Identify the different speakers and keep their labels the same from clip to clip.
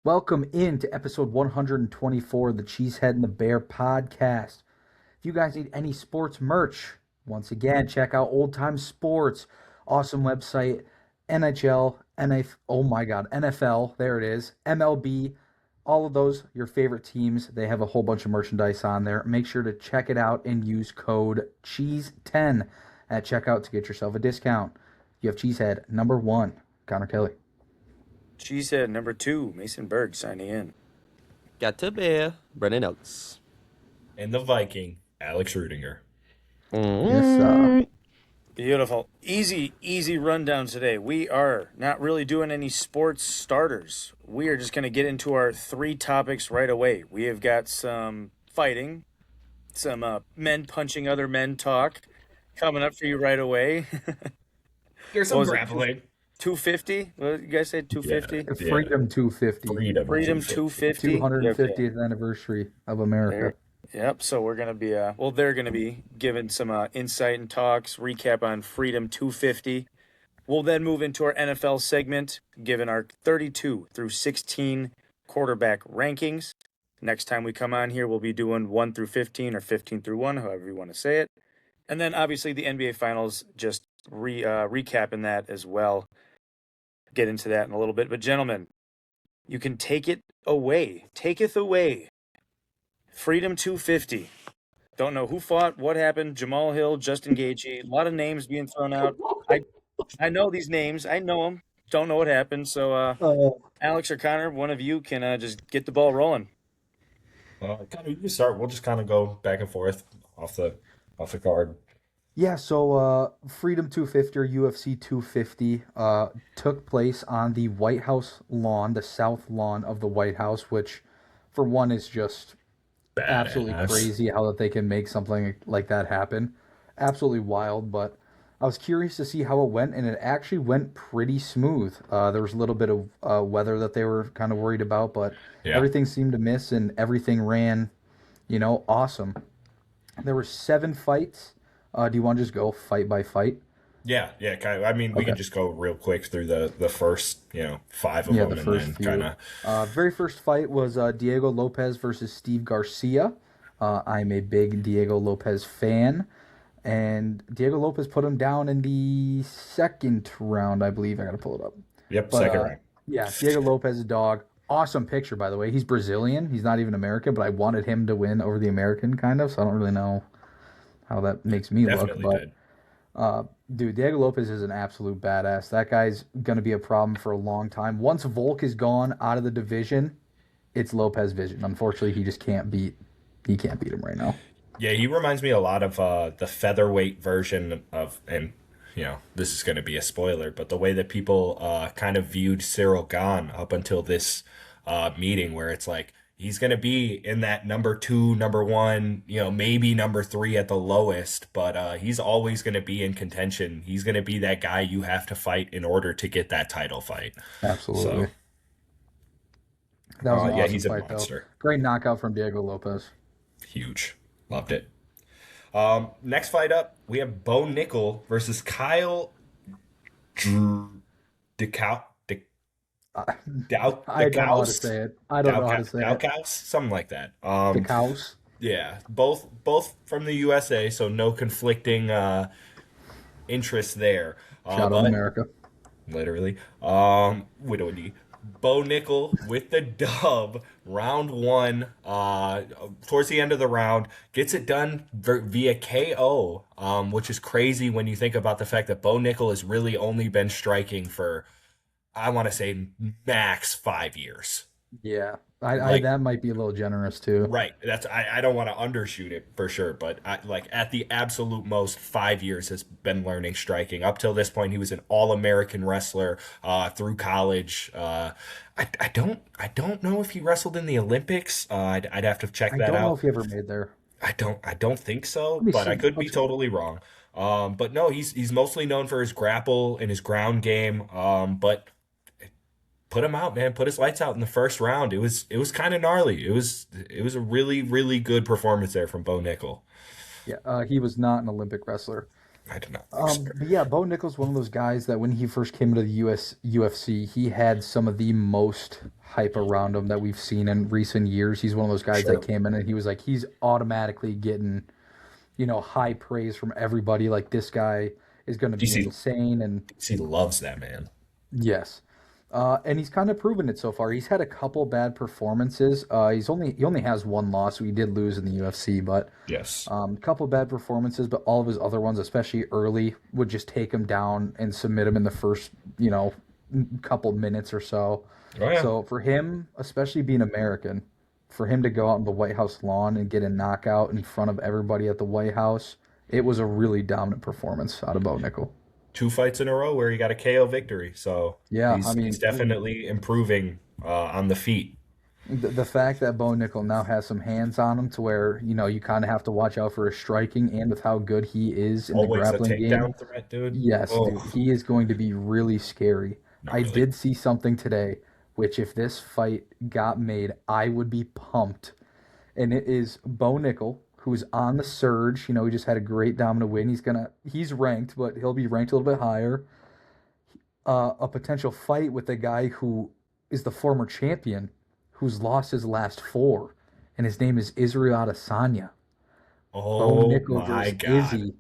Speaker 1: Welcome into episode 124 of the Cheesehead and the Bear podcast. If you guys need any sports merch, once again, check out Old Time Sports. Awesome website. NHL, oh my God, NFL, there it is. MLB, all of those, your favorite teams. They have a whole bunch of merchandise on there. Make sure to check it out and use code CHEESE10 at checkout to get yourself a discount. You have Cheesehead number one, Connor Kelly.
Speaker 2: Cheesehead number 2, Mason Berg signing in.
Speaker 3: Got to bear, Brennan Oaks.
Speaker 4: And the Viking, Alex Rudinger.
Speaker 1: Yes,
Speaker 2: Beautiful. Easy rundown today. We are not really doing any sports starters. We are just going to get into our 3 topics right away. We have got some fighting, some men punching other men talk coming up for you right away.
Speaker 4: Here's some grappling.
Speaker 2: 250? What did you guys say? 250?
Speaker 1: Yeah. Freedom 250.
Speaker 2: Freedom 250.
Speaker 1: 250th anniversary of America.
Speaker 2: Yep. So we're going to be, they're going to be giving some insight and talks, recap on Freedom 250. We'll then move into our NFL segment, given our 32 through 16 quarterback rankings. Next time we come on here, we'll be doing 1 through 15 or 15 through 1, however you want to say it. And then obviously the NBA Finals, just recapping that as well. Get into that in a little bit. But gentlemen, you can take it away. Taketh away. Freedom 250. Don't know who fought, what happened. Jamal Hill, Justin Gaethje. A lot of names being thrown out. I know these names. I know them. Don't know what happened. So Alex or Connor, one of you can just get the ball rolling.
Speaker 4: You start. We'll just kind of go back and forth off the card.
Speaker 1: Yeah, so Freedom 250 or UFC 250 took place on the White House lawn, the south lawn of the White House, which for one is just absolutely crazy how that they can make something like that happen. Absolutely wild, but I was curious to see how it went, and it actually went pretty smooth. There was a little bit of weather that they were kind of worried about, but everything seemed to miss, and everything ran, awesome. There were 7 fights. Do you want to just go fight by fight?
Speaker 4: Yeah. I mean, we can just go real quick through the first, 5 of them, and then kind
Speaker 1: of. Very first fight was Diego Lopez versus Steve Garcia. I'm a big Diego Lopez fan, and Diego Lopez put him down in the second round, I believe. I gotta pull it up.
Speaker 4: Yep, second round.
Speaker 1: Yeah, Diego Lopez's dog. Awesome picture, by the way. He's Brazilian. He's not even American, but I wanted him to win over the American, kind of. So I don't really know how that makes me
Speaker 4: Definitely
Speaker 1: look, but dude, Diego Lopez is an absolute badass. That guy's gonna be a problem for a long time. Once Volk is gone out of the division, it's Lopez vision. Unfortunately, he just can't beat him right now.
Speaker 4: Yeah, he reminds me a lot of the featherweight version of, and this is going to be a spoiler, but the way that people kind of viewed Cyril Gane up until this meeting, where it's like, he's going to be in that number 2, number 1, maybe number 3 at the lowest, but he's always going to be in contention. He's going to be that guy you have to fight in order to get that title fight.
Speaker 1: Absolutely.
Speaker 4: So,
Speaker 1: that was an awesome
Speaker 4: he's a
Speaker 1: fight,
Speaker 4: monster.
Speaker 1: Though. Great knockout from Diego Lopez.
Speaker 4: Huge. Loved it. Next fight up, we have Bo Nickel versus Kyle DeCow.
Speaker 1: I don't know how to say it. I don't know how to say it.
Speaker 4: Something like that.
Speaker 1: DeCouse.
Speaker 4: Yeah, both from the USA, so no conflicting interests there.
Speaker 1: Shout out America.
Speaker 4: Literally. Widowy. Bo Nickel with the dub, round 1. Towards the end of the round, gets it done via KO, which is crazy when you think about the fact that Bo Nickel has really only been striking for, I want to say, max 5 years.
Speaker 1: Yeah, that might be a little generous too.
Speaker 4: Right. I don't want to undershoot it for sure, but at the absolute most, 5 years has been learning striking. Up till this point, he was an All-American wrestler through college. I don't know if he wrestled in the Olympics. I'd have to check that out.
Speaker 1: I don't know if he ever made there.
Speaker 4: I don't think so, but I could be totally wrong. But no, he's mostly known for his grapple and his ground game. But put him out, man. Put his lights out in the first round. It was kind of gnarly. It was a really, really good performance there from Bo Nickel.
Speaker 1: Yeah, he was not an Olympic wrestler.
Speaker 4: I did not think so.
Speaker 1: But yeah, Bo Nickal's one of those guys that when he first came into the UFC, he had some of the most hype around him that we've seen in recent years. He's one of those guys that
Speaker 4: Sure.
Speaker 1: came in and he was like, he's automatically getting, high praise from everybody. Like this guy is going to be
Speaker 4: DC
Speaker 1: insane. And
Speaker 4: DC loves that man.
Speaker 1: yes. And he's kind of proven it so far. He's had a couple bad performances. He only has one loss. So he did lose in the UFC, but
Speaker 4: Yes.
Speaker 1: a couple bad performances. But all of his other ones, especially early, would just take him down and submit him in the first, couple minutes or so.
Speaker 4: Oh yeah.
Speaker 1: So for him, especially being American, for him to go out on the White House lawn and get a knockout in front of everybody at the White House, it was a really dominant performance out of Bo Nickel.
Speaker 4: Two fights in a row where he got a KO victory. So
Speaker 1: Yeah, I
Speaker 4: he's
Speaker 1: mean,
Speaker 4: definitely improving on the feet.
Speaker 1: the fact that Bo Nickel now has some hands on him to where, you kind of have to watch out for his striking and with how good he is in the
Speaker 4: Always a
Speaker 1: grappling game.
Speaker 4: takedown threat, dude.
Speaker 1: Yes, dude,
Speaker 4: Oh,
Speaker 1: he is going to be really scary. I
Speaker 4: gnarly.
Speaker 1: did see something today, which if this fight got made, I would be pumped. And it is Bo Nickel, who's on the surge. He just had a great dominant win. He's ranked, but he'll be ranked a little bit higher. A potential fight with a guy who is the former champion, who's lost his last four, and his name is Israel Adesanya. Bo
Speaker 4: Oh
Speaker 1: Nickel
Speaker 4: my
Speaker 1: versus
Speaker 4: God.
Speaker 1: Izzy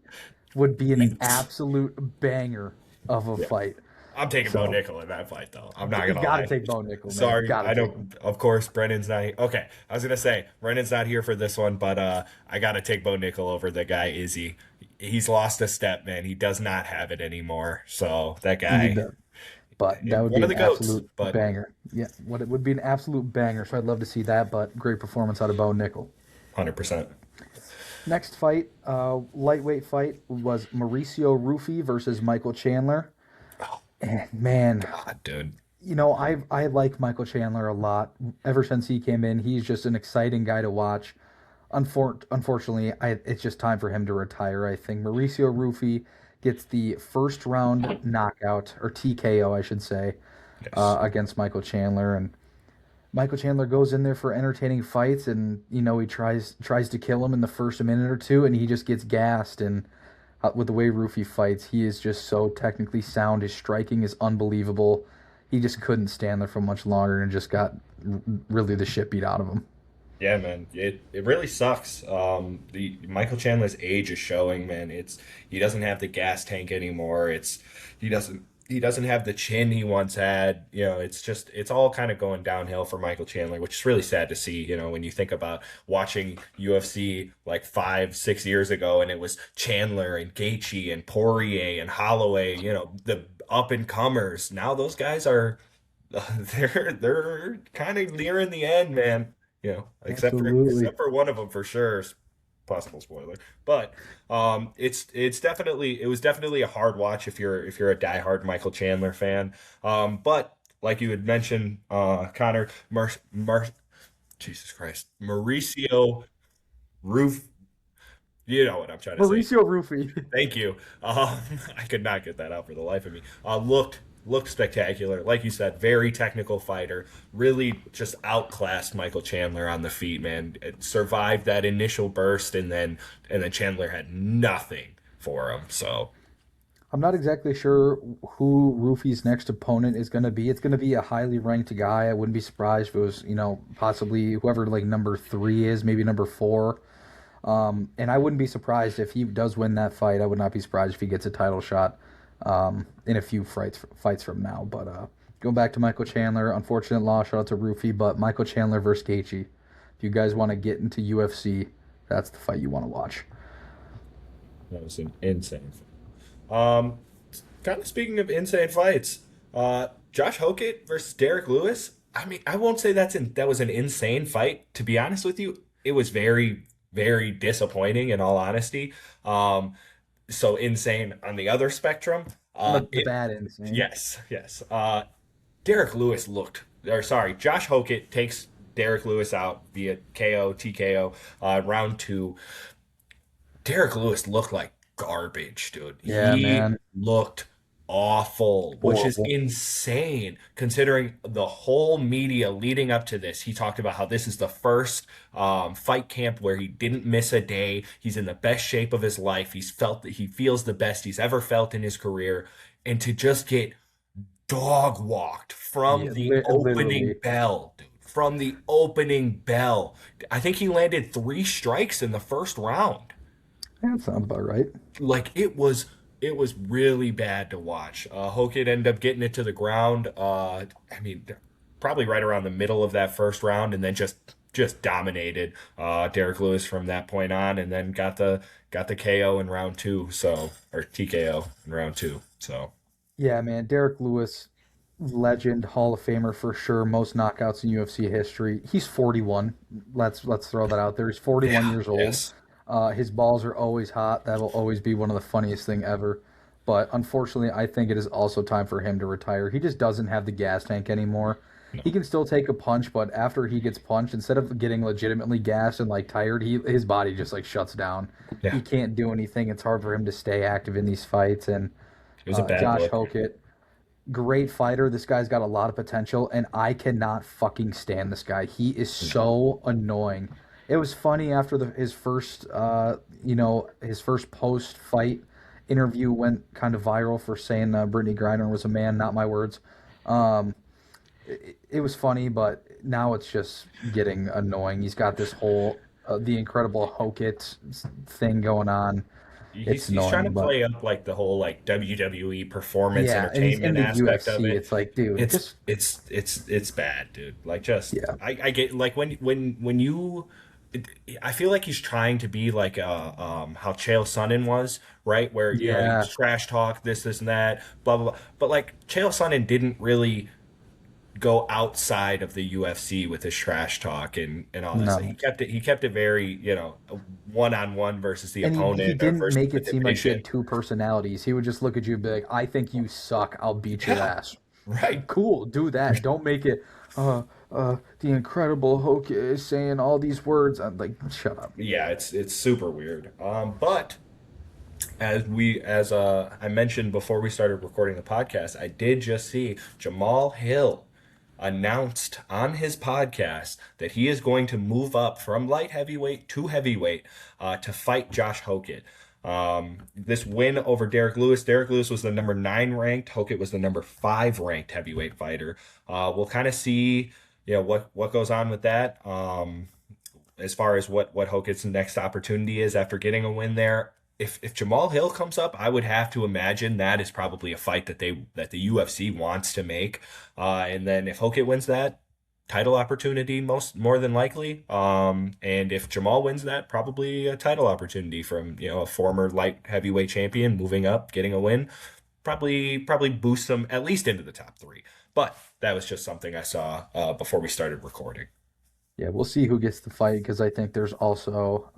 Speaker 1: would be an
Speaker 4: He's-
Speaker 1: absolute banger of a
Speaker 4: yeah.
Speaker 1: fight.
Speaker 4: I'm taking Bo
Speaker 1: So
Speaker 4: Nickel in that fight, though. I'm not
Speaker 1: you
Speaker 4: gonna
Speaker 1: gotta
Speaker 4: lie.
Speaker 1: take Bo Nickel, man.
Speaker 4: Sorry,
Speaker 1: Gotta
Speaker 4: I
Speaker 1: take him.
Speaker 4: don't. Of course, Brennan's not. Okay, I was gonna say Brennan's not here for this one, but I gotta take Bo Nickel over the guy Izzy. He's lost a step, man. He does not have it anymore. So that
Speaker 1: He
Speaker 4: guy,
Speaker 1: does. But that would
Speaker 4: one
Speaker 1: be
Speaker 4: of the
Speaker 1: an
Speaker 4: goats,
Speaker 1: absolute
Speaker 4: but
Speaker 1: banger. Yeah, what it would be an absolute banger. So I'd love to see that. But great performance out of Bo Nickel.
Speaker 4: 100%.
Speaker 1: Next fight, lightweight fight was Mauricio Rufy versus Michael Chandler.
Speaker 4: Oh
Speaker 1: And man,
Speaker 4: God, dude.
Speaker 1: I like Michael Chandler a lot. Ever since he came in, he's just an exciting guy to watch. Unfortunately, it's just time for him to retire. I think Mauricio Rufy gets the first round knockout or TKO, I should say,
Speaker 4: Yes.
Speaker 1: against Michael Chandler, and Michael Chandler goes in there for entertaining fights, and he tries to kill him in the first minute or two, and he just gets gassed. And with the way Rufy fights, he is just so technically sound. His striking is unbelievable. He just couldn't stand there for much longer and just got really the shit beat out of him.
Speaker 4: Yeah, man. It really sucks. The Michael Chandler's age is showing, man. He doesn't have the gas tank anymore. He doesn't have the chin he once had. It's all kind of going downhill for Michael Chandler, which is really sad to see, when you think about watching UFC like 5, 6 years ago, and it was Chandler and Gaethje and Poirier and Holloway, the up and comers. Now those guys are they're kind of nearing the end, man. Except for
Speaker 1: Absolutely.
Speaker 4: one of them for sure. Possible spoiler, but it was definitely a hard watch if you're a diehard Michael Chandler fan. But like you had mentioned, Connor, Jesus Christ, Mauricio Roof. You know what I'm trying to say.
Speaker 1: Mauricio Rufy.
Speaker 4: Thank you. I could not get that out for the life of me. Looked spectacular. Like you said, very technical fighter. Really just outclassed Michael Chandler on the feet, man. It survived that initial burst, and then Chandler had nothing for him. So
Speaker 1: I'm not exactly sure who Rufy's next opponent is going to be. It's going to be a highly ranked guy. I wouldn't be surprised if it was, possibly whoever like number three is, maybe number four. And I wouldn't be surprised if he does win that fight. I would not be surprised if he gets a title shot in a few fights from now. But going back to Michael Chandler, unfortunate loss. Shout out to Rufy, but Michael Chandler versus Gaethje. If you guys want to get into UFC, that's the fight you want to watch.
Speaker 4: that was an insane. Um, Kind of speaking of insane fights, Josh Hokett versus Derek Lewis. I mean, I won't say that was an insane fight. To be honest with you, it was very, very disappointing. In all honesty, so insane on the other spectrum.
Speaker 1: The bad insane.
Speaker 4: Yes, yes. Derek Lewis or sorry, Josh Hokett takes Derek Lewis out via KO, TKO, round two. Derek Lewis looked like garbage, dude.
Speaker 1: Yeah,
Speaker 4: He
Speaker 1: man.
Speaker 4: looked awful, which is
Speaker 1: Horrible.
Speaker 4: insane considering the whole media leading up to this. He talked about how this is the first fight camp where he didn't miss a day. He's in the best shape of his life. He's felt that he feels the best he's ever felt in his career. And to just get dog walked from
Speaker 1: Yeah,
Speaker 4: the opening
Speaker 1: literally.
Speaker 4: bell, dude. From the opening bell. I think he landed 3 strikes in the first round.
Speaker 1: That sounds about right.
Speaker 4: Like it was really bad to watch. Hokit ended up getting it to the ground. I mean, probably right around the middle of that first round, and then just dominated Derek Lewis from that point on, and then got the KO in round two. So or TKO in round two. So
Speaker 1: Yeah, man. Derek Lewis, legend, Hall of Famer for sure. Most knockouts in UFC history. He's 41. Let's throw that out there. He's 41
Speaker 4: yeah,
Speaker 1: years old.
Speaker 4: yes,
Speaker 1: His balls are always hot. That'll always be one of the funniest thing ever. But unfortunately, I think it is also time for him to retire. He just doesn't have the gas tank anymore.
Speaker 4: no,
Speaker 1: He can still take a punch, but after he gets punched, instead of getting legitimately gassed and like tired, his body just like shuts down.
Speaker 4: yeah,
Speaker 1: He can't do anything. It's hard for him to stay active in these fights. And
Speaker 4: it was a bad
Speaker 1: Josh
Speaker 4: look.
Speaker 1: Hokit, great fighter. This guy's got a lot of potential, and I cannot fucking stand this guy. He is so annoying. It was funny after his first, his first post-fight interview went kind of viral for saying Brittany Griner was a man, not my words. Um, it was funny, but now it's just getting annoying. He's got this whole the Incredible Hokit thing going on.
Speaker 4: He's
Speaker 1: It's
Speaker 4: he's trying to
Speaker 1: annoying, but
Speaker 4: play up like the whole like WWE performance
Speaker 1: yeah, and he's in
Speaker 4: entertainment
Speaker 1: the
Speaker 4: aspect of
Speaker 1: UFC.
Speaker 4: it.
Speaker 1: It's like, dude,
Speaker 4: It's
Speaker 1: just
Speaker 4: it's it's bad, dude. Like just
Speaker 1: yeah,
Speaker 4: I get like when you I feel like he's trying to be like how Chael Sonnen was, right? Where he
Speaker 1: yeah.
Speaker 4: trash talk this and that, blah blah blah. But like Chael Sonnen didn't really go outside of the UFC with his trash talk and all that. So
Speaker 1: No.
Speaker 4: he kept it very, one on one versus the
Speaker 1: And he
Speaker 4: opponent or
Speaker 1: didn't
Speaker 4: versus
Speaker 1: make
Speaker 4: the
Speaker 1: it seem like he
Speaker 4: division.
Speaker 1: had two personalities. He would just look at you and be like, I think you suck. I'll beat your
Speaker 4: Yeah,
Speaker 1: ass.
Speaker 4: right.
Speaker 1: Cool, do that. Don't make it the Incredible Hulk is saying all these words. I'm like, shut up.
Speaker 4: Yeah, it's super weird. But as I mentioned before we started recording the podcast, I did just see Jamal Hill announced on his podcast that he is going to move up from light heavyweight to heavyweight to fight Josh Hokit. This win over Derek Lewis. Derek Lewis was the number 9 ranked. Hokit was the number 5 ranked heavyweight fighter. We'll kind of see, what goes on with that. As far as what Hokit's next opportunity is after getting a win there. If Jamal Hill comes up, I would have to imagine that is probably a fight that the UFC wants to make. And then if Hokit wins that, title opportunity more than likely. And if Jamal wins that, probably a title opportunity from a former light heavyweight champion moving up, getting a win. Probably boost them at least into the top 3. But that was just something I saw before we started recording.
Speaker 1: Yeah, we'll see who gets the fight because I think there's also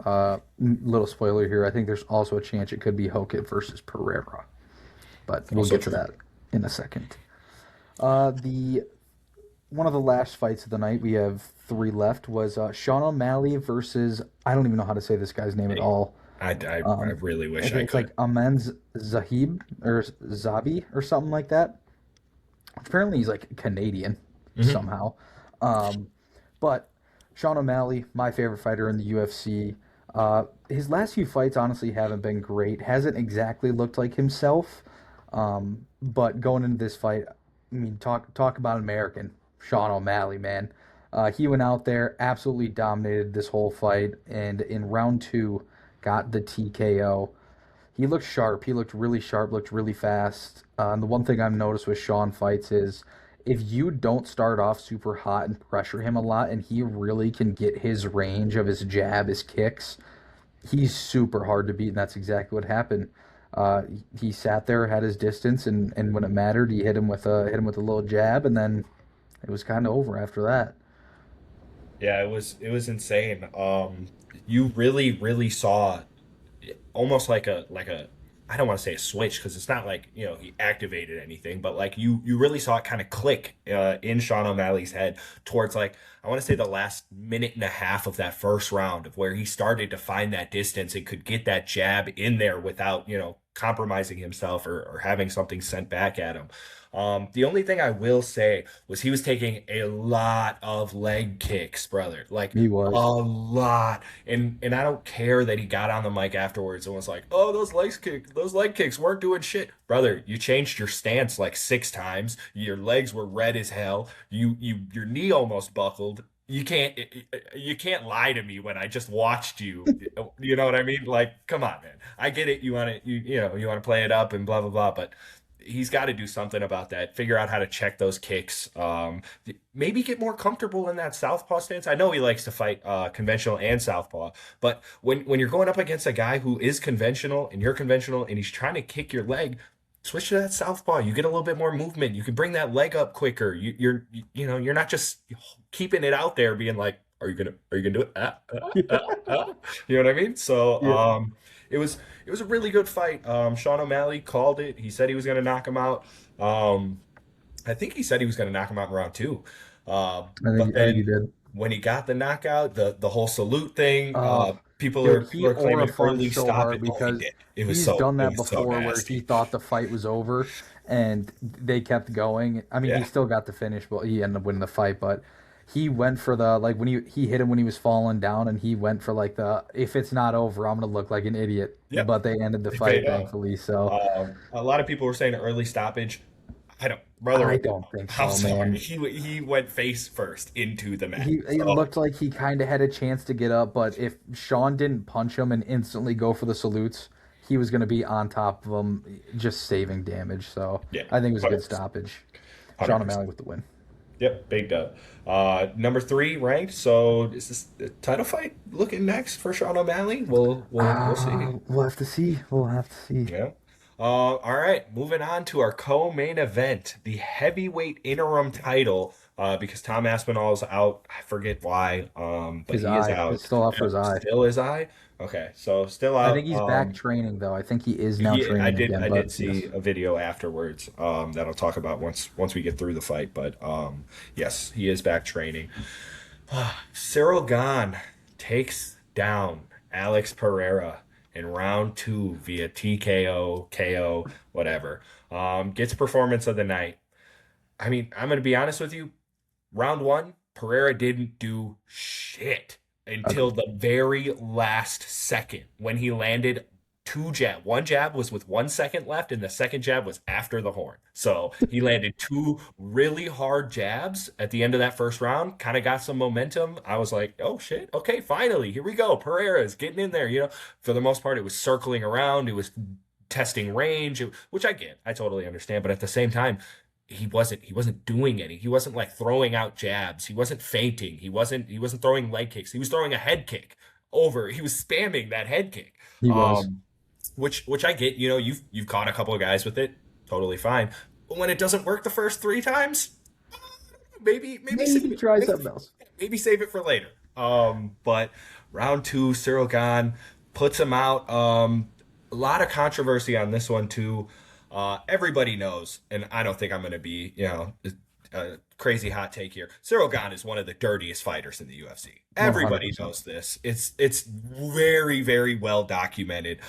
Speaker 1: little spoiler here. I think there's also a chance it could be Hokit versus Pereira, but we'll
Speaker 4: Also
Speaker 1: get to
Speaker 4: true.
Speaker 1: that in a second. The one of the last fights of the night, we have 3 left, was Sean O'Malley versus, I don't even know how to say this guy's name at all.
Speaker 4: I really wish I
Speaker 1: It's
Speaker 4: could.
Speaker 1: like Amenz Zahib or Zabi or something like that. Apparently he's like Canadian
Speaker 4: Mhm.
Speaker 1: somehow. Um, but Sean O'Malley, my favorite fighter in the UFC. His last few fights honestly haven't been great. Hasn't exactly looked like himself. But going into this fight, I mean, talk about an American. Sean O'Malley, man. He went out there, absolutely dominated this whole fight, and in round 2, got the TKO. He looked sharp. He looked really sharp, looked really fast. And the one thing I've noticed with Sean fights is if you don't start off super hot and pressure him a lot, and he really can get his range of his jab, his kicks, he's super hard to beat, and that's exactly what happened. He sat there, had his distance, and when it mattered, he hit him with a little jab, and then it was kind of over after that.
Speaker 4: Yeah, it was insane. You really really saw almost like a I don't want to say a switch because it's not like he activated anything, but like you really saw it kind of click in Sean O'Malley's head towards like I want to say the last minute and a half of that first round of where he started to find that distance and could get that jab in there without compromising himself or having something sent back at him. The only thing I will say was he was taking a lot of leg kicks, brother. Like
Speaker 1: He
Speaker 4: a
Speaker 1: was.
Speaker 4: lot. And I don't care that he got on the mic afterwards and was like, "Oh, those leg kicks weren't doing shit." Brother, you changed your stance like 6 times. Your legs were red as hell. Your knee almost buckled. You can't lie to me when I just watched you. You know what I mean? Like, come on, man. I get it. You want to play it up and blah blah blah, but he's got to do something about that. Figure out how to check those kicks. Maybe get more comfortable in that southpaw stance. I know he likes to fight conventional and southpaw, but when you're going up against a guy who is conventional and you're conventional and he's trying to kick your leg, switch to that southpaw. You get a little bit more movement. You can bring that leg up quicker. You're not just keeping it out there, being like, are you gonna do it? You know what I mean? So
Speaker 1: Yeah.
Speaker 4: it was a really good fight. Sean O'Malley called it. He said he was gonna knock him out. Um, I think he said he was gonna knock him out in round two. But
Speaker 1: I think he
Speaker 4: then
Speaker 1: did.
Speaker 4: when he got the knockout, the whole salute thing,
Speaker 1: Uh,
Speaker 4: people are
Speaker 1: Dude,
Speaker 4: people
Speaker 1: he
Speaker 4: are
Speaker 1: aura
Speaker 4: claiming
Speaker 1: punched
Speaker 4: early
Speaker 1: so
Speaker 4: stop
Speaker 1: hard
Speaker 4: it. Oh, he
Speaker 1: because
Speaker 4: did.
Speaker 1: he's done
Speaker 4: It
Speaker 1: that
Speaker 4: was so
Speaker 1: before where he
Speaker 4: nasty.
Speaker 1: thought the fight was over and they kept going. I mean, he
Speaker 4: Yeah.
Speaker 1: still got the finish, but he ended up winning the fight. But he went for the like when he hit him when he was falling down, and he went for like the if it's not over, I'm gonna look like an idiot.
Speaker 4: Yep.
Speaker 1: But they ended the
Speaker 4: They
Speaker 1: fight
Speaker 4: paid up.
Speaker 1: thankfully. So
Speaker 4: A lot of people were saying early stoppage. I don't,
Speaker 1: I
Speaker 4: brother.
Speaker 1: don't think
Speaker 4: I'm
Speaker 1: so,
Speaker 4: sorry.
Speaker 1: man.
Speaker 4: He went face first into the mat.
Speaker 1: He it
Speaker 4: So
Speaker 1: looked like he kind of had a chance to get up, but if Sean didn't punch him and instantly go for the salutes, he was going to be on top of him, just saving damage. So
Speaker 4: yeah,
Speaker 1: I think it was a good
Speaker 4: 100%.
Speaker 1: stoppage. Sean
Speaker 4: 100%.
Speaker 1: O'Malley with the win.
Speaker 4: Yep, big dub. Number 3 ranked. So is this the title fight looking next for Sean O'Malley? We'll see.
Speaker 1: We'll have to see. We'll have to see.
Speaker 4: Yeah. All right, moving on to our co-main event, the heavyweight interim title. Because Tom Aspinall's out. I forget why. But
Speaker 1: His
Speaker 4: he is
Speaker 1: eye.
Speaker 4: out.
Speaker 1: It's still out for
Speaker 4: Yep,
Speaker 1: his eye.
Speaker 4: still his eye. Okay, so still
Speaker 1: I
Speaker 4: out.
Speaker 1: think he's back training though. I think he is now
Speaker 4: He, I
Speaker 1: training
Speaker 4: did,
Speaker 1: again.
Speaker 4: I did
Speaker 1: But
Speaker 4: see
Speaker 1: yes,
Speaker 4: a video afterwards. That I'll talk about once we get through the fight. But yes, he is back training. Cyril Gahn takes down Alex Pereira in round 2 via TKO, KO, whatever. Gets performance of the night. I mean, I'm gonna be honest with you. Round 1, Pereira didn't do shit until
Speaker 1: agreed.
Speaker 4: the very last second when he landed 2 jab. One jab was with 1 second left, and the second jab was after the horn. So he landed 2 really hard jabs at the end of that first round. Kind of got some momentum. I was like, oh shit, okay, finally, here we go. Pereira is getting in there. For the most part, it was circling around. It was testing range, which I get. I totally understand. But at the same time, he wasn't doing any. He wasn't like throwing out jabs. He wasn't feinting. He wasn't throwing leg kicks. He was throwing a head kick over. He was spamming that head kick.
Speaker 1: He was.
Speaker 4: Which I get. You've caught a couple of guys with it. Totally fine. But when it doesn't work the first 3 times, maybe save
Speaker 1: Maybe
Speaker 4: it.
Speaker 1: try
Speaker 4: Maybe,
Speaker 1: something else.
Speaker 4: maybe save it for later. But round 2, Cyril Gahn puts him out. A lot of controversy on this one too. Everybody knows, and I don't think I'm going to be, a crazy hot take here. Cyril Gahn is one of the dirtiest fighters in the UFC. Everybody
Speaker 1: 100%.
Speaker 4: knows this. It's very, very well documented.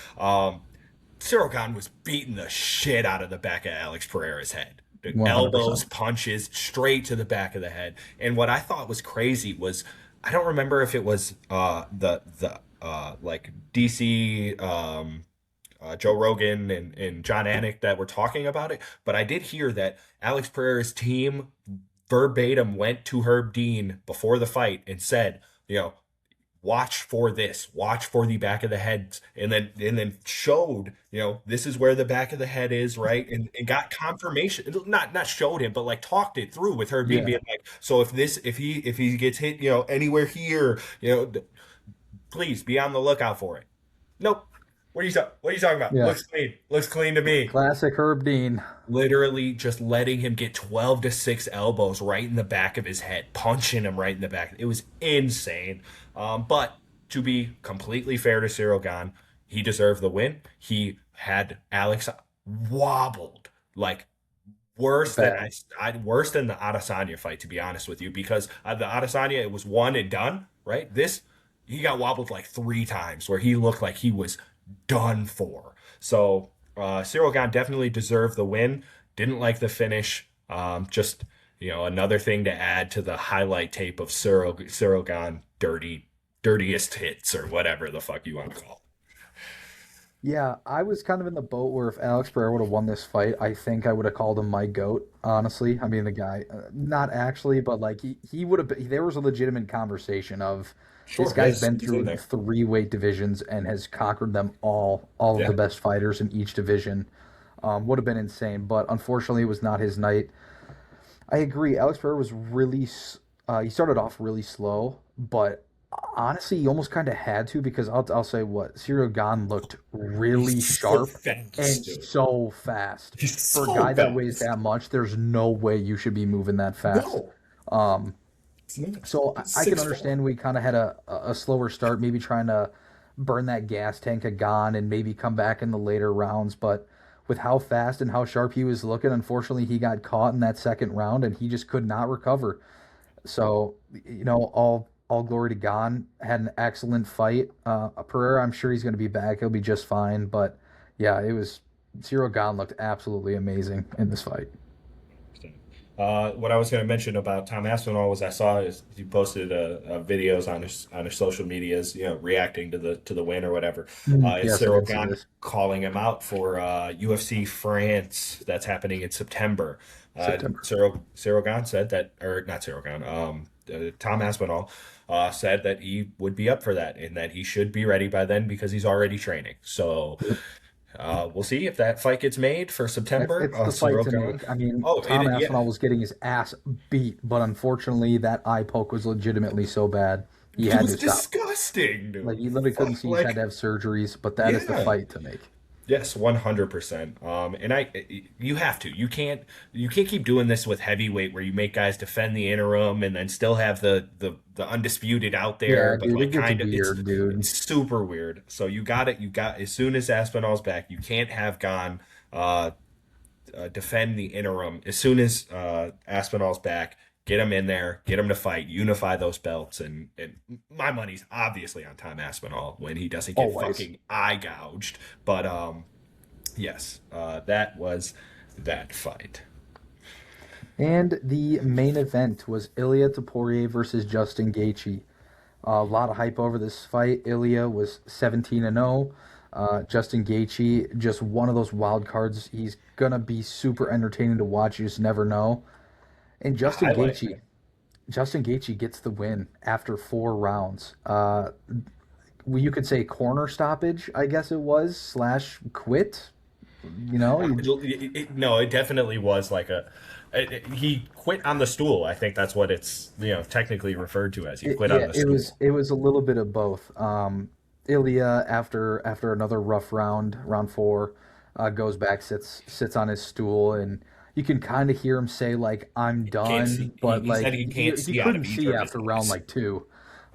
Speaker 4: Cyril Gahn was beating the shit out of the back of Alex Pereira's head. The elbows,
Speaker 1: 100%.
Speaker 4: punches straight to the back of the head. And what I thought was crazy was I don't remember if it was the like DC Joe Rogan and John Anik that were talking about it, but I did hear that Alex Pereira's team verbatim went to Herb Dean before the fight and said, watch for this, watch for the back of the head, and then showed, this is where the back of the head is, right? And got confirmation, not showed him, but like talked it through with Herb Dean
Speaker 1: Yeah.
Speaker 4: being like, so if he gets hit, anywhere here, please be on the lookout for it. Nope. What are you talking about?
Speaker 1: Yeah.
Speaker 4: Looks clean. Looks clean to me.
Speaker 1: Classic Herb Dean.
Speaker 4: Literally just letting him get 12 to 6 elbows right in the back of his head, punching him right in the back. It was insane. But to be completely fair to Cyril Gahn, he deserved the win. He had Alex wobbled like worse than
Speaker 1: Bad.
Speaker 4: worse than the Adesanya fight, to be honest with you, because the Adesanya, it was one and done, right? This, he got wobbled like 3 times where he looked like he was done for. So Cyril Gane definitely deserved the win. Didn't like the finish. Just another thing to add to the highlight tape of Cyril Gane dirtiest hits or whatever the fuck you want to call.
Speaker 1: Yeah, I was kind of in the boat where if Alex Pereira would have won this fight, I think I would have called him my goat, honestly. I mean, the guy, not actually, but like he would have been, there was a legitimate conversation of this
Speaker 4: Sure,
Speaker 1: guy's been
Speaker 4: he's in
Speaker 1: through
Speaker 4: there.
Speaker 1: three weight divisions and has conquered them all of the
Speaker 4: Yeah.
Speaker 1: best fighters in each division. Would have been insane, but unfortunately, it was not his night. I agree. Alex Pereira was he started off really slow, but honestly, he almost kind of had to because I'll say what Cyril Gane looked really
Speaker 4: He's so
Speaker 1: sharp
Speaker 4: fast,
Speaker 1: and
Speaker 4: dude.
Speaker 1: so fast.
Speaker 4: He's
Speaker 1: For a
Speaker 4: so
Speaker 1: guy that weighs
Speaker 4: fast.
Speaker 1: that much, there's no way you should be moving that fast.
Speaker 4: No.
Speaker 1: Um,
Speaker 4: It's not.
Speaker 1: so
Speaker 4: He's
Speaker 1: I can
Speaker 4: 6'4".
Speaker 1: understand we kind of had a slower start, maybe trying to burn that gas tank of Gane and maybe come back in the later rounds, but with how fast and how sharp he was looking, unfortunately, he got caught in that second round and he just could not recover. So, all glory to Gon. Had an excellent fight. Pereira, I'm sure he's going to be back. He'll be just fine. But yeah, it was Cyril Gon looked absolutely amazing in this fight.
Speaker 4: What I was going to mention about Tom Aspinall was I saw he posted videos on his social medias, reacting to the win or whatever. It's
Speaker 1: Yes, I
Speaker 4: Cyril
Speaker 1: did see
Speaker 4: Gane
Speaker 1: this.
Speaker 4: calling him out for UFC France that's happening in September.
Speaker 1: September.
Speaker 4: Cyril Gane said that, or not Cyril Gane, Tom Aspinall said that he would be up for that and that he should be ready by then because he's already training. So. We'll see if that fight gets made for September.
Speaker 1: It's the fight
Speaker 4: Cyril
Speaker 1: to
Speaker 4: Gane.
Speaker 1: make. I mean,
Speaker 4: Oh,
Speaker 1: Tom
Speaker 4: yeah.
Speaker 1: Aspinall was getting his ass beat, but unfortunately, that eye poke was legitimately so bad he
Speaker 4: It
Speaker 1: had
Speaker 4: was
Speaker 1: to stop.
Speaker 4: disgusting,
Speaker 1: Like
Speaker 4: dude.
Speaker 1: he literally couldn't
Speaker 4: Fuck,
Speaker 1: see. He's had to
Speaker 4: like,
Speaker 1: have surgeries, but that is the
Speaker 4: yeah.
Speaker 1: fight to make.
Speaker 4: Yes, 100%. And you have to. You can't keep doing this with heavyweight where you make guys defend the interim and then still have the undisputed out there,
Speaker 1: Yeah,
Speaker 4: but
Speaker 1: dude, it
Speaker 4: like
Speaker 1: gets
Speaker 4: kind of
Speaker 1: weird, dude.
Speaker 4: it's super weird. So you got as soon as Aspinall's back, you can't have gone defend the interim as soon as Aspinall's back. Get him in there, get him to fight, unify those belts, and my money's obviously on Tom Aspinall when he doesn't get
Speaker 1: Always.
Speaker 4: fucking eye gouged. But yes, that was that fight.
Speaker 1: And the main event was Ilia Topuria versus Justin Gaethje. A lot of hype over this fight. Ilia was 17-0. Justin Gaethje, just one of those wild cards. He's gonna be super entertaining to watch. You just never know. And
Speaker 4: The highlight.
Speaker 1: Justin Gaethje gets the win after 4 rounds. You could say corner stoppage, I guess it was slash quit. You know, he,
Speaker 4: No, it definitely was like he quit on the stool. I think that's what it's technically referred to as. He quit on
Speaker 1: yeah,
Speaker 4: the
Speaker 1: it was
Speaker 4: stool.
Speaker 1: it was a little bit of both. Ilya after another rough round four, goes back, sits on his stool, and you can kind of hear him say like "I'm
Speaker 4: Can't see.
Speaker 1: done," but
Speaker 4: He
Speaker 1: like
Speaker 4: said he
Speaker 1: he
Speaker 4: can't
Speaker 1: he
Speaker 4: see out
Speaker 1: couldn't
Speaker 4: of
Speaker 1: see
Speaker 4: either of his
Speaker 1: after round
Speaker 4: eyes.
Speaker 1: like two.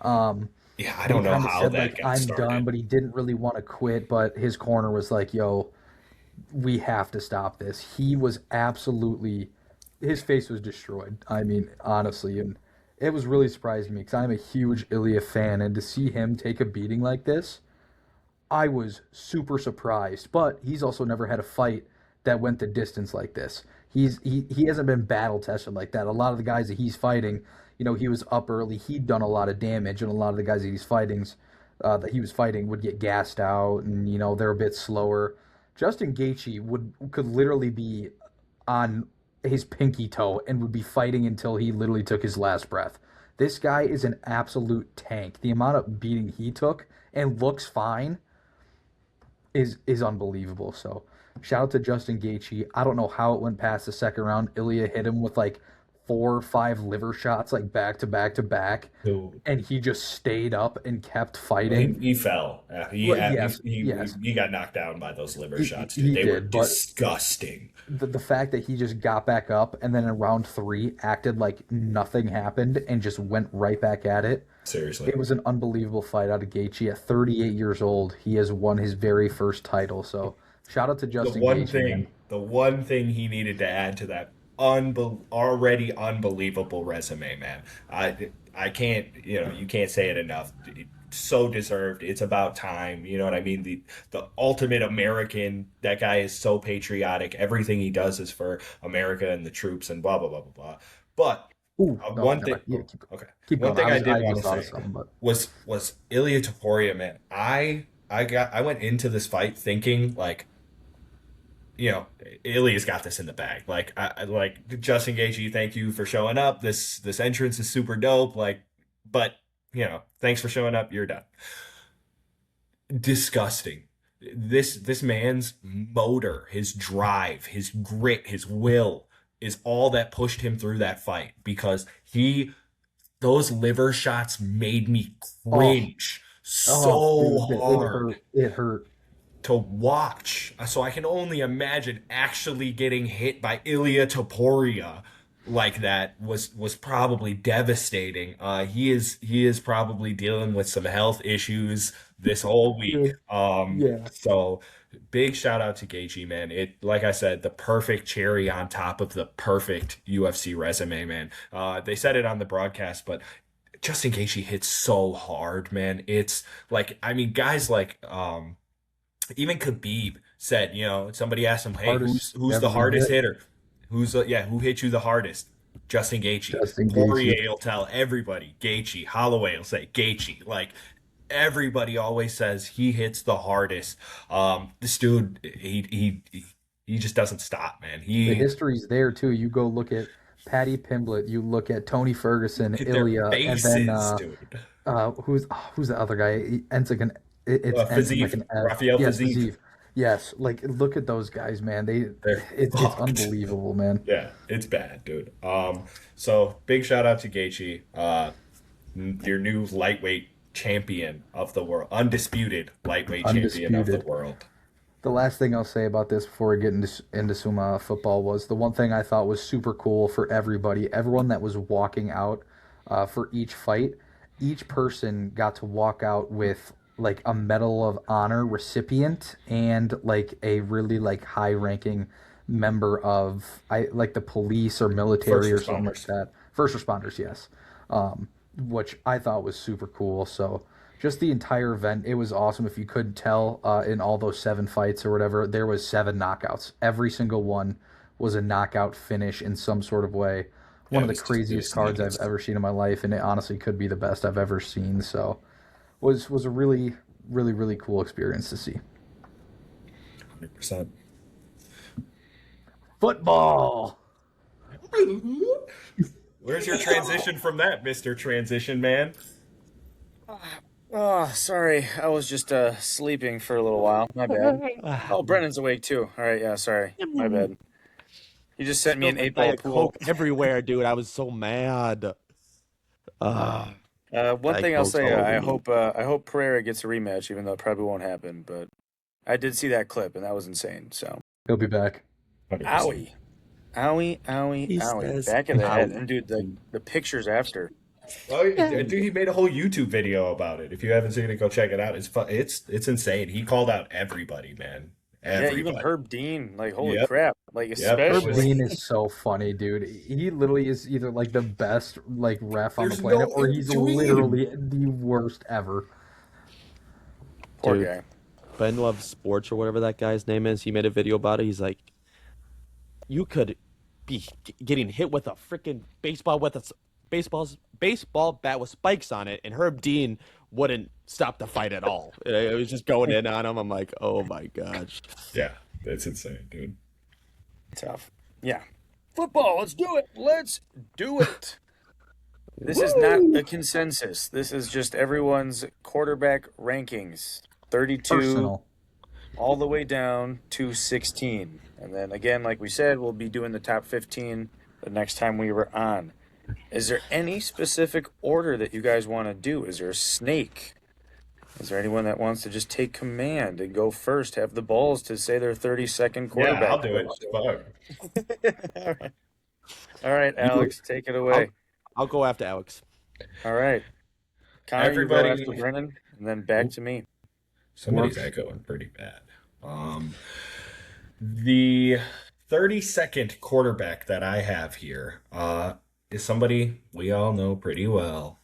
Speaker 1: Um,
Speaker 4: Yeah, I
Speaker 1: but he
Speaker 4: don't know
Speaker 1: kind of
Speaker 4: how
Speaker 1: said
Speaker 4: that
Speaker 1: like
Speaker 4: got
Speaker 1: I'm done,
Speaker 4: started.
Speaker 1: but he didn't really want to quit. But his corner was like, "Yo, we have to stop this." He was absolutely, his face was destroyed. I mean, honestly, and it was really surprising me because I'm a huge Ilya fan, and to see him take a beating like this, I was super surprised. But he's also never had a fight that went the distance like this. He hasn't been battle tested like that. A lot of the guys that he's fighting, he was up early. He'd done a lot of damage, and a lot of the guys that he was fighting would get gassed out, and they're a bit slower. Justin Gaethje could literally be on his pinky toe and would be fighting until he literally took his last breath. This guy is an absolute tank. The amount of beating he took and looks fine is unbelievable. So shout out to Justin Gaethje. I don't know how it went past the second round. Ilya hit him with like 4 or 5 liver shots, like back to back to back,
Speaker 4: Who
Speaker 1: and he just stayed up and kept
Speaker 4: well, he,
Speaker 1: fighting.
Speaker 4: he fell.
Speaker 1: Well, yes, yes,
Speaker 4: He got knocked down by those liver
Speaker 1: he,
Speaker 4: shots, dude.
Speaker 1: he
Speaker 4: They were
Speaker 1: did, but
Speaker 4: disgusting.
Speaker 1: the fact that he just got back up and then in round three acted like nothing happened and just went right back at it.
Speaker 4: Seriously.
Speaker 1: It was an unbelievable fight out of Gaethje. At 38 years old, he has won his very first title. So shout out to Justin Gaethje, man.
Speaker 4: The one thing he needed to add to that already unbelievable resume, man. I can't, you can't say it enough. so deserved. It's about time. You know what I mean? The ultimate American. That guy is so patriotic. Everything he does is for America and the troops and blah blah blah blah blah. But
Speaker 1: Ooh, no,
Speaker 4: one
Speaker 1: never
Speaker 4: thing.
Speaker 1: mind. Yeah,
Speaker 4: Okay,
Speaker 1: keep
Speaker 4: one
Speaker 1: going.
Speaker 4: thing I did
Speaker 1: I
Speaker 4: want
Speaker 1: just
Speaker 4: to
Speaker 1: thought of
Speaker 4: say
Speaker 1: something, but
Speaker 4: was Ilya Taporia, man. I went into this fight thinking like, Ilya's got this in the bag. Like I like Justin Gaethje, thank you for showing up. This entrance is super dope. Like, but thanks for showing up. You're done. Disgusting. This man's motor, his drive, his grit, his will is all that pushed him through that fight because those liver shots made me
Speaker 1: oh,
Speaker 4: cringe
Speaker 1: oh,
Speaker 4: so
Speaker 1: dude, it
Speaker 4: hard
Speaker 1: hurt. It hurt.
Speaker 4: to watch. So I can only imagine actually getting hit by Ilya Taporia like that was probably devastating. He is probably dealing with some health issues this whole week.
Speaker 1: Dude, yeah,
Speaker 4: So big shout out to Gaethje, man. It, like I said, the perfect cherry on top of the perfect UFC resume, man. They said it on the broadcast, but Justin Gaethje hits so hard, man. It's like, I mean, guys like even Khabib said, somebody asked him, "Hey,
Speaker 1: hardest
Speaker 4: who's the
Speaker 1: ever been
Speaker 4: hardest
Speaker 1: hit.
Speaker 4: hitter? Who hit you the hardest?" Justin Gaethje.
Speaker 1: Justin Gaethje.
Speaker 4: Poirier will tell everybody Gaethje. Holloway will say Gaethje. Like everybody always says he hits the hardest. This dude, he just doesn't stop, man.
Speaker 1: The
Speaker 4: He
Speaker 1: history's there too. You go look at Paddy Pimblett. You look at Tony Ferguson,
Speaker 4: hit their
Speaker 1: Ilya, and then
Speaker 4: faces, dude.
Speaker 1: who's the other guy? He ends like it's ends in like
Speaker 4: Fiziev,
Speaker 1: an F.
Speaker 4: Rafael
Speaker 1: Yes,
Speaker 4: Fiziev.
Speaker 1: Fiziev. Yes, like look at those guys, man.
Speaker 4: They're
Speaker 1: It's
Speaker 4: fucked.
Speaker 1: unbelievable, man.
Speaker 4: Yeah, it's bad, dude. So big shout out to Gaethje, your new lightweight champion of the world, undisputed lightweight champion of the
Speaker 1: Undisputed.
Speaker 4: world.
Speaker 1: The last thing I'll say about this before we get into some football was the one thing I thought was super cool for everybody, everyone that was walking out for each fight, each person got to walk out with like a Medal of Honor recipient and like a really like high ranking member of I like the police or
Speaker 4: First
Speaker 1: military or something like
Speaker 4: responders.
Speaker 1: that. First responders, yes. Which I thought was super cool. So just the entire event, it was awesome. If you couldn't tell, in all those 7 fights or whatever, there was 7 knockouts. Every single one was a knockout finish in some sort of way. One
Speaker 4: Yeah,
Speaker 1: of the
Speaker 4: it
Speaker 1: craziest
Speaker 4: was
Speaker 1: cards I've
Speaker 4: nuts.
Speaker 1: ever seen in my life, and it honestly could be the best I've ever seen. So was a really, really, really cool experience to see.
Speaker 4: 100%.
Speaker 1: Football.
Speaker 4: Where's your transition from that, Mr. Transition Man?
Speaker 2: Oh, sorry. I was just sleeping for a little while. My bad. Oh, Brennan's awake too. All right, yeah, sorry. My bad. You just sent me an
Speaker 3: Spilled
Speaker 2: eight ball
Speaker 3: Diet
Speaker 2: pool.
Speaker 3: Coke everywhere, dude. I was so mad. Uh,
Speaker 2: One
Speaker 3: Diet
Speaker 2: thing I'll
Speaker 3: Coke's
Speaker 2: say,
Speaker 3: all over
Speaker 2: I
Speaker 3: me.
Speaker 2: hope Pereira gets a rematch, even though it probably won't happen. But I did see that clip, and that was insane. So,
Speaker 1: He'll be back.
Speaker 4: 100%.
Speaker 2: owie, owie, owie,
Speaker 3: He
Speaker 2: owie,
Speaker 3: says,
Speaker 2: back of the head,
Speaker 3: "Ow."
Speaker 2: and dude, the pictures after.
Speaker 4: Oh, dude, he made a whole YouTube video about it. If you haven't seen it, go check it out. It's insane. He called out everybody, man.
Speaker 2: Yeah, even
Speaker 4: Everybody.
Speaker 2: Herb Dean, like holy
Speaker 4: Yep.
Speaker 2: crap, like
Speaker 4: Yep. It
Speaker 1: Herb
Speaker 4: was.
Speaker 1: Dean
Speaker 2: especially.
Speaker 1: is so funny, dude. He literally is either like the best like ref on the
Speaker 4: There's no
Speaker 1: planet, or
Speaker 4: in
Speaker 1: he's
Speaker 4: between.
Speaker 1: literally the worst ever.
Speaker 2: Poor
Speaker 3: Dude,
Speaker 2: guy.
Speaker 3: Ben Love Sports or whatever that guy's name is, he made a video about it. He's like, you could be getting hit with a freaking baseball bat with spikes on it, and Herb Dean wouldn't stop the fight at all. It was just going in on him. I'm like, oh my gosh.
Speaker 4: Yeah, that's insane, dude.
Speaker 2: Tough. Yeah. Football. Let's do it. Let's do it. This is not a consensus. This is just everyone's quarterback rankings. 32
Speaker 1: Personal.
Speaker 2: all the way down to 16. And then again, like we said, we'll be doing the top 15 the next time we were on. Is there any specific order that you guys want to do? Is there a snake? Is there anyone that wants to just take command and go first, have the balls to say their 30-second
Speaker 4: Yeah,
Speaker 2: quarterback?
Speaker 4: I'll do it. Fuck.
Speaker 2: All right. All right, Alex, take it away.
Speaker 3: I'll go after Alex.
Speaker 2: All right. Connor, you go
Speaker 4: Everybody-
Speaker 2: after Brennan, and then back to me.
Speaker 4: Somebody's echoing pretty bad. The 32nd quarterback that I have here is somebody we all know pretty well.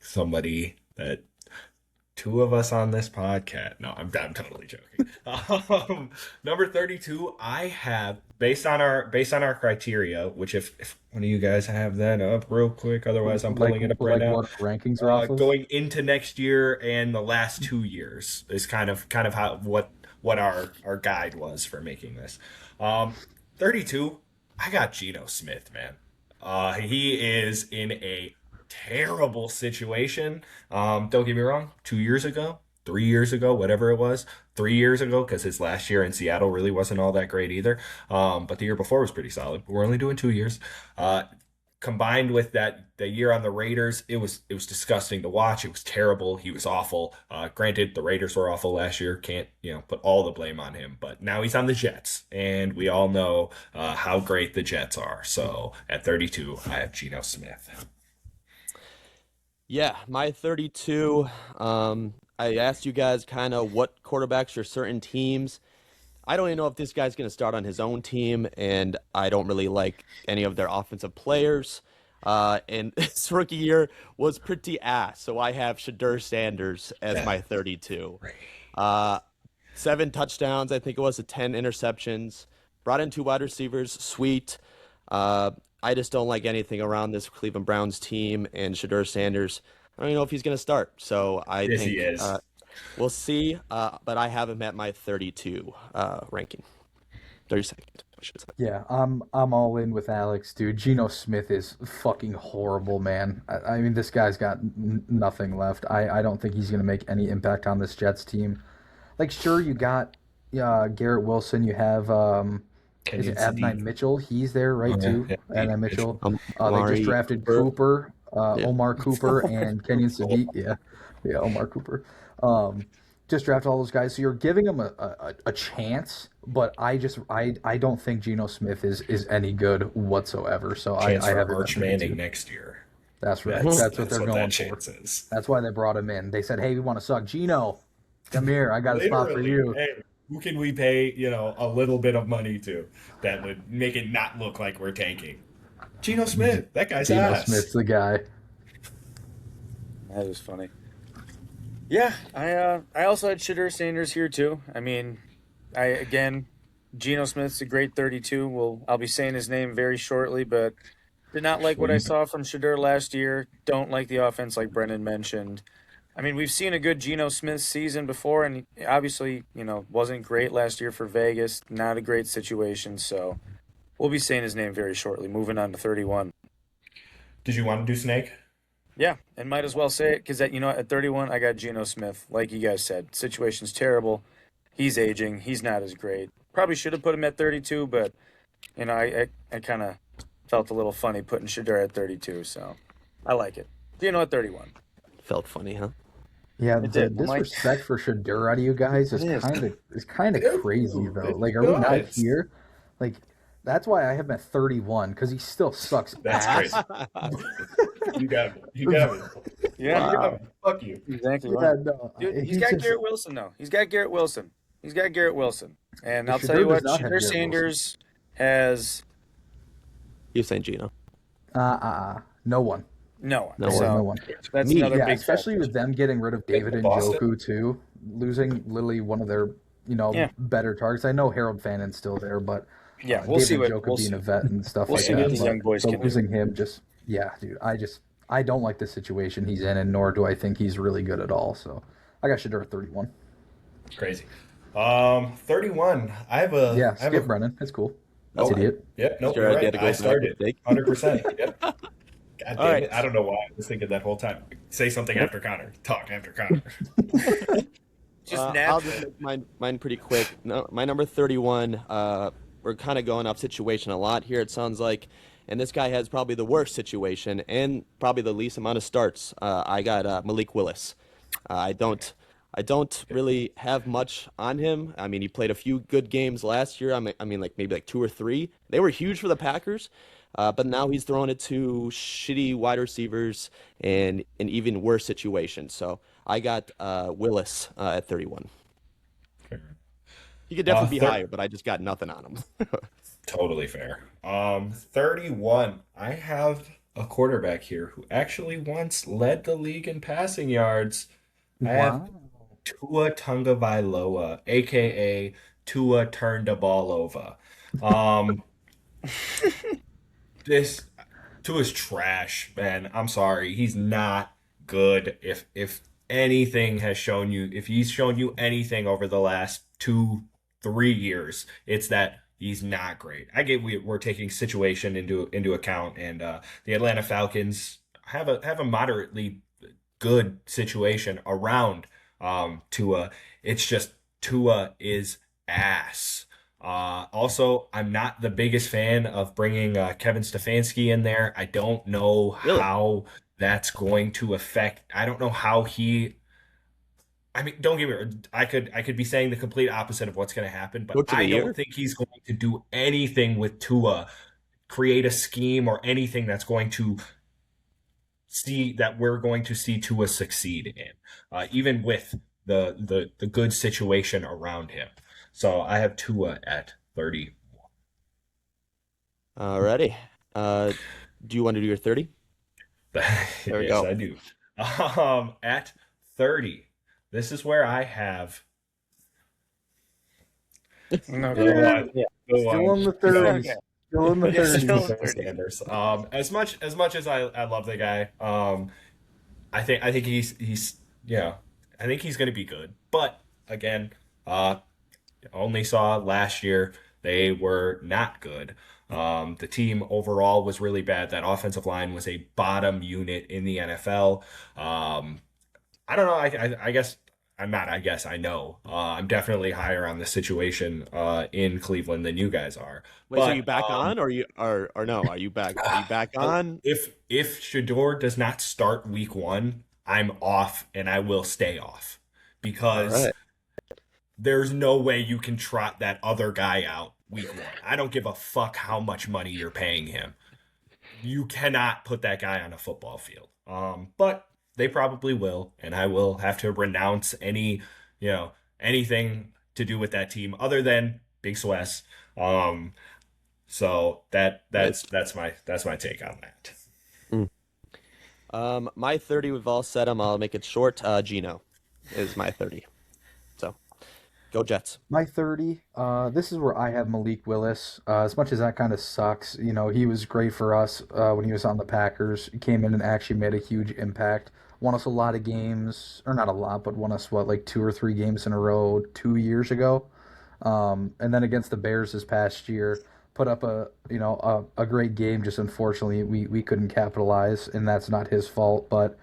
Speaker 4: Somebody that two of us on this podcast. No, I'm totally joking. Number 32, I have based on our criteria, which if one of you guys have that up real quick, otherwise I'm
Speaker 1: Like
Speaker 4: pulling it up right
Speaker 1: like
Speaker 4: now.
Speaker 1: what rankings are off of?
Speaker 4: Going into next year and the last 2 years is kind of how what our guide was for making this. 32, I got Geno Smith, man. He is in a terrible situation. Don't get me wrong, 2 years ago, 3 years ago, whatever it was, 3 years ago, because his last year in Seattle really wasn't all that great either. But the year before was pretty solid. We're only doing 2 years. Combined with the year on the Raiders, it was disgusting to watch. It was terrible. He was awful. Granted, the Raiders were awful last year. Can't put all the blame on him. But now he's on the Jets, and we all know how great the Jets are. So at 32, I have Geno Smith.
Speaker 3: Yeah, my 32. I asked you guys kind of what quarterbacks for certain teams. I don't even know if this guy's going to start on his own team, and I don't really like any of their offensive players. And his rookie year was pretty ass, so I have Shadur Sanders as my 32. 7 touchdowns, I think it was, to 10 interceptions. Brought in 2 wide receivers, sweet. I just don't like anything around this Cleveland Browns team, and Shadur Sanders, I don't even know if he's going to start. So I
Speaker 4: Yes,
Speaker 3: think
Speaker 4: he is.
Speaker 3: we'll see, but I have him at my 32 ranking. 32nd, I should say.
Speaker 1: Yeah, I'm all in with Alex, dude. Geno Smith is fucking horrible, man. I mean, this guy's got nothing left. I don't think he's gonna make any impact on this Jets team. Like, sure, you got Garrett Wilson. You have is
Speaker 4: Kenyon
Speaker 1: it Adonai
Speaker 4: Sadiq.
Speaker 1: Mitchell? He's there,
Speaker 4: Oh,
Speaker 1: right,
Speaker 4: yeah,
Speaker 1: too.
Speaker 4: yeah,
Speaker 1: Adonai Mitchell. They just
Speaker 3: Amari
Speaker 1: drafted
Speaker 3: Cooper. Yeah.
Speaker 1: Omar Cooper, and Kenyon
Speaker 4: Oh,
Speaker 1: Sadiq. Yeah, Omar Cooper. Um, just drafted all those guys, so you're giving them a chance. But I don't think Geno Smith is any good whatsoever. So
Speaker 4: chance
Speaker 1: I
Speaker 4: for
Speaker 1: have him at
Speaker 4: Arch Manning
Speaker 1: 32.
Speaker 4: next year.
Speaker 1: That's right.
Speaker 4: That's
Speaker 1: That's what
Speaker 4: that's
Speaker 1: they're
Speaker 4: what
Speaker 1: going
Speaker 4: that
Speaker 1: for.
Speaker 4: chance is.
Speaker 1: That's why they brought him in. They said, "Hey, we want to suck Geno. Come here. I got a spot for
Speaker 4: Literally,
Speaker 1: you."
Speaker 4: hey, who can we pay, a little bit of money to that would make it not look like we're tanking? Geno Smith, that guy's
Speaker 1: Geno
Speaker 4: ass.
Speaker 1: Smith's the guy.
Speaker 2: That was funny. Yeah, I also had Shadur Sanders here too. I mean, Geno Smith's a great 32. I'll be saying his name very shortly, but did not like what I saw from Shadur last year. Don't like the offense, like Brennan mentioned. I mean, we've seen a good Geno Smith season before, and he obviously, wasn't great last year for Vegas. Not a great situation, so we'll be saying his name very shortly. Moving on to 31.
Speaker 4: Did you want to do Snake?
Speaker 2: Yeah, and might as well say it because at 31, I got Geno Smith. Like you guys said, situation's terrible. He's aging. He's not as great. Probably should have put him at 32, but I kind of felt a little funny putting Shadur at 32, so I like it. Geno at 31.
Speaker 3: Felt funny, huh?
Speaker 1: Yeah,
Speaker 2: It
Speaker 1: the
Speaker 2: did. I'm like,
Speaker 1: disrespect for Shadur out of you guys is
Speaker 2: it is.
Speaker 1: kind of crazy
Speaker 4: Dude,
Speaker 1: though.
Speaker 4: it's
Speaker 1: Like, are we not
Speaker 4: nuts.
Speaker 1: here? Like, that's why I have him at 31 because he still sucks
Speaker 4: That's
Speaker 1: ass.
Speaker 4: crazy. You got me. You got me.
Speaker 2: Yeah,
Speaker 4: You got me. Fuck you.
Speaker 2: exactly
Speaker 1: Yeah,
Speaker 2: right.
Speaker 1: no,
Speaker 2: Dude, he's
Speaker 1: he's
Speaker 2: got
Speaker 1: just
Speaker 2: Garrett Wilson, though. He's got Garrett Wilson. And I'll tell
Speaker 1: Shadur
Speaker 2: you
Speaker 1: does
Speaker 2: what,
Speaker 1: not have
Speaker 2: Shadur
Speaker 1: Garrett Wilson.
Speaker 2: Sanders has
Speaker 3: You're saying Gino.
Speaker 1: No one.
Speaker 2: no one.
Speaker 3: No
Speaker 2: so
Speaker 3: one.
Speaker 1: No one.
Speaker 2: that's
Speaker 3: Me.
Speaker 2: another
Speaker 1: Yeah,
Speaker 2: big
Speaker 1: especially
Speaker 2: factor.
Speaker 1: with them getting rid of David and
Speaker 4: Boston?
Speaker 1: Njoku too, losing literally one of their
Speaker 2: Yeah.
Speaker 1: better targets. I know Harold Fannon's still there, but
Speaker 2: Yeah, we'll
Speaker 1: David
Speaker 2: see what
Speaker 1: Njoku
Speaker 2: we'll
Speaker 1: being
Speaker 2: see.
Speaker 1: a vet and stuff
Speaker 2: We'll
Speaker 1: like
Speaker 2: see what
Speaker 1: that.
Speaker 2: these
Speaker 1: but
Speaker 2: young boys can do.
Speaker 1: losing him just dude. I don't like the situation he's in, and nor do I think he's really good at all. So I got Shadur at 31.
Speaker 4: Crazy. 31. I have a.
Speaker 1: Yeah,
Speaker 4: I have
Speaker 1: skip
Speaker 4: a,
Speaker 1: Brennan. That's cool.
Speaker 4: Oh,
Speaker 1: Idiot.
Speaker 4: Yep. Nope.
Speaker 3: Sure,
Speaker 4: You're
Speaker 3: I
Speaker 4: right.
Speaker 3: had to go
Speaker 4: I
Speaker 3: with my
Speaker 4: started.
Speaker 3: mistake.
Speaker 4: 100%. Yep. God damn
Speaker 3: All right.
Speaker 4: it. I don't know why I was thinking that whole time. Say something after Connor. Talk after Connor.
Speaker 2: Just
Speaker 3: I'll
Speaker 2: natural.
Speaker 3: just make mine pretty quick. No, my number 31, we're kind of going off situation a lot here, it sounds like. And this guy has probably the worst situation and probably the least amount of starts. I got Malik Willis. I don't really have much on him. I mean, he played a few good games last year. I mean, like maybe like 2 or 3. They were huge for the Packers, but now he's throwing it to shitty wide receivers and an even worse situation. So I got Willis at 31. He could definitely be higher, but I just got nothing on him.
Speaker 4: Totally fair. 31. I have a quarterback here who actually once led the league in passing yards. I have
Speaker 1: Wow.
Speaker 4: Tua Tagovailoa, aka Tua turned the ball over. Um, this Tua's trash, man. I'm sorry, he's not good. If anything has shown you, if he's shown you anything over the last 2, 3 years, it's that he's not great. I get we're taking situation into account, and the Atlanta Falcons have a moderately good situation around Tua. It's just Tua is ass. Also, I'm not the biggest fan of bringing Kevin Stefanski in there. I don't know
Speaker 3: Really?
Speaker 4: how that's going to affect. I don't know how he. I mean, don't get me wrong. I could be saying the complete opposite of what's going to happen, but
Speaker 3: Coach of the
Speaker 4: I don't
Speaker 3: year?
Speaker 4: think he's going to do anything with Tua, create a scheme or anything that's going to see that we're going to see Tua succeed in, even with the good situation around him. So I have Tua at 30.
Speaker 3: Alrighty. Uh, do you want to do your 30? There we
Speaker 4: Yes,
Speaker 3: go.
Speaker 4: I do. At 30, this is where I have the
Speaker 2: Okay.
Speaker 1: Yeah,
Speaker 4: one,
Speaker 2: Yeah.
Speaker 4: the
Speaker 1: still
Speaker 4: one.
Speaker 1: in the
Speaker 4: So
Speaker 1: 30s. Still in the
Speaker 2: Yeah,
Speaker 4: Emmanuel
Speaker 2: still
Speaker 1: 30s.
Speaker 2: thirty.
Speaker 4: Sanders. As much as I love the guy, I think he's I think he's gonna be good. But again, only saw last year they were not good. The team overall was really bad. That offensive line was a bottom unit in the NFL. I don't know. I guess I'm not. I guess I know. I'm definitely higher on the situation in Cleveland than you guys are.
Speaker 3: Wait, so are you
Speaker 4: But
Speaker 3: back on, or you or no? Are you back? Are you back on?
Speaker 4: if Shador does not start week one, I'm off and I will stay off
Speaker 3: All
Speaker 4: because
Speaker 3: right.
Speaker 4: there's no way you can trot that other guy out week one. I don't give a fuck how much money you're paying him. You cannot put that guy on a football field. But they probably will, and I will have to renounce you know, anything to do with that team other than Big Swess. So that
Speaker 3: Nice.
Speaker 4: that's my take on that.
Speaker 3: Mm. My 30, we've all said them. I'll make it short. Gino is my 30. So go Jets.
Speaker 1: My 30, this is where I have Malik Willis. As much as that kind of sucks, he was great for us when he was on the Packers. He came in and actually made a huge impact. Won us a lot of games, or not a lot, but won us, what, like 2 or 3 games in a row 2 years ago. And then against the Bears this past year, put up a great game. Just unfortunately, we couldn't capitalize, and that's not his fault. But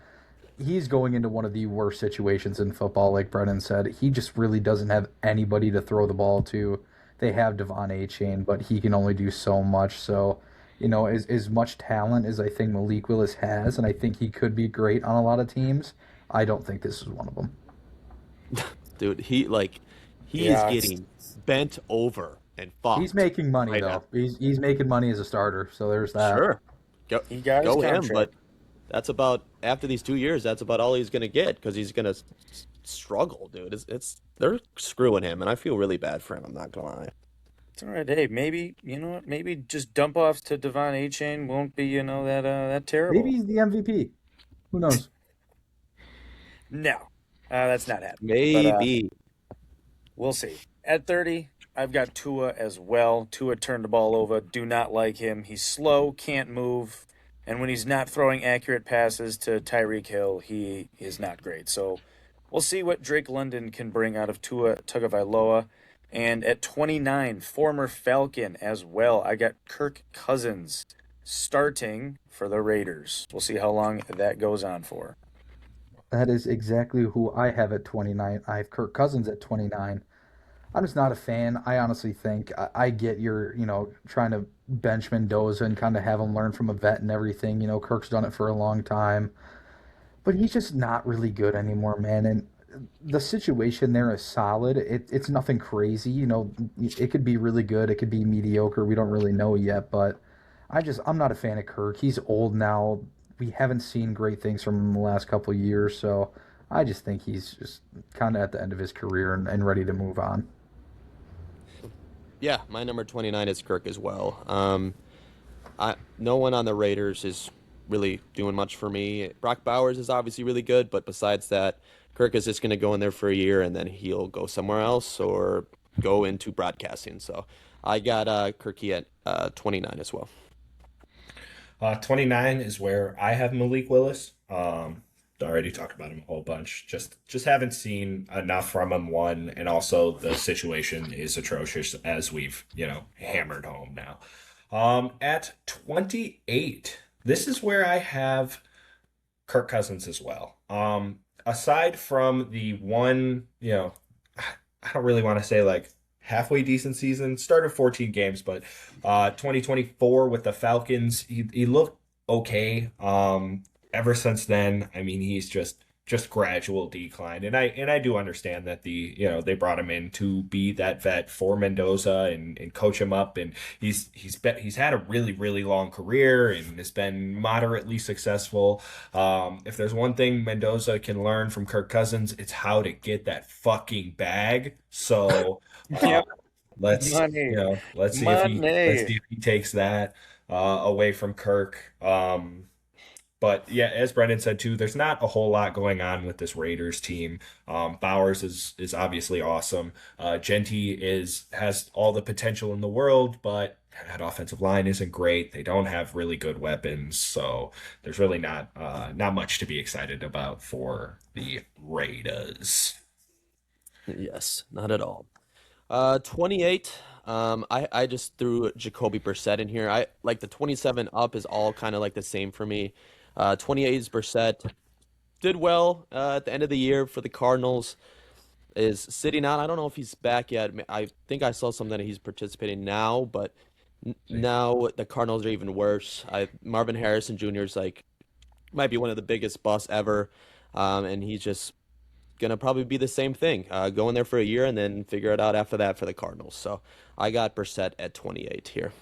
Speaker 1: he's going into one of the worst situations in football, like Brennan said. He just really doesn't have anybody to throw the ball to. They have Devon Chain, but he can only do so much. So, as much talent as I think Malik Willis has, and I think he could be great on a lot of teams, I don't think this is one of them.
Speaker 3: Dude, he is
Speaker 2: Yeah, it's
Speaker 3: getting bent over and
Speaker 1: He's
Speaker 3: fucked
Speaker 1: making money
Speaker 3: right now.
Speaker 1: though. He's making money as a starter, so there's that.
Speaker 3: Sure. Go
Speaker 2: he got his
Speaker 3: go him,
Speaker 2: contract.
Speaker 3: but that's about after these 2 years, that's about all he's gonna get because he's gonna struggle, dude. It's they're screwing him, and I feel really bad for him. I'm not gonna lie.
Speaker 2: It's all right. Hey, maybe you know what? Maybe just dump offs to Devon Chain won't be that
Speaker 1: Maybe
Speaker 2: terrible.
Speaker 1: he's the MVP. Who knows?
Speaker 2: No, that's not happening. But
Speaker 3: Maybe.
Speaker 2: we'll see. At 30, I've got Tua as well. Tua turned the ball over. Do not like him. He's slow, can't move, and when he's not throwing accurate passes to Tyreek Hill, he is not great. So we'll see what Drake London can bring out of Tua Tagovailoa. And at 29, former Falcon as well. I got Kirk Cousins starting for the Raiders. We'll see how long that goes on for.
Speaker 1: That is exactly who I have at 29. I have Kirk Cousins at 29. I'm just not a fan. I honestly think I get your, trying to bench Mendoza and kind of have him learn from a vet and everything. Kirk's done it for a long time, but he's just not really good anymore, man. And the situation there is solid. It's nothing crazy. It could be really good. It could be mediocre. We don't really know yet, but I'm not a fan of Kirk. He's old now. We haven't seen great things from him in the last couple of years, so I just think he's just kind of at the end of his career and ready to move on.
Speaker 3: Yeah, my number 29 is Kirk as well. No one on the Raiders is really doing much for me. Brock Bowers is obviously really good, but besides that, Kirk is just going to go in there for a year and then he'll go somewhere else or go into broadcasting. So I got Kirky at 29 as well.
Speaker 4: 29 is where I have Malik Willis. Already talked about him a whole bunch. Just haven't seen enough from him. One, and also the situation is atrocious as we've hammered home now. At 28, this is where I have Kirk Cousins as well. Aside from the one, I don't really want to say like halfway decent season. Started 14 games, but 2024 with the Falcons, he looked okay. Ever since then, I mean, he's just gradual decline, and I do understand that they brought him in to be that vet for Mendoza and coach him up, and he's had a really long career and has been moderately successful. If there's one thing Mendoza can learn from Kirk Cousins, it's how to get that fucking bag. So
Speaker 2: Yep.
Speaker 4: let's
Speaker 2: Money.
Speaker 4: let's see
Speaker 2: Money.
Speaker 4: if he takes that away from Kirk. But yeah, as Brendan said too, there's not a whole lot going on with this Raiders team. Bowers is obviously awesome. Genty has all the potential in the world, but that offensive line isn't great. They don't have really good weapons, so there's really not much to be excited about for the Raiders.
Speaker 3: Yes, not at all. 28. I just threw Jacoby Brissett in here. I like the 27 up is all kind of like the same for me. 28 is Brissett. Did well at the end of the year for the Cardinals. Is sitting out. I don't know if he's back yet. I think I saw something that he's participating now, but now the Cardinals are even worse. Marvin Harrison Jr. is like might be one of the biggest busts ever, and he's just gonna probably be the same thing. Go in there for a year and then figure it out after that for the Cardinals. So I got Brissett at 28 here.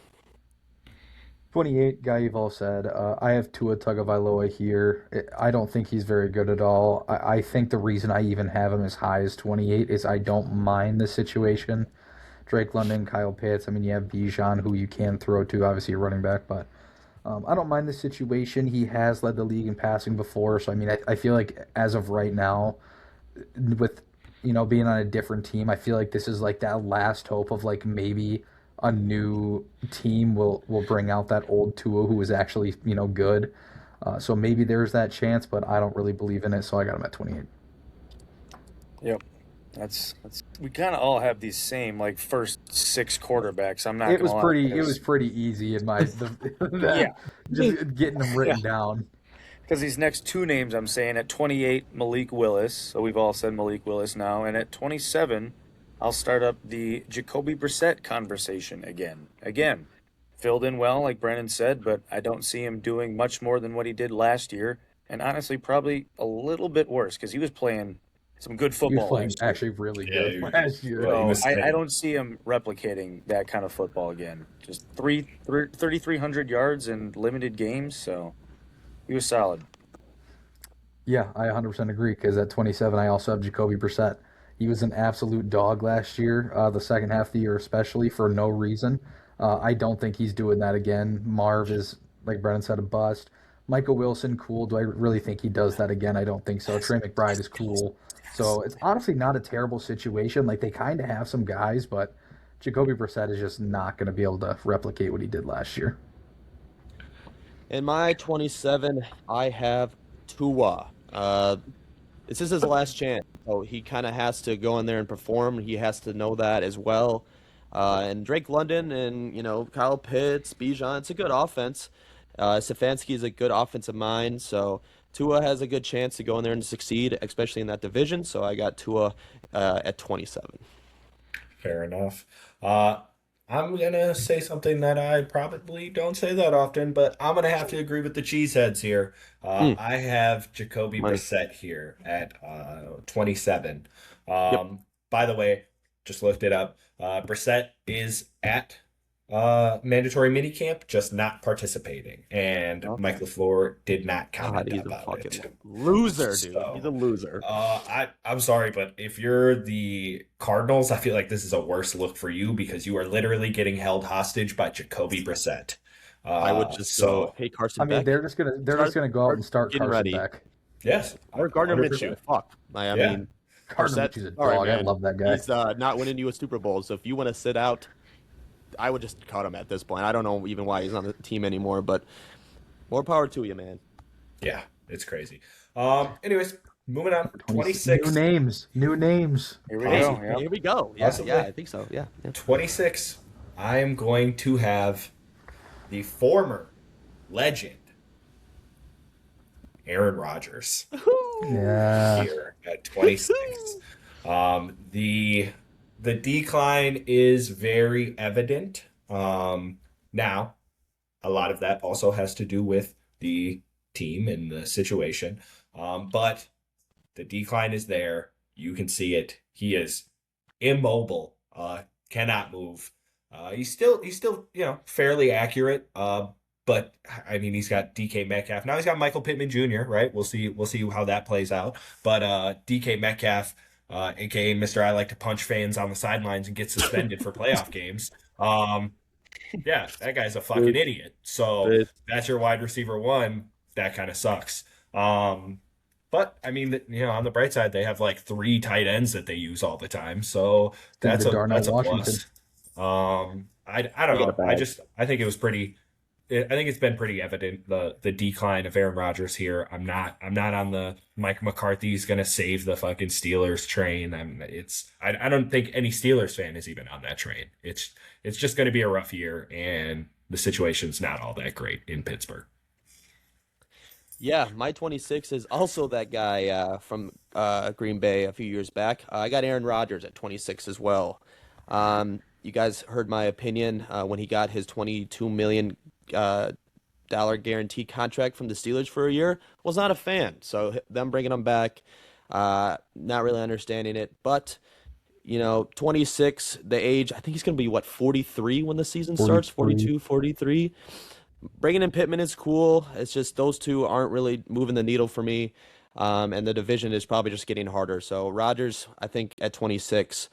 Speaker 1: 28, guy you've all said. I have Tua Tagovailoa here. I don't think he's very good at all. I think the reason I even have him as high as 28 is I don't mind the situation. Drake London, Kyle Pitts. I mean, you have Bijan, who you can throw to, obviously a running back, but I don't mind the situation. He has led the league in passing before, so I mean, I feel like as of right now, with being on a different team, I feel like this is like that last hope of like maybe a new team will bring out that old Tua who is actually good. So maybe there's that chance, but I don't really believe in it. So I got him at 28.
Speaker 2: Yep. That's we kind of all have these same like first six quarterbacks. I'm not
Speaker 1: It
Speaker 2: gonna
Speaker 1: was
Speaker 2: lie.
Speaker 1: pretty. It was pretty easy in my
Speaker 2: Yeah.
Speaker 1: just getting them
Speaker 2: Yeah.
Speaker 1: written down.
Speaker 2: Because these next two names I'm saying at 28, Malik Willis. So we've all said Malik Willis now. And at 27, I'll start up the Jacoby Brissett conversation again. Again, filled in well, like Brennan said, but I don't see him doing much more than what he did last year. And honestly, probably a little bit worse because he was playing some good
Speaker 1: He was
Speaker 2: football
Speaker 1: playing
Speaker 2: last year.
Speaker 1: actually really
Speaker 4: Yeah,
Speaker 1: good last
Speaker 4: well,
Speaker 1: year.
Speaker 4: he
Speaker 2: So
Speaker 4: was
Speaker 2: I don't see him replicating that kind of football again. Just 3,300 yards in limited games. So he was solid.
Speaker 1: Yeah, I 100% agree because at 27, I also have Jacoby Brissett. He was an absolute dog last year, the second half of the year, especially for no reason. I don't think he's doing that again. Marv is, like Brennan said, a bust. Michael Wilson, cool. Do I really think he does that again? I don't think so. Trey McBride is cool. So it's honestly not a terrible situation. Like they kind of have some guys, but Jacoby Brissett is just not going to be able to replicate what he did last year.
Speaker 3: In my 27, I have Tua. This is his last chance. So he kind of has to go in there and perform. He has to know that as well. And Drake London and, Kyle Pitts, Bijan, it's a good offense. Stefanski is a good offensive mind. So Tua has a good chance to go in there and succeed, especially in that division. So I got Tua at 27.
Speaker 4: Fair enough. I'm gonna say something that I probably don't say that often, but I'm gonna have to agree with the cheeseheads here.
Speaker 3: Hmm.
Speaker 4: I have Jacoby
Speaker 3: Money.
Speaker 4: Brissett here at 27.
Speaker 3: Yep.
Speaker 4: By the way, just looked it up. Brissett is at mandatory minicamp, just not participating, and Mike
Speaker 3: Okay.
Speaker 4: LaFleur did not comment
Speaker 3: God, he's a
Speaker 4: about it.
Speaker 3: fucking loser, dude. He's a
Speaker 4: So,
Speaker 3: loser.
Speaker 4: I'm sorry, but if you're the Cardinals, I feel like this is a worse look for you because you are literally getting held hostage by Jacoby Brissett.
Speaker 3: I would just go,
Speaker 4: So
Speaker 3: hey, Carson
Speaker 1: I mean,
Speaker 3: Beck,
Speaker 1: they're just gonna go out and start
Speaker 3: getting
Speaker 1: Carson
Speaker 3: ready.
Speaker 1: Beck.
Speaker 4: yes,
Speaker 3: Or Gardner
Speaker 4: 100%.
Speaker 3: Minshew. Fuck. I
Speaker 4: Yeah.
Speaker 3: mean,
Speaker 1: Gardner
Speaker 3: Brissett,
Speaker 1: Mitchell's a
Speaker 3: sorry,
Speaker 1: dog. I
Speaker 3: man.
Speaker 1: love that guy.
Speaker 3: He's not winning you a Super Bowl. So if you want to sit out, I would just cut him at this point. I don't know even why he's on the team anymore, but more power to you, man.
Speaker 4: Yeah, it's crazy. Anyways, moving on.
Speaker 1: 26.
Speaker 4: 26.
Speaker 1: New names.
Speaker 2: Here we
Speaker 3: Hey,
Speaker 2: go. Yep.
Speaker 3: here we go. Yeah,
Speaker 4: Possibly.
Speaker 3: yeah, I think so. Yeah.
Speaker 4: 26. I am going to have the former legend, Aaron Rodgers,
Speaker 1: Yeah.
Speaker 4: here at 26. The decline is very evident. Now, a lot of that also has to do with the team and the situation. But the decline is there. You can see it. He is immobile. Cannot move. He's still fairly accurate. But I mean, he's got DK Metcalf. Now he's got Michael Pittman Jr., right? We'll see how that plays out. But DK Metcalf, aka Mr. I like to punch fans on the sidelines and get suspended for playoff games. Yeah, that guy's a fucking idiot. So that's your wide receiver one. That kind of sucks. But I mean, on the bright side, they have like 3 tight ends that they use all the time. So that's a
Speaker 1: Washington.
Speaker 4: plus. I don't know. I think it was pretty. I think it's been pretty evident the decline of Aaron Rodgers here. I'm not on the Mike McCarthy's gonna save the fucking Steelers train. I don't think any Steelers fan is even on that train. It's just gonna be a rough year, and the situation's not all that great in Pittsburgh.
Speaker 3: Yeah, my 26 is also that guy from Green Bay a few years back. I got Aaron Rodgers at 26 as well. You guys heard my opinion when he got his $22 million dollar guaranteed contract from the Steelers for a year. Was not a fan. So them bringing him back, not really understanding it. But 26, the age. I think he's going to be 43 when the season starts. 42, 43. Bringing in Pittman is cool. It's just those two aren't really moving the needle for me. And the division is probably just getting harder. So Rodgers, I think at 26,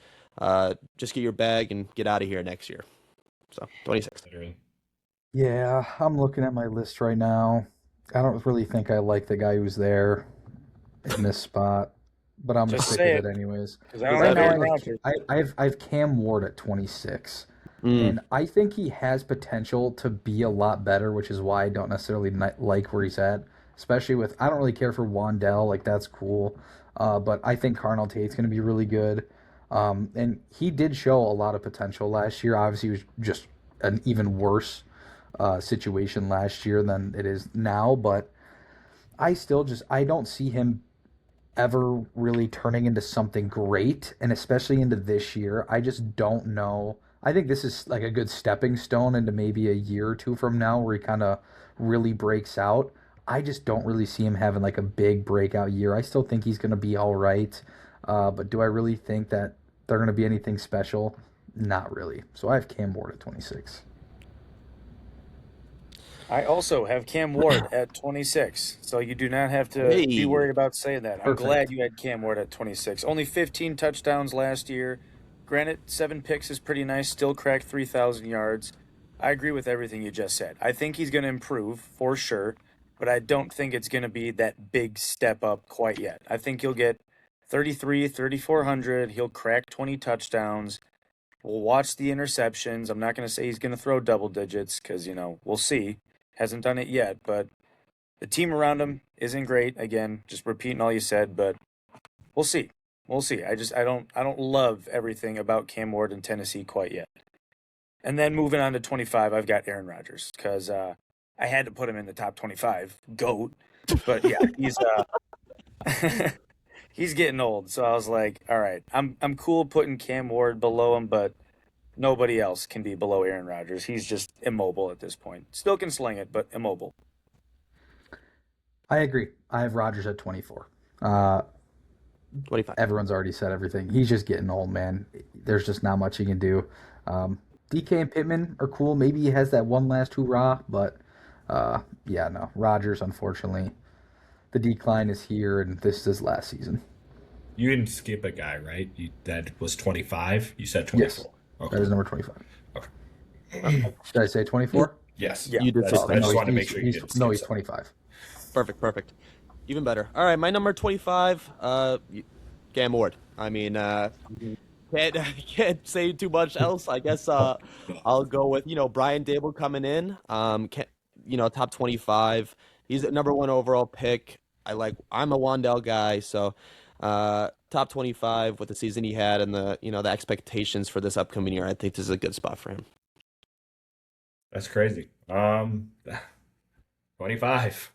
Speaker 3: just get your bag and get out of here next year. So 26.
Speaker 1: Yeah, I'm looking at my list right now. I don't really think I like the guy who's there in this spot, but I'm gonna
Speaker 2: Just
Speaker 1: stick
Speaker 2: say
Speaker 1: with
Speaker 2: it.
Speaker 1: it anyways.
Speaker 2: 'Cause I don't
Speaker 1: Right
Speaker 2: have
Speaker 1: now,
Speaker 2: Aaron Rodgers.
Speaker 1: I have Cam Ward at 26, and I think he has potential to be a lot better, which is why I don't necessarily like where he's at. Especially with I don't really care for Wandell, like that's cool, but I think Carnell Tate's gonna be really good, and he did show a lot of potential last year. Obviously, he was just an even worse situation last year than it is now, but I don't see him ever really turning into something great, and especially into this year. I just don't know. I think this is like a good stepping stone into maybe a year or two from now where he kind of really breaks out. I just don't really see him having like a big breakout year. I still think he's going to be all right, but do I really think that they're going to be anything special? Not really. So I have Cam Ward at 26.
Speaker 2: I also have Cam Ward at 26, so you do not have to be
Speaker 3: Hey.
Speaker 2: worried about saying that. I'm
Speaker 1: Perfect.
Speaker 2: glad you had Cam Ward at 26. Only 15 touchdowns last year. Granted, 7 picks is pretty nice. Still cracked 3,000 yards. I agree with everything you just said. I think he's going to improve for sure, but I don't think it's going to be that big step up quite yet. I think he'll get 33, 3,400. He'll crack 20 touchdowns. We'll watch the interceptions. I'm not going to say he's going to throw double digits because, we'll see. Hasn't done it yet, but the team around him isn't great. Again, just repeating all you said, but we'll see. We'll see. I don't love everything about Cam Ward in Tennessee quite yet. And then moving on to 25, I've got Aaron Rodgers because I had to put him in the top 25. GOAT. But yeah, he's he's getting old. So I was like, all right, I'm cool putting Cam Ward below him, but nobody else can be below Aaron Rodgers. He's just immobile at this point. Still can sling it, but immobile.
Speaker 1: I agree. I have Rodgers at 24.
Speaker 3: 25.
Speaker 1: Everyone's already said everything. He's just getting old, man. There's just not much he can do. DK and Pittman are cool. Maybe he has that one last hoorah, but yeah, no. Rodgers, unfortunately, the decline is here, and this is his last season.
Speaker 4: You didn't skip a guy, right? That was 25. You said 24.
Speaker 1: Yes.
Speaker 4: Okay.
Speaker 1: That is number 25.
Speaker 4: Okay.
Speaker 1: Should I say 24?
Speaker 4: Yes.
Speaker 2: Yeah.
Speaker 3: You did say
Speaker 4: I just
Speaker 1: no,
Speaker 4: wanted to make sure you didn't skip
Speaker 1: he's
Speaker 4: something.
Speaker 1: 25.
Speaker 3: Perfect. Even better. All right, my number 25, Cam Ward. I mean, can't say too much else. I guess I'll go with Brian Dable coming in. Top 25. He's the number one overall pick. I'm a Wandell guy, so top 25 with the season he had and the expectations for this upcoming year. I think this is a good spot for him.
Speaker 4: That's crazy. 25.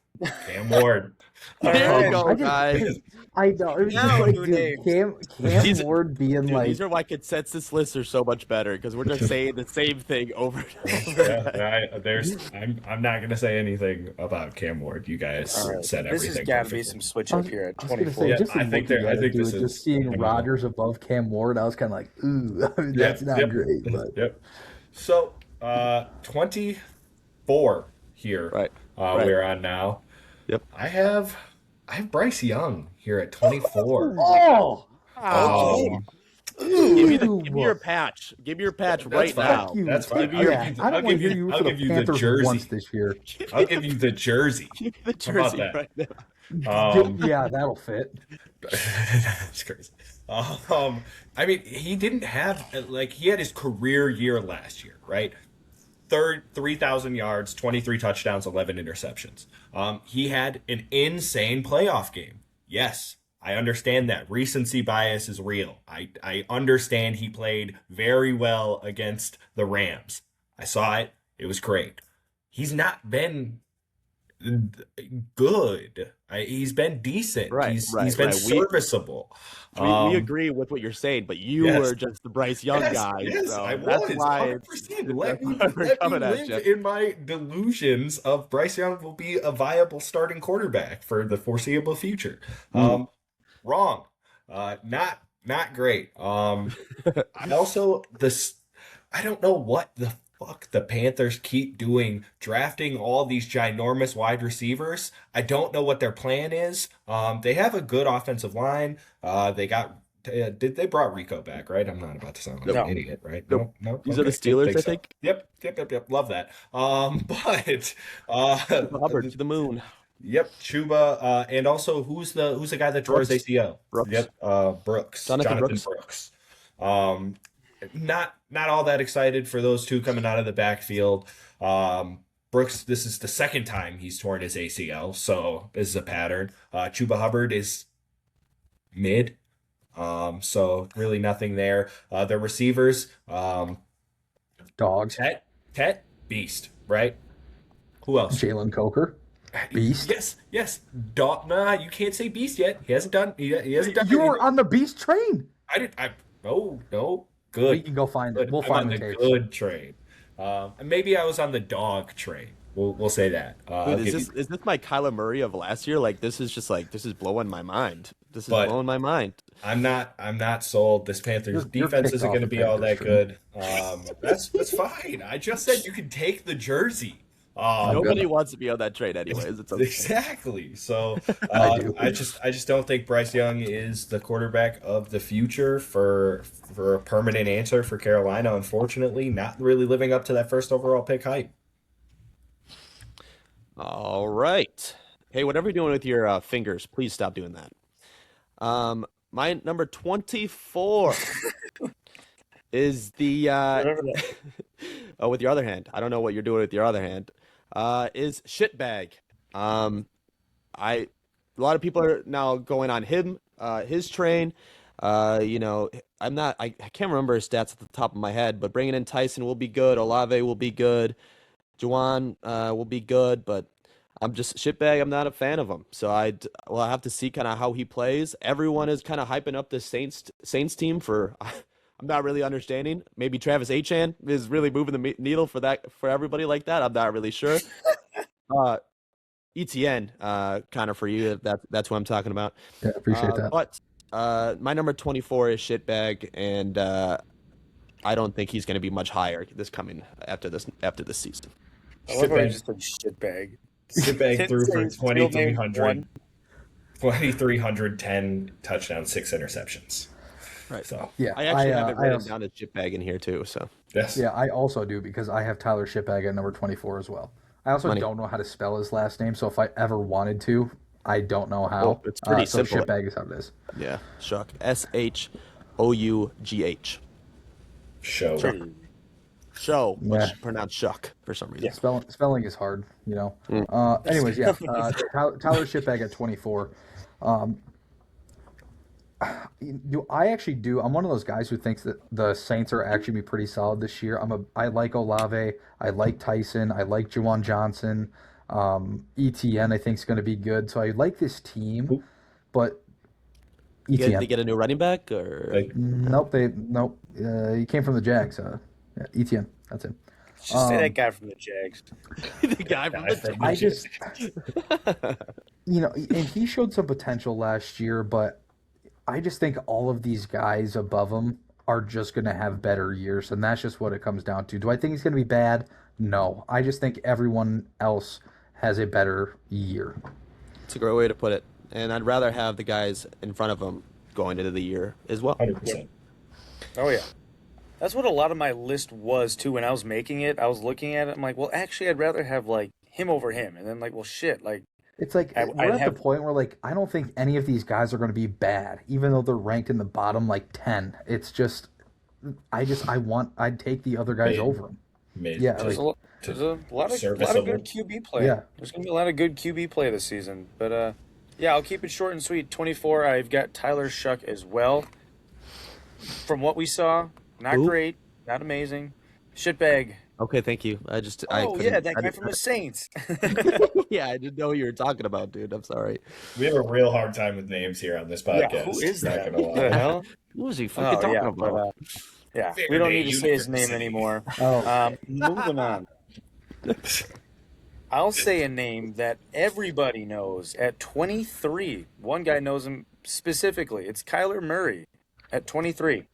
Speaker 4: Cam Ward.
Speaker 3: There you
Speaker 2: right.
Speaker 3: go,
Speaker 1: I just-
Speaker 3: guys.
Speaker 1: I know. It was
Speaker 2: Now
Speaker 1: just like,
Speaker 2: new
Speaker 1: dude,
Speaker 2: names.
Speaker 1: Cam Ward being
Speaker 3: Dude,
Speaker 1: like,
Speaker 3: these are why consensus lists are so much better because we're just saying the same thing over and over again.
Speaker 4: I'm not gonna say anything about Cam Ward. You guys
Speaker 2: All right.
Speaker 4: said
Speaker 2: This has
Speaker 4: everything.
Speaker 2: got to be
Speaker 4: perfectly.
Speaker 2: some switch
Speaker 1: I
Speaker 2: up
Speaker 1: was,
Speaker 2: here at
Speaker 1: I was gonna
Speaker 2: 24.
Speaker 1: say,
Speaker 4: Yeah,
Speaker 1: just
Speaker 4: I think there- I
Speaker 1: looking at
Speaker 4: think
Speaker 1: it,
Speaker 4: this
Speaker 1: dude,
Speaker 4: is
Speaker 1: just seeing
Speaker 4: phenomenal.
Speaker 1: Rodgers above Cam Ward, I was kind of like, ooh, I mean, that's not
Speaker 4: Yep.
Speaker 1: great. But
Speaker 4: Yep. So 24 here.
Speaker 3: Right.
Speaker 4: We're on now.
Speaker 3: Yep.
Speaker 4: I have Bryce Young here at 24.
Speaker 1: oh,
Speaker 3: Give me your patch. Give me your patch
Speaker 4: That's
Speaker 3: right
Speaker 4: fine.
Speaker 3: now.
Speaker 1: fuck you.
Speaker 4: That's fine.
Speaker 1: Take
Speaker 4: I'll
Speaker 1: that.
Speaker 4: give you-
Speaker 1: I don't
Speaker 4: I'll
Speaker 1: want to
Speaker 4: give
Speaker 1: hear
Speaker 4: you-
Speaker 1: you
Speaker 4: I'll
Speaker 1: for the
Speaker 4: give you the
Speaker 1: Panthers
Speaker 4: jersey.
Speaker 1: once this year.
Speaker 4: I'll give you the jersey.
Speaker 3: Give me the
Speaker 4: How about
Speaker 3: jersey
Speaker 4: that?
Speaker 3: right now.
Speaker 1: Yeah, that'll fit.
Speaker 4: That's crazy. I mean, he didn't have he had his career year last year, right? 3,000 yards, 23 touchdowns, 11 interceptions. He had an insane playoff game. Yes, I understand that. Recency bias is real. I understand he played very well against the Rams. I saw it. It was great. He's not been good. He's been decent.
Speaker 3: Right,
Speaker 4: He's
Speaker 3: right,
Speaker 4: been
Speaker 3: right.
Speaker 4: serviceable.
Speaker 3: We agree with what you're saying, but you
Speaker 4: yes.
Speaker 3: were just the Bryce Young guy.
Speaker 4: Yes,
Speaker 3: so
Speaker 4: I
Speaker 3: that's
Speaker 4: was.
Speaker 3: why
Speaker 4: 100%. Let me
Speaker 3: we're coming at
Speaker 4: live
Speaker 3: you.
Speaker 4: in my delusions of Bryce Young will be a viable starting quarterback for the foreseeable future. Wrong. Not great. I also I don't know what the fuck the Panthers keep doing, drafting all these ginormous wide receivers. I don't know what their plan is. They have a good offensive line. They brought Rico back, right? I'm not about to sound like
Speaker 2: No.
Speaker 4: an idiot, right?
Speaker 3: Nope.
Speaker 4: No.
Speaker 3: These are the Steelers, I
Speaker 4: so.
Speaker 3: think.
Speaker 4: Yep. Love that. But
Speaker 3: Hubbard to the moon.
Speaker 4: Yep, Chuba, and also who's the guy that tore his ACL?
Speaker 3: Brooks.
Speaker 4: Yep, Brooks.
Speaker 3: Jonathan
Speaker 4: Brooks. Not all that excited for those two coming out of the backfield. Brooks, this is the second time he's torn his ACL, so this is a pattern. Chuba Hubbard is mid, so really nothing there. The receivers,
Speaker 1: Dogs.
Speaker 4: Tet, beast, right? Who else?
Speaker 1: Jalen Coker. Beast.
Speaker 4: Yes. Nah, you can't say beast yet. He hasn't done. He hasn't done.
Speaker 1: You were on the Beast train.
Speaker 4: No. Good.
Speaker 1: We can go find it. We'll
Speaker 4: I'm
Speaker 1: find
Speaker 4: on
Speaker 1: the
Speaker 4: the
Speaker 1: tapes.
Speaker 4: good train. Maybe I was on the dog train. We'll say that.
Speaker 3: Dude, is this my Kyler Murray of last year? This is blowing my mind. This is blowing my mind.
Speaker 4: I'm not sold. This Panthers
Speaker 1: You're
Speaker 4: defense
Speaker 1: kicked
Speaker 4: isn't
Speaker 1: off
Speaker 4: going to
Speaker 1: the
Speaker 4: be all that
Speaker 1: Panthers
Speaker 4: good. That's fine. I just said you can take the jersey.
Speaker 3: Nobody wants to be on that trade anyways. It's okay.
Speaker 4: Exactly. So
Speaker 1: I do.
Speaker 4: I just don't think Bryce Young is the quarterback of the future for a permanent answer for Carolina. Unfortunately, not really living up to that first overall pick hype.
Speaker 3: All right. Hey, whatever you're doing with your fingers, please stop doing that. My number 24 is the oh, with your other hand. I don't know what you're doing with your other hand. Is shitbag. A lot of people are now going on him, his train. I can't remember his stats at the top of my head, but bringing in Tyson will be good. Olave will be good. Juwan will be good, but I'm just shitbag. I'm not a fan of him. So I have to see kind of how he plays. Everyone is kind of hyping up the Saints team for. I'm not really understanding. Maybe Travis Achan is really moving the needle for everybody like that. I'm not really sure. ETN, kind of for you. That's what I'm talking about.
Speaker 1: Yeah, appreciate that.
Speaker 3: But my number 24 is shitbag, and I don't think he's going to be much higher after this season.
Speaker 2: I love how you just said shitbag.
Speaker 4: Shitbag threw for
Speaker 2: His middle name
Speaker 4: 2,310 touchdowns, 6 interceptions.
Speaker 3: Right.
Speaker 4: So
Speaker 1: Yeah,
Speaker 3: I actually have it
Speaker 1: I
Speaker 3: written
Speaker 1: also,
Speaker 3: down as shitbag in here too. So
Speaker 4: yes,
Speaker 1: yeah, I also do because I have Tyler Shipbag at number 24 as well. I also
Speaker 3: money.
Speaker 1: don't know how to spell his last name, so if I ever wanted to, I don't know
Speaker 3: Well,
Speaker 1: how.
Speaker 3: it's pretty
Speaker 1: So
Speaker 3: simple.
Speaker 1: Shipbag is how it is.
Speaker 3: Yeah, Shuck. Shough.
Speaker 4: show.
Speaker 2: Pretty.
Speaker 3: Show, but
Speaker 1: Yeah,
Speaker 3: pronounced Shuck for some reason.
Speaker 1: spelling is hard, you know.
Speaker 3: Mm.
Speaker 1: Anyways, yeah,
Speaker 2: Spelling is
Speaker 1: Tyler Shipbag at 24. Um, I actually do. I'm one of those guys who thinks that the Saints are actually be pretty solid this year. I like Olave. I like Tyson. I like Juwan Johnson. ETN I think is going to be good. So I like this team, but
Speaker 3: They
Speaker 1: ETN.
Speaker 3: get a new running back, or
Speaker 4: Like,
Speaker 1: Nope. He came from the Jags. Yeah, ETN. That's him.
Speaker 2: Just say that
Speaker 1: Um,
Speaker 2: guy from the Jags.
Speaker 3: the guy from
Speaker 4: guy
Speaker 3: the
Speaker 4: from
Speaker 1: I
Speaker 4: the
Speaker 1: just, and he showed some potential last year, but I just think all of these guys above him are just going to have better years, and that's just what it comes down to. Do I think he's going to be bad? No. I just think everyone else has a better year.
Speaker 3: It's a great way to put it. And I'd rather have the guys in front of him going into the year as well.
Speaker 4: 100%.
Speaker 2: Oh yeah. That's what a lot of my list was too. When I was making it, I was looking at it. I'm like, well, actually, I'd rather have like him over him. And then like, well, shit, like
Speaker 1: It's like
Speaker 2: I,
Speaker 1: we're
Speaker 2: I'd
Speaker 1: at the
Speaker 2: have.
Speaker 1: point where like I don't think any of these guys are going to be bad, even though they're ranked in the bottom like 10. It's just I'd take the other guys
Speaker 4: Mid,
Speaker 1: over them.
Speaker 4: mid
Speaker 1: Yeah,
Speaker 2: There's
Speaker 1: like
Speaker 2: a, lo- there's
Speaker 4: to
Speaker 2: a lot of
Speaker 4: serviceable.
Speaker 2: good QB play.
Speaker 1: yeah.
Speaker 2: There's gonna be a lot of good QB play this season. But yeah, I'll keep it short and sweet. 24. I've got Tyler Shuck as well. From what we saw, not
Speaker 3: Who?
Speaker 2: great, not amazing. Shitbag.
Speaker 3: Okay, thank you. I
Speaker 2: Oh
Speaker 3: couldn't.
Speaker 2: yeah, that
Speaker 3: I
Speaker 2: guy from the Saints.
Speaker 3: yeah, I didn't know what you were talking about, dude. I'm sorry.
Speaker 4: We have a real hard time with names here on this
Speaker 2: Yeah,
Speaker 4: podcast.
Speaker 2: who is
Speaker 4: Not
Speaker 2: that?
Speaker 4: gonna
Speaker 2: What the
Speaker 4: lie.
Speaker 2: hell?
Speaker 3: What was he fucking
Speaker 2: Oh
Speaker 3: talking
Speaker 2: yeah, but
Speaker 3: about?
Speaker 2: yeah,
Speaker 4: Fair
Speaker 2: we don't
Speaker 4: Day
Speaker 2: need to say his name
Speaker 4: University.
Speaker 2: anymore.
Speaker 1: Oh,
Speaker 2: Moving on. I'll say a name that everybody knows at 23. One guy knows him specifically. It's Kyler Murray at 23.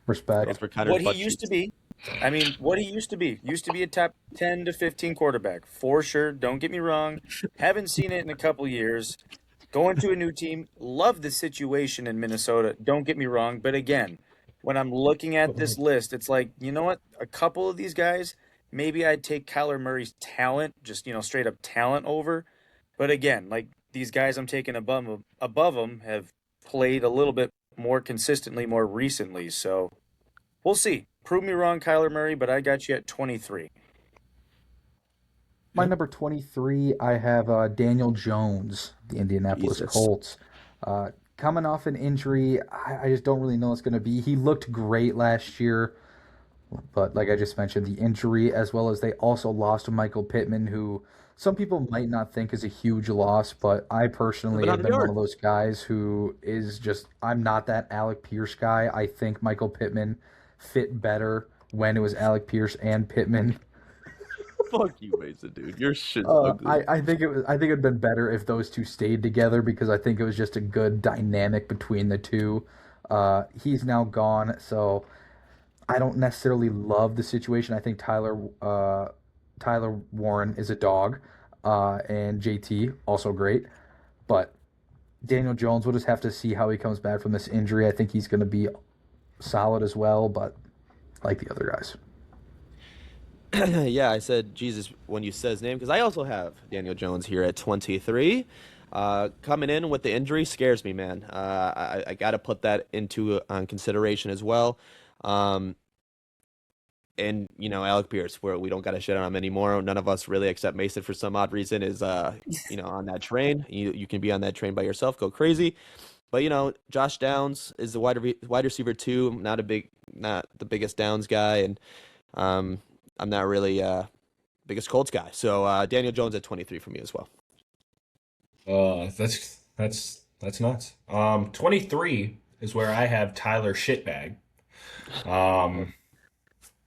Speaker 1: respect.
Speaker 3: Thanks for kind of
Speaker 2: What he used to be. I mean, what he used to be. Used to be a top 10 to 15 quarterback. For sure. Don't get me wrong. Haven't seen it in a couple years. Going to a new team. Love the situation in Minnesota. Don't get me wrong. But again, when I'm looking at this list, it's like, you know what? A couple of these guys, maybe I'd take Kyler Murray's talent, just, straight up talent over. But again, like these guys I'm taking above them have played a little bit more consistently more recently. So we'll see. Prove me wrong, Kyler Murray, but I got you at 23.
Speaker 1: My number 23, I have Daniel Jones, the Indianapolis
Speaker 3: Jesus.
Speaker 1: Colts. Coming off an injury, I just don't really know what's going to be. He looked great last year, but like I just mentioned, the injury, as well as they also lost Michael Pittman, who some people might not think is a huge loss, but I personally have
Speaker 3: 700
Speaker 1: been one of
Speaker 3: yards.
Speaker 1: those guys who is just, I'm not that Alec Pierce guy. I think Michael Pittman fit better when it was Alec Pierce and Pittman.
Speaker 3: Fuck you, Mason, dude. Your shit's ugly.
Speaker 1: I think it'd been better if those two stayed together because I think it was just a good dynamic between the two. He's now gone, so I don't necessarily love the situation. I think Tyler Warren is a dog, and JT also great, but Daniel Jones, we'll just have to see how he comes back from this injury. I think he's going to be solid as well, but like the other guys.
Speaker 3: Yeah, I said Jesus when you said his name because I also have Daniel Jones here at 23. Coming in with the injury scares me, man. I got to put that into on consideration as well. Um, and Alec Pierce, where we don't got to shit on him anymore. None of us really, except Mason, for some odd reason, is on that train. You can be on that train by yourself, go crazy. But Josh Downs is the wide receiver too. Not the biggest Downs guy, and I'm not really biggest Colts guy. So Daniel Jones at 23 for me as well.
Speaker 4: That's nuts. 23 is where I have Tyler Shitbag.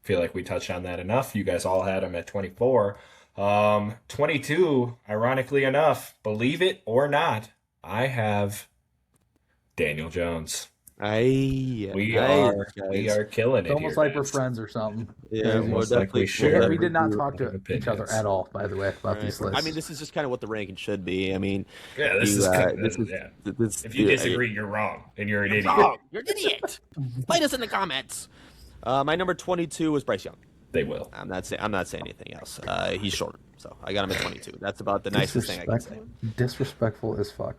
Speaker 4: Feel like we touched on that enough. You guys all had him at 24. 22, ironically enough, believe it or not, I have Daniel Jones. We
Speaker 3: Nice,
Speaker 4: are
Speaker 3: guys.
Speaker 4: killing
Speaker 1: It's
Speaker 4: it
Speaker 1: almost
Speaker 4: here,
Speaker 1: like we're
Speaker 4: guys.
Speaker 1: friends or something.
Speaker 3: Yeah,
Speaker 1: Crazy.
Speaker 3: we're
Speaker 4: Almost like we
Speaker 3: definitely we'll
Speaker 4: share
Speaker 1: We
Speaker 3: definitely
Speaker 1: did not
Speaker 3: do.
Speaker 1: talk
Speaker 4: a lot of
Speaker 1: to each other
Speaker 4: opinions.
Speaker 1: at all, by the way, about
Speaker 3: Right.
Speaker 1: these
Speaker 3: I mean,
Speaker 1: lists.
Speaker 3: this is just kind of what the ranking should be. I mean,
Speaker 4: Yeah, this
Speaker 3: you
Speaker 4: is kind
Speaker 3: this
Speaker 4: of,
Speaker 3: is
Speaker 4: yeah.
Speaker 3: this.
Speaker 4: If you disagree, you're wrong, and you're an
Speaker 3: You're
Speaker 4: idiot.
Speaker 3: wrong. You're an idiot. Fight us in the comments. My number 22 was Bryce Young.
Speaker 4: They will.
Speaker 3: I'm not saying anything else. He's shorter, so I got him at 22. That's about the nicest thing I can say.
Speaker 1: Disrespectful as fuck.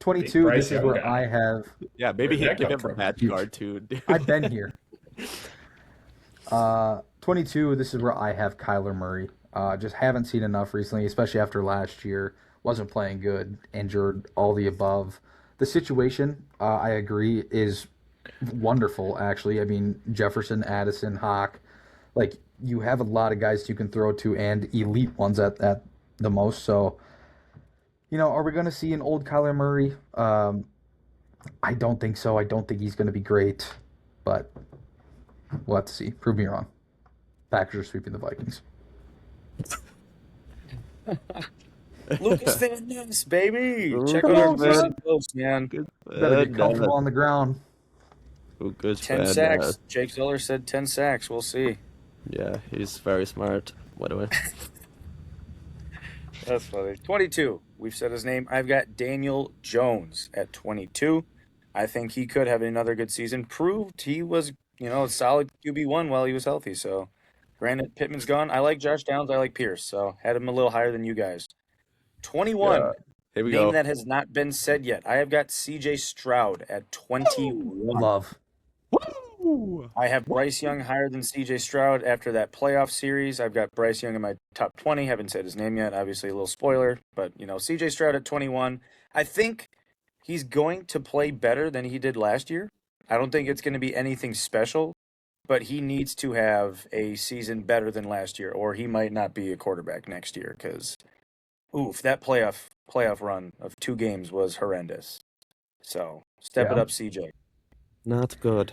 Speaker 1: 22.
Speaker 4: Bryce
Speaker 1: This is
Speaker 4: Young
Speaker 1: where
Speaker 4: guy.
Speaker 1: I have.
Speaker 3: Yeah, maybe
Speaker 4: Where'd that
Speaker 3: give
Speaker 4: come
Speaker 3: him the
Speaker 4: from?
Speaker 3: badge card too. Dude.
Speaker 1: I've been here. 22. This is where I have Kyler Murray. Just haven't seen enough recently, especially after last year. Wasn't playing good, injured, all the above. The situation, I agree, is wonderful. Actually, I mean Jefferson, Addison, Hawk, like you have a lot of guys you can throw to, and elite ones at the most. So, are we going to see an old Kyler Murray? I don't think so. I don't think he's going to be great, but we'll have to see. Prove me wrong. Packers are sweeping the Vikings.
Speaker 2: Lucas Van Ness, baby. Check
Speaker 1: Come
Speaker 2: out our
Speaker 1: on,
Speaker 2: Mason
Speaker 1: son.
Speaker 2: Post, man.
Speaker 1: Better get comfortable on the ground.
Speaker 3: Lucas
Speaker 2: 10
Speaker 3: Van
Speaker 2: sacks.
Speaker 3: Ness.
Speaker 2: Jake Zeller said 10 sacks. We'll see.
Speaker 3: Yeah, he's very smart. What do I?
Speaker 2: That's funny. 22. We've said his name. I've got Daniel Jones at 22. I think he could have another good season. Proved he was, a solid QB1 while he was healthy. So, granted, Pittman's gone. I like Josh Downs. I like Pierce. So, had him a little higher than you guys. 21.
Speaker 3: Yeah. Here we
Speaker 2: Name
Speaker 3: go.
Speaker 2: that has not been said yet. I have got CJ Stroud at 21.
Speaker 1: Love.
Speaker 3: Woo!
Speaker 2: I have Bryce Young higher than CJ Stroud after that playoff series. I've got Bryce Young in my top 20. Haven't said his name yet. Obviously, a little spoiler. But, CJ Stroud at 21. I think he's going to play better than he did last year. I don't think it's going to be anything special, but he needs to have a season better than last year, or he might not be a quarterback next year because, that playoff run of 2 games was horrendous. So, step it
Speaker 1: Yeah.
Speaker 2: up, CJ.
Speaker 3: Not good.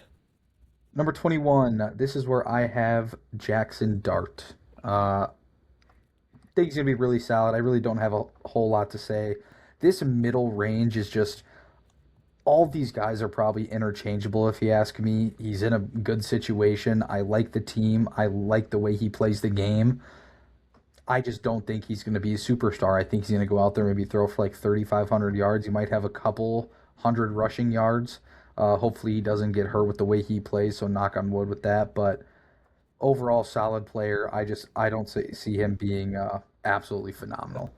Speaker 1: Number 21. This is where I have Jackson Dart. Think he's going to be really solid. I really don't have a whole lot to say. This middle range is just all these guys are probably interchangeable if you ask me. He's in a good situation. I like the team. I like the way he plays the game. I just don't think he's going to be a superstar. I think he's going to go out there maybe throw for like 3,500 yards. He might have a couple hundred rushing yards. Hopefully he doesn't get hurt with the way he plays, so knock on wood with that. But overall, solid player. I don't see him being absolutely phenomenal.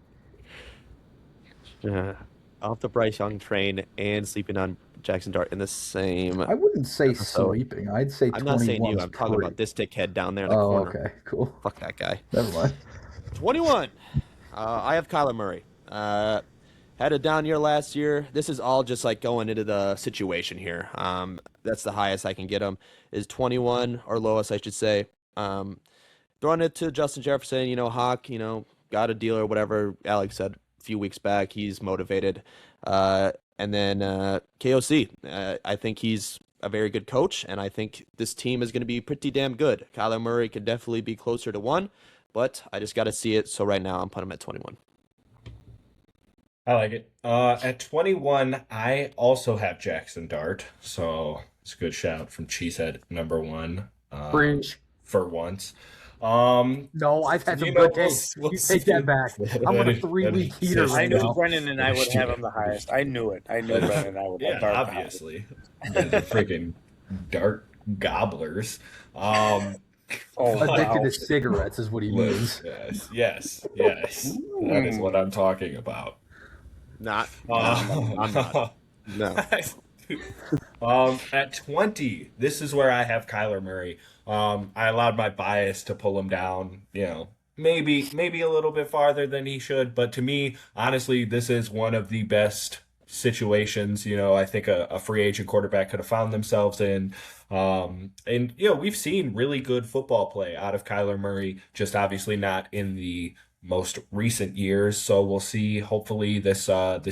Speaker 3: Off the Bryce Young train and sleeping on Jackson Dart in the same.
Speaker 1: I wouldn't say
Speaker 3: So,
Speaker 1: sleeping. I'd say
Speaker 3: I'm not saying you.
Speaker 1: 21's
Speaker 3: I'm talking
Speaker 1: pretty.
Speaker 3: about this dickhead down there in the
Speaker 1: Oh,
Speaker 3: corner.
Speaker 1: okay, cool.
Speaker 3: Fuck that guy.
Speaker 1: Never mind.
Speaker 3: 21. I have Kyler Murray. Had a down year last year. This is all just like going into the situation here. That's the highest I can get him is 21 or lowest, I should say. Throwing it to Justin Jefferson, Hawk, got a deal or whatever Alex said a few weeks back. He's motivated. And then KOC. I think he's a very good coach, and I think this team is going to be pretty damn good. Kyler Murray could definitely be closer to 1, but I just got to see it. So right now I'm putting him at 21.
Speaker 4: I like it. At 21, I also have Jackson Dart, so it's a good shout from Cheesehead number 1.
Speaker 1: Fringe.
Speaker 4: For once.
Speaker 1: No, I've had some good takes.
Speaker 4: we'll
Speaker 1: You take
Speaker 4: see.
Speaker 1: that back. I'm on a 3-week heater
Speaker 2: I
Speaker 1: right
Speaker 2: knew
Speaker 1: now.
Speaker 2: Brennan and I would have him the highest. I knew it. I knew Brennan and I would have
Speaker 4: Yeah,
Speaker 2: Dart the
Speaker 4: obviously. You guys are freaking dart gobblers.
Speaker 2: highest. Oh,
Speaker 1: Addicted
Speaker 2: wow.
Speaker 1: to cigarettes is what he means.
Speaker 4: Yes. That is what I'm talking about.
Speaker 3: Not.
Speaker 4: I'm
Speaker 3: not. No.
Speaker 4: At 20, this is where I have Kyler Murray. I allowed my bias to pull him down, maybe a little bit farther than he should, but to me, honestly, this is one of the best situations, I think a free agent quarterback could have found themselves in. And we've seen really good football play out of Kyler Murray, just obviously not in the most recent years. So we'll see. Hopefully this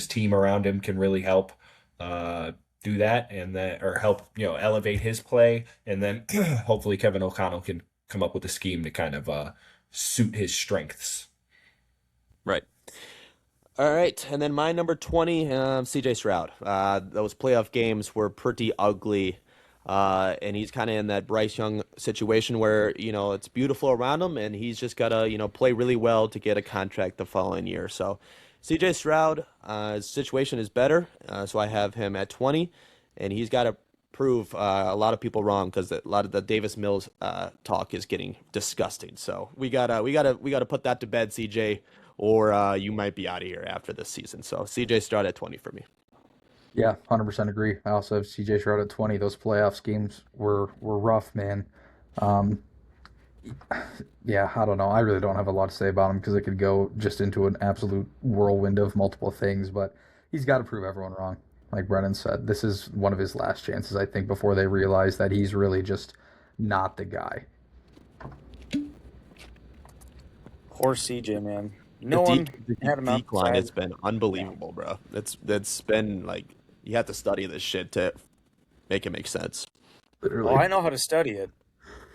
Speaker 4: team around him can really help do that or help elevate his play, and then hopefully Kevin O'Connell can come up with a scheme to kind of suit his strengths.
Speaker 3: Right. All right, and then my number 20, CJ Stroud. Those playoff games were pretty ugly, and he's kind of in that Bryce Young situation where, it's beautiful around him, and he's just got to, play really well to get a contract the following year. So CJ Stroud, his situation is better, so I have him at 20, and he's got to prove a lot of people wrong because a lot of the Davis Mills talk is getting disgusting. So we gotta put that to bed, CJ, or you might be out of here after this season. So CJ Stroud at 20 for me.
Speaker 1: Yeah, 100% agree. I also have CJ Stroud at 20. Those playoffs games were rough, man. Um, yeah, I don't know. I really don't have a lot to say about him because it could go just into an absolute whirlwind of multiple things, but he's got to prove everyone wrong. Like Brennan said, this is one of his last chances, I think, before they realize that he's really just not the guy.
Speaker 2: Poor CJ, man.
Speaker 3: The,
Speaker 2: No
Speaker 3: de-
Speaker 2: one
Speaker 3: the
Speaker 2: had him
Speaker 3: decline
Speaker 2: outside.
Speaker 3: has been unbelievable, bro. It's been like you have to study this shit to make it make sense.
Speaker 2: Oh,
Speaker 1: Literally.
Speaker 2: I know how to study it.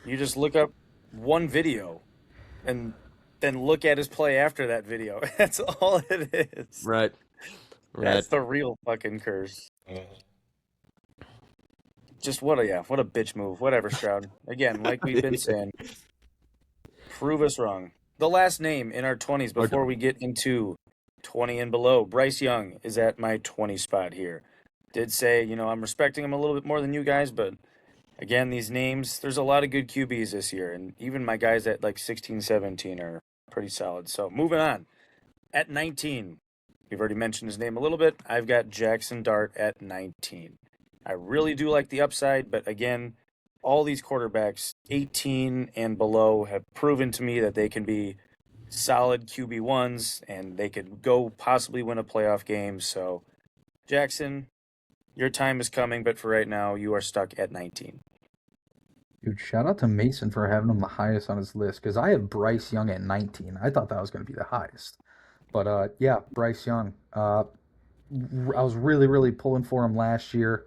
Speaker 2: You just look up one video and then look at his play after that video. That's all it is.
Speaker 3: Right, right.
Speaker 2: That's the real fucking curse. Just what a bitch move. Whatever, Stroud. Again, like we've been saying, prove us wrong. The last name in our 20s before we get into 20 and below. Bryce Young is at my 20 spot here. Did say, I'm respecting him a little bit more than you guys, but again, these names, there's a lot of good QBs this year, and even my guys at like 16, 17 are pretty solid. So moving on. At 19, you've already mentioned his name a little bit. I've got Jackson Dart at 19. I really do like the upside, but again, all these quarterbacks, 18 and below, have proven to me that they can be solid QB1s and they could go possibly win a playoff game. So, Jackson, your time is coming, but for right now, you are stuck at 19.
Speaker 1: Dude, shout out to Mason for having him the highest on his list because I had Bryce Young at 19. I thought that was going to be the highest. But yeah, Bryce Young. I was really, really pulling for him last year,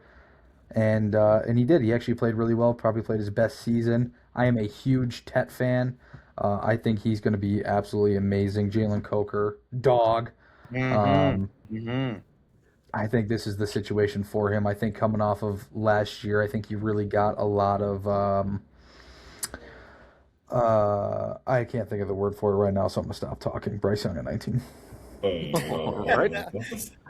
Speaker 1: and he did. He actually played really well. Probably played his best season. I am a huge Tet fan. I think he's going to be absolutely amazing. Jalen Coker, dog.
Speaker 2: Mm-hmm.
Speaker 1: Um,
Speaker 2: Mm-hmm.
Speaker 1: I think this is the situation for him. I think coming off of last year, I think he really got a lot of I can't think of the word for it right now, so I'm gonna stop talking. Bryce Young at 19.
Speaker 3: All right.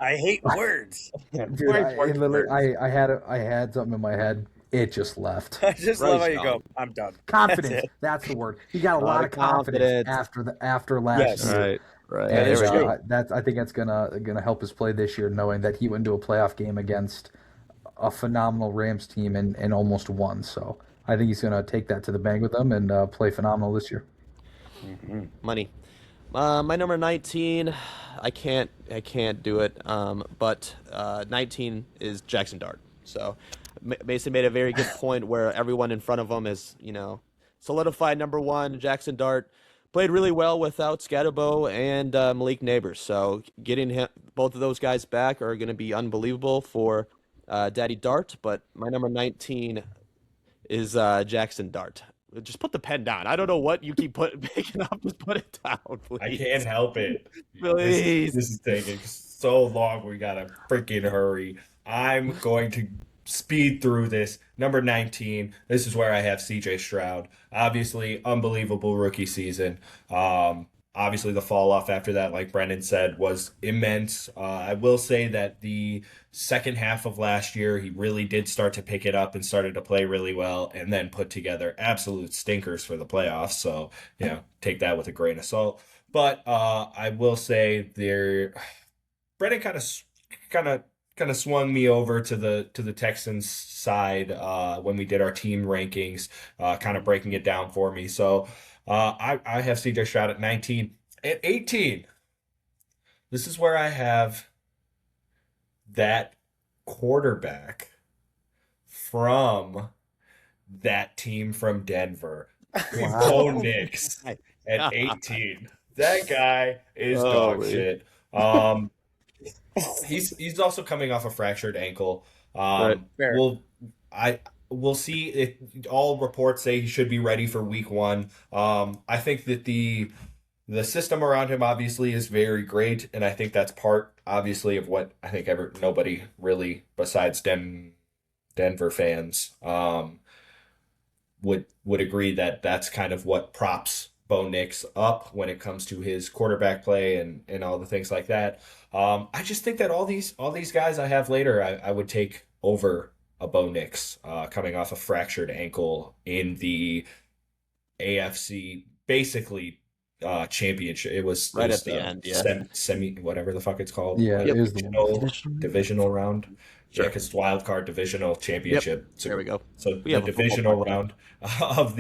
Speaker 2: I hate words.
Speaker 1: Dude, I had something in my head. It just left.
Speaker 2: I just love how
Speaker 3: Bryce
Speaker 2: you go,
Speaker 3: Young.
Speaker 2: I'm done.
Speaker 1: Confidence.
Speaker 2: That's it.
Speaker 1: That's the word. He got a
Speaker 3: A lot
Speaker 1: lot
Speaker 3: of
Speaker 1: of confidence
Speaker 3: confidence.
Speaker 1: after last
Speaker 2: Yes.
Speaker 1: year.
Speaker 3: Right, right.
Speaker 2: That
Speaker 1: And
Speaker 2: is
Speaker 3: There we
Speaker 2: true.
Speaker 3: go.
Speaker 1: I think that's gonna help his play this year, knowing that he went into a playoff game against a phenomenal Rams team and almost won. So I think he's gonna take that to the bank with them and play phenomenal this year.
Speaker 3: Money. My number 19, I can't do it. But 19 is Jackson Dart. So Mason made a very good point where everyone in front of him is, solidified number one. Jackson Dart played really well without Scatterbo and Malik Neighbors. So getting both of those guys back are going to be unbelievable for Daddy Dart. But my number 19 is Jackson Dart. Just put the pen down. I don't know what you keep picking up. Just put it down,
Speaker 4: I
Speaker 3: please.
Speaker 4: can't help it.
Speaker 3: Please.
Speaker 4: This is taking so long. We gotta freaking hurry. I'm going to speed through this. Number 19. This is where I have CJ Stroud. Obviously, unbelievable rookie season. Obviously, the fall off after that, like Brendan said, was immense. I will say that the second half of last year, he really did start to pick it up and started to play really well, and then put together absolute stinkers for the playoffs. So, take that with a grain of salt. But I will say there, Brendan kind of swung me over to the Texans side when we did our team rankings, kind of breaking it down for me. So I have CJ Stroud at 19. At 18, this is where I have that quarterback from that team from Denver, Bo Nix, at 18. That guy is dog
Speaker 3: Holy.
Speaker 4: shit. He's also coming off a fractured ankle.
Speaker 3: Right.
Speaker 2: Fair.
Speaker 4: We'll see if all reports say he should be ready for week one. I think that the The system around him obviously is very great, and I think that's part obviously of what I think nobody really besides Denver fans would agree that that's kind of what props Bo Nix up when it comes to his quarterback play and all the things like that. I just think that all these guys I have later, I would take over a Bo Nix coming off a fractured ankle in the AFC basically championship. It
Speaker 3: Right
Speaker 4: was
Speaker 3: at the
Speaker 4: the
Speaker 3: end, yeah.
Speaker 4: semi whatever the fuck it's called,
Speaker 1: Yeah, it
Speaker 3: Yep.
Speaker 1: is the one.
Speaker 4: divisional round. Yeah,
Speaker 3: Sure.
Speaker 4: because it's wild card divisional
Speaker 3: Yep.
Speaker 4: championship.
Speaker 3: There we go.
Speaker 4: So
Speaker 3: We
Speaker 4: the
Speaker 3: have a football
Speaker 4: divisional
Speaker 3: podcast.
Speaker 4: round of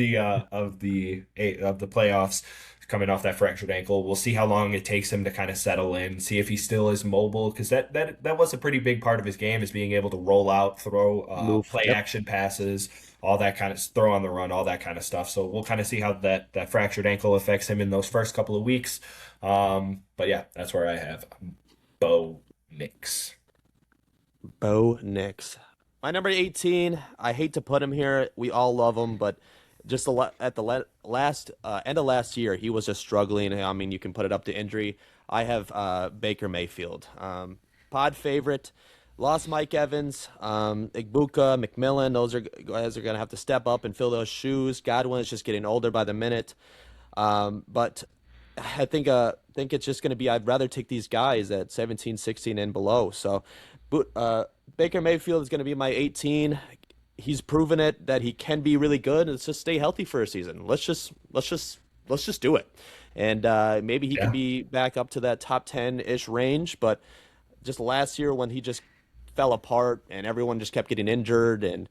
Speaker 4: the playoffs, coming off that fractured ankle. We'll see how long it takes him to kind of settle in, see if he still is mobile, because that was a pretty big part of his game, is being able to roll out, throw,
Speaker 3: Move.
Speaker 4: play
Speaker 3: Yep.
Speaker 4: action passes, all that kind of throw on the run, all that kind of stuff. So we'll kind of see how that fractured ankle affects him in those first couple of weeks. But yeah, that's where I have Bo Nix.
Speaker 3: Bo Nix. My number 18, I hate to put him here. We all love him, but just at the last end of last year, he was just struggling. I mean, you can put it up to injury. I have Baker Mayfield. Pod favorite. Lost Mike Evans, Igbuka, McMillan. Those are guys are going to have to step up and fill those shoes. Godwin is just getting older by the minute. But I think it's just going to be, I'd rather take these guys at 17, 16 and below. So Baker Mayfield is going to be my 18. He's proven it that he can be really good. Let's just stay healthy for a season. Let's just do it. And maybe he can
Speaker 4: Yeah.
Speaker 3: be back up to that top 10-ish range, but just last year when he just fell apart and everyone just kept getting injured and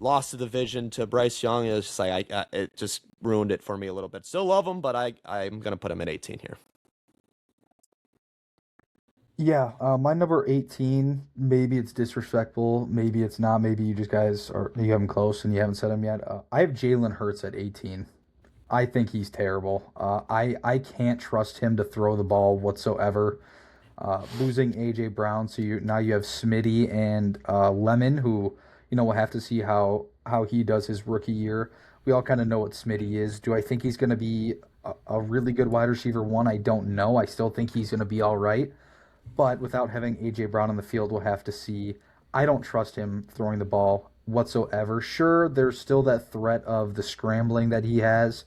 Speaker 3: lost the division to Bryce Young, it was just like it just ruined it for me a little bit. Still love him, but I'm gonna put him at 18 here.
Speaker 1: Yeah, my number 18, maybe it's disrespectful, maybe it's not, maybe you just guys are you have him close and you haven't said him yet. I have Jalen Hurts at 18. I think he's terrible. I can't trust him to throw the ball whatsoever. Losing AJ Brown, so now you have Smitty and Lemon, who we'll have to see how he does his rookie year. We all kind of know what Smitty is. Do I think he's going to be a really good wide receiver one? I don't know. I still think he's going to be all right, but without having AJ Brown on the field, we'll have to see. I don't trust him throwing the ball whatsoever. Sure, there's still that threat of the scrambling that he has,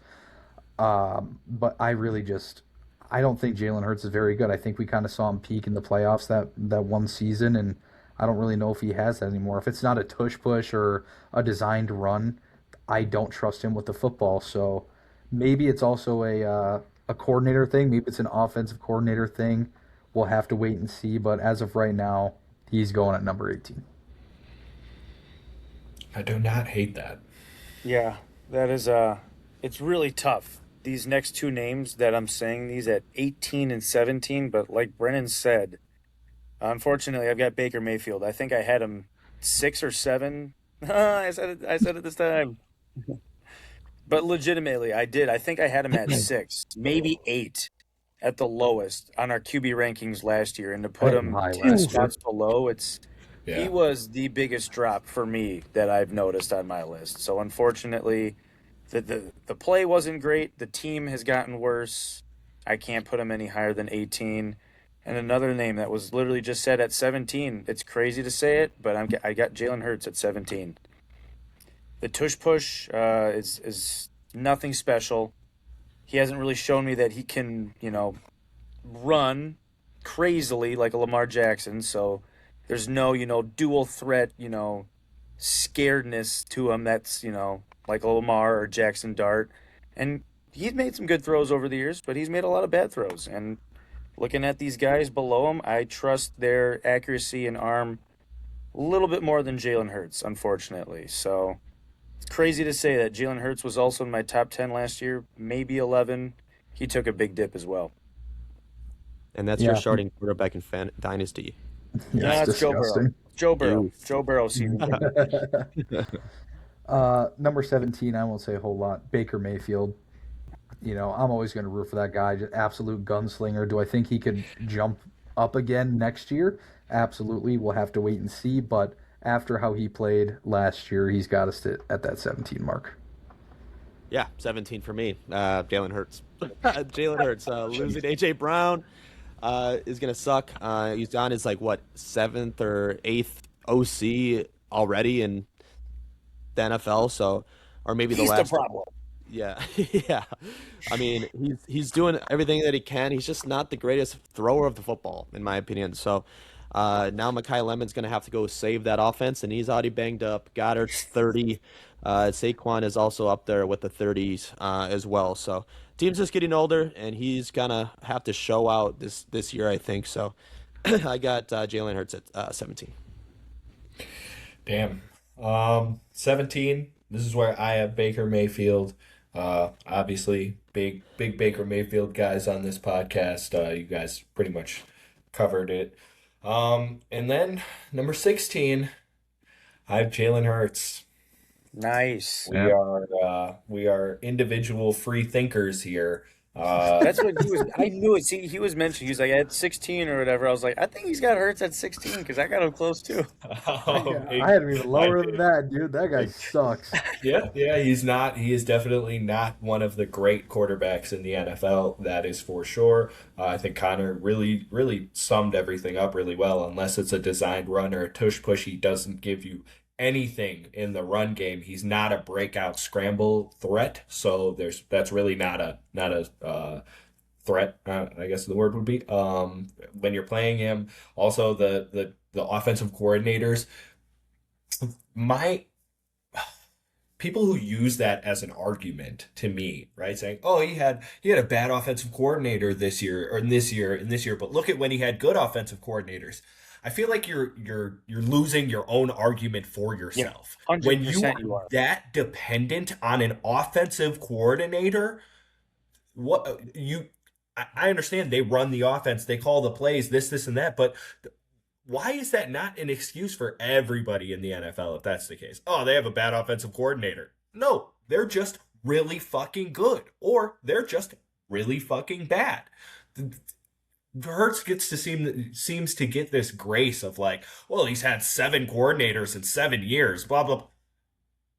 Speaker 1: but I don't think Jalen Hurts is very good. I think we kind of saw him peak in the playoffs that one season, and I don't really know if he has that anymore. If it's not a tush push or a designed run, I don't trust him with the football. So maybe it's also a coordinator thing. Maybe it's an offensive coordinator thing. We'll have to wait and see. But as of right now, he's going at number 18.
Speaker 4: I do not hate that.
Speaker 2: Yeah, that is it's really tough. These next two names that I'm saying, these at 18 and 17, but like Brennan said, unfortunately I've got Baker Mayfield. I think I had him 6 or 7. I said it this time. But legitimately, I did. I think I had him at 6, maybe 8 at the lowest on our QB rankings last year, and to
Speaker 1: I
Speaker 2: put
Speaker 1: had him
Speaker 2: him
Speaker 1: high
Speaker 2: 10
Speaker 1: last year.
Speaker 2: spots below, he
Speaker 4: Yeah.
Speaker 2: was the biggest drop for me that I've noticed on my list. So unfortunately, the play wasn't great. The team has gotten worse. I can't put him any higher than 18. And another name that was literally just said at 17. It's crazy to say it, but I got Jalen Hurts at 17. The tush push is nothing special. He hasn't really shown me that he can, run crazily like a Lamar Jackson. So there's no, dual threat, scaredness to him that's, like a Lamar or Jackson Dart. And he's made some good throws over the years, but he's made a lot of bad throws. And looking at these guys below him, I trust their accuracy and arm a little bit more than Jalen Hurts, unfortunately. So it's crazy to say that Jalen Hurts was also in my top 10 last year, maybe 11. He took a big dip as well.
Speaker 3: And that's your
Speaker 1: Yeah,
Speaker 3: starting quarterback in Dynasty.
Speaker 1: yeah,
Speaker 2: Yeah,
Speaker 1: it's
Speaker 2: it's Joe Burrow.
Speaker 1: disgusting.
Speaker 2: Joe Burrow.
Speaker 3: You.
Speaker 2: Joe Burrow season.
Speaker 1: Number 17, I won't say a whole lot. Baker Mayfield. I'm always going to root for that guy. Just absolute gunslinger. Do I think he could jump up again next year? Absolutely. We'll have to wait and see. But after how he played last year, he's got to sit at that 17 mark.
Speaker 3: Yeah, 17 for me. Jalen Hurts. Jalen Hurts losing AJ Brown is gonna suck. He's on his like what seventh or eighth OC already in the NFL. So, or maybe the
Speaker 2: He's the
Speaker 3: last.
Speaker 2: problem.
Speaker 3: Yeah, yeah. I mean, he's doing everything that he can. He's just not the greatest thrower of the football, in my opinion. So now Mekhi Lemon's going to have to go save that offense, and he's already banged up. Goddard's 30. Saquon is also up there with the 30s as well. So team's just getting older, and he's gonna have to show out this year, I think. So I got Jalen Hurts at 17.
Speaker 4: Damn. 17. This is where I have Baker Mayfield. Obviously, big Baker Mayfield guys on this podcast. You guys pretty much covered it. And then number 16, I have Jalen Hurts.
Speaker 2: Nice.
Speaker 4: We are individual free thinkers here.
Speaker 2: That's what he was. I knew it. See, he was mentioning. He was like at 16 or whatever. I was like, I think he's got Hurts at 16 because I got him close too.
Speaker 1: I had him even lower than that, dude. That guy sucks.
Speaker 4: Yeah, he's not. He is definitely not one of the great quarterbacks in the NFL. That is for sure. I think Connor really summed everything up really well. Unless it's a designed run or a tush push, he doesn't give you anything in the run game. He's not a breakout scramble threat. So that's really not a threat. I guess the word would be when you're playing him. Also, the offensive coordinators. My people who use that as an argument to me, right? Saying, "Oh, he had a bad offensive coordinator this year or in this year, but look at when he had good offensive coordinators." I feel like you're losing your own argument for yourself.
Speaker 2: Yeah,
Speaker 4: when you
Speaker 2: 100%
Speaker 4: are
Speaker 2: you are.
Speaker 4: that dependent on an offensive coordinator, what you I understand they run the offense, they call the plays, this and that, but why is that not an excuse for everybody in the NFL if that's the case? Oh, they have a bad offensive coordinator. No, they're just really fucking good, or they're just really fucking bad. Hurts seems to get this grace of like, well, he's had 7 coordinators in 7 years, blah blah.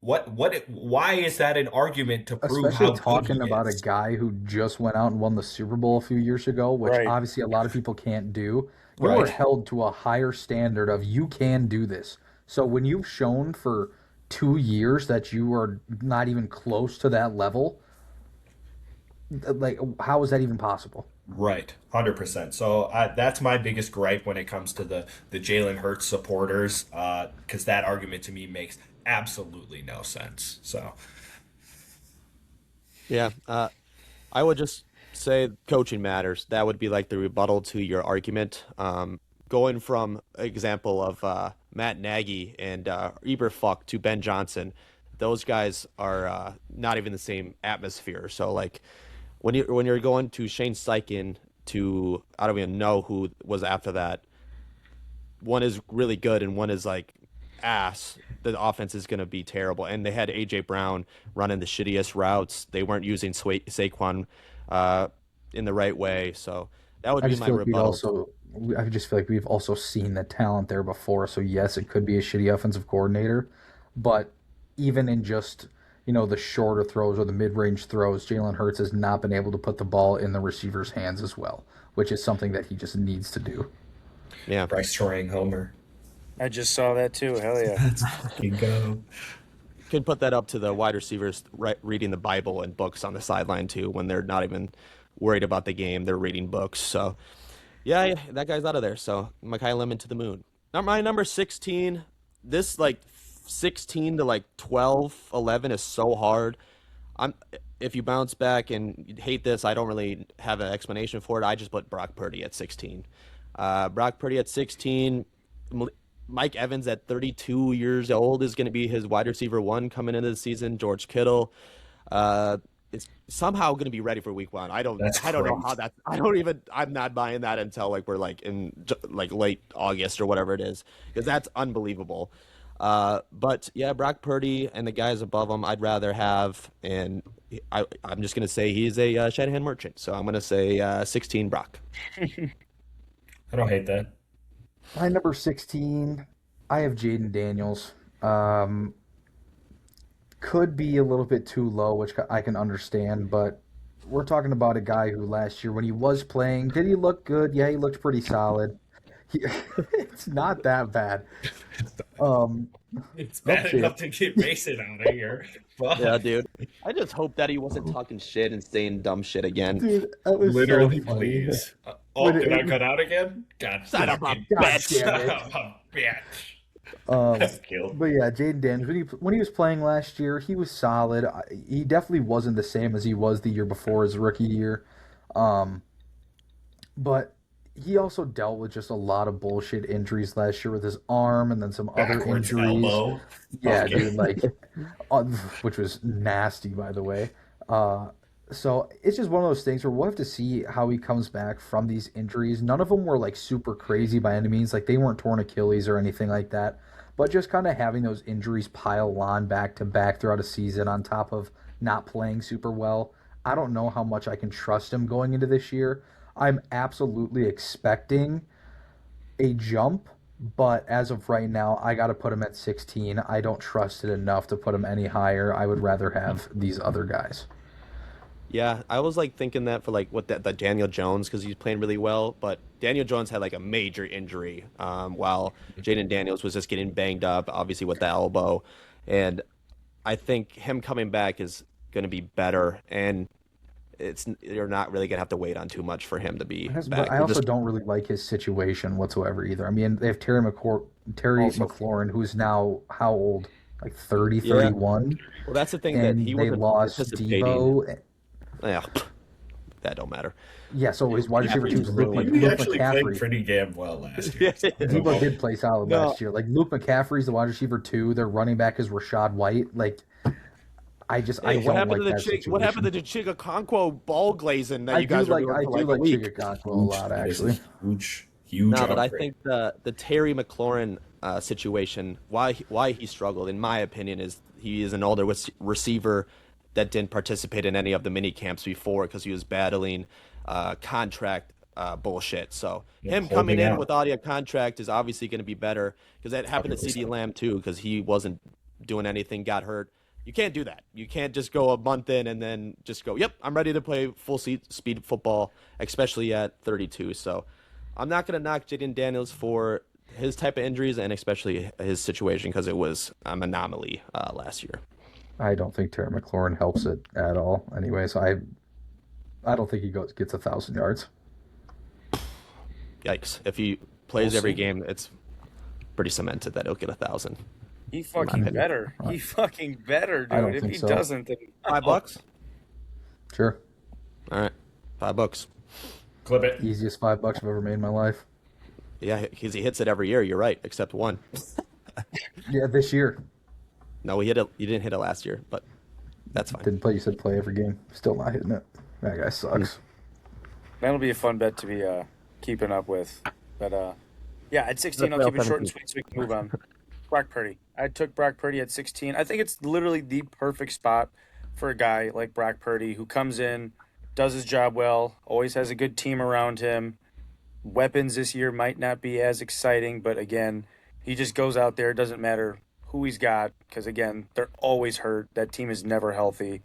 Speaker 4: Why is that an argument to prove
Speaker 1: Especially
Speaker 4: how good
Speaker 1: talking
Speaker 4: he
Speaker 1: about a
Speaker 4: is?
Speaker 1: guy who just went out and won the Super Bowl a few years ago, which
Speaker 2: Right.
Speaker 1: obviously a lot of people can't do. You are
Speaker 4: Right.
Speaker 1: held to a higher standard of you can do this. So when you've shown for 2 years that you are not even close to that level, like how is that even possible?
Speaker 4: Right, 100%. So that's my biggest gripe when it comes to the Jalen Hurts supporters, because that argument to me makes absolutely no sense. So
Speaker 3: Yeah, I would just say coaching matters. That would be like the rebuttal to your argument. Going from example of Matt Nagy and Eberfuck to Ben Johnson, those guys are not even the same atmosphere. So like when you're going to Shane Steichen to I don't even know who was after that. One is really good and one is like ass. The offense is going to be terrible. And they had AJ Brown running the shittiest routes. They weren't using Saquon in the right way. So that would
Speaker 1: I
Speaker 3: be
Speaker 1: just
Speaker 3: my
Speaker 1: feel like
Speaker 3: rebuttal.
Speaker 1: I just feel like we've also seen the talent there before. So yes, it could be a shitty offensive coordinator, but even in just the shorter throws or the mid-range throws, Jalen Hurts has not been able to put the ball in the receiver's hands as well, which is something that he just needs to do.
Speaker 3: Yeah.
Speaker 4: Bryce Troying Homer.
Speaker 2: I just saw that too. Hell yeah.
Speaker 4: Let's fucking go.
Speaker 3: Can put that up to the wide receivers reading the Bible and books on the sideline too when they're not even worried about the game. They're reading books. So, yeah, that guy's out of there. So, Mekhi Lemon to the moon. Now, my number 16, this like 16 to like 12, 11 is so hard. I'm If you bounce back and you hate this, I don't really have an explanation for it. I just put Brock Purdy at 16. Brock Purdy at 16. Mike Evans at 32 years old is going to be his wide receiver 1 coming into the season. George Kittle is somehow going to be ready for week 1. I don't know how that. I'm not buying that until like we're like in like late August or whatever it is, because that's unbelievable. But yeah, Brock Purdy and the guys above him, I'd rather have, and I'm just going to say he's a Shanahan merchant. So I'm going to say 16 Brock.
Speaker 4: I don't hate that.
Speaker 1: My number 16, I have Jaden Daniels. could be a little bit too low, which I can understand, but we're talking about a guy who last year, when he was playing, did he look good? Yeah, he looked pretty solid. He, it's not that bad. Um,
Speaker 4: It's bad
Speaker 1: okay,
Speaker 4: enough to get Mason out of here.
Speaker 3: Yeah,
Speaker 4: Fuck.
Speaker 3: dude. I just hope that he wasn't talking shit and saying dumb shit again.
Speaker 1: dude, that was so
Speaker 4: Literally,
Speaker 1: funny.
Speaker 4: please.
Speaker 1: When
Speaker 4: Can I
Speaker 1: it,
Speaker 4: cut out again? God,
Speaker 3: Son of a
Speaker 4: fucking-
Speaker 1: God
Speaker 3: bitch.
Speaker 1: damn
Speaker 4: son
Speaker 1: it.
Speaker 4: of a bitch.
Speaker 1: Um,
Speaker 4: That's killed.
Speaker 1: but yeah, Jaden Daniels, when he was playing last year, he was solid. He definitely wasn't the same as he was the year before his rookie year. Um, but he also dealt with just a lot of bullshit injuries last year with his arm and then some other
Speaker 4: Backwards
Speaker 1: injuries.
Speaker 4: elbow.
Speaker 1: Yeah,
Speaker 4: Okay.
Speaker 1: dude, like, which was nasty, by the way. Uh, so it's just one of those things where we'll have to see how he comes back from these injuries. None of them were like super crazy by any means. Like they weren't torn Achilles or anything like that. But just kind of having those injuries pile on back to back throughout a season on top of not playing super well. I don't know how much I can trust him going into this year. I'm absolutely expecting a jump, but as of right now, I got to put him at 16. I don't trust it enough to put him any higher. I would rather have these other guys.
Speaker 3: Yeah, I was like thinking that for like what that Daniel Jones because he's playing really well, but Daniel Jones had like a major injury, while Jaden Daniels was just getting banged up, obviously with the elbow, and I think him coming back is going to be better, and you're not really gonna have to wait on too much for him to be
Speaker 1: But
Speaker 3: back.
Speaker 1: I
Speaker 3: You're
Speaker 1: also
Speaker 3: just
Speaker 1: don't really like his situation whatsoever either. I mean, they have Terry
Speaker 3: also
Speaker 1: McLaurin, who's now how old? Like 30,
Speaker 3: yeah.
Speaker 1: 31,
Speaker 3: Well, that's the thing that he
Speaker 1: and they
Speaker 3: wasn't
Speaker 1: lost
Speaker 3: participating.
Speaker 1: Debo.
Speaker 3: Yeah, that don't matter.
Speaker 1: Yeah, so his wide receiver too
Speaker 3: McCaffrey's
Speaker 1: is Luke,
Speaker 3: ruined.
Speaker 4: He
Speaker 1: Luke
Speaker 4: actually played
Speaker 1: McCaffrey.
Speaker 4: pretty damn well last
Speaker 3: Yeah.
Speaker 4: year. So I don't
Speaker 1: Debo
Speaker 4: know.
Speaker 1: did play solid
Speaker 3: No,
Speaker 1: last year. Like Luke McCaffrey's the wide receiver too. Their running back is Rashad White. Like I
Speaker 3: hey, what
Speaker 1: don't
Speaker 3: happened
Speaker 1: like
Speaker 3: to the
Speaker 1: that
Speaker 3: chick? What happened
Speaker 1: situation.
Speaker 3: to the Chigaconquo ball glazing that you guys were doing
Speaker 1: I
Speaker 3: for
Speaker 1: do
Speaker 3: like a
Speaker 1: like
Speaker 3: week?
Speaker 1: Chigakongwa a
Speaker 4: Huge,
Speaker 1: lot
Speaker 4: that is
Speaker 1: actually.
Speaker 4: a huge
Speaker 3: No, but I
Speaker 4: upgrade.
Speaker 3: think the Terry McLaurin situation, why he struggled, in my opinion, is he is an older receiver that didn't participate in any of the mini camps before because he was battling contract bullshit. So
Speaker 4: Yeah,
Speaker 3: him coming
Speaker 4: holding
Speaker 3: in
Speaker 4: out.
Speaker 3: with audio contract is obviously going to be better because that happened to CD
Speaker 4: 100%.
Speaker 3: Lamb too because he wasn't doing anything, got hurt. You can't do that. You can't just go a month in and then just go, yep, I'm ready to play full speed football, especially at 32. So I'm not going to knock Jaden Daniels for his type of injuries and especially his situation because it was an anomaly last year.
Speaker 1: I don't think Terry McLaurin helps it at all. Anyways, I don't think he gets 1,000 yards.
Speaker 3: Yikes. If he plays
Speaker 4: We'll
Speaker 3: every
Speaker 4: see.
Speaker 3: game, it's pretty cemented that he'll get 1,000.
Speaker 2: He
Speaker 3: In my
Speaker 2: fucking
Speaker 3: opinion.
Speaker 2: better. He fucking better,
Speaker 1: I don't
Speaker 2: dude. If
Speaker 1: think
Speaker 2: he
Speaker 1: so.
Speaker 2: doesn't, then
Speaker 3: $5?
Speaker 1: Sure,
Speaker 3: All right. $5.
Speaker 4: Clip it.
Speaker 1: easiest $5 I've ever made in my life.
Speaker 3: Yeah, because he hits it every year. You're right, except one.
Speaker 1: Yeah, this year
Speaker 3: No, he hit it. You didn't hit it last year, but that's fine.
Speaker 1: didn't play. You said play every game. Still not hitting it. That guy sucks.
Speaker 2: that'll be a fun bet to be keeping up with. But yeah, at 16, I'll
Speaker 3: NFL
Speaker 2: keep it short and
Speaker 3: 17.
Speaker 2: sweet so we can move on. Brock Purdy. I took Brock Purdy at 16. I think it's literally the perfect spot for a guy like Brock Purdy who comes in, does his job well, always has a good team around him. Weapons this year might not be as exciting, but again, he just goes out there. It doesn't matter who he's got because, again, they're always hurt. That team is never healthy.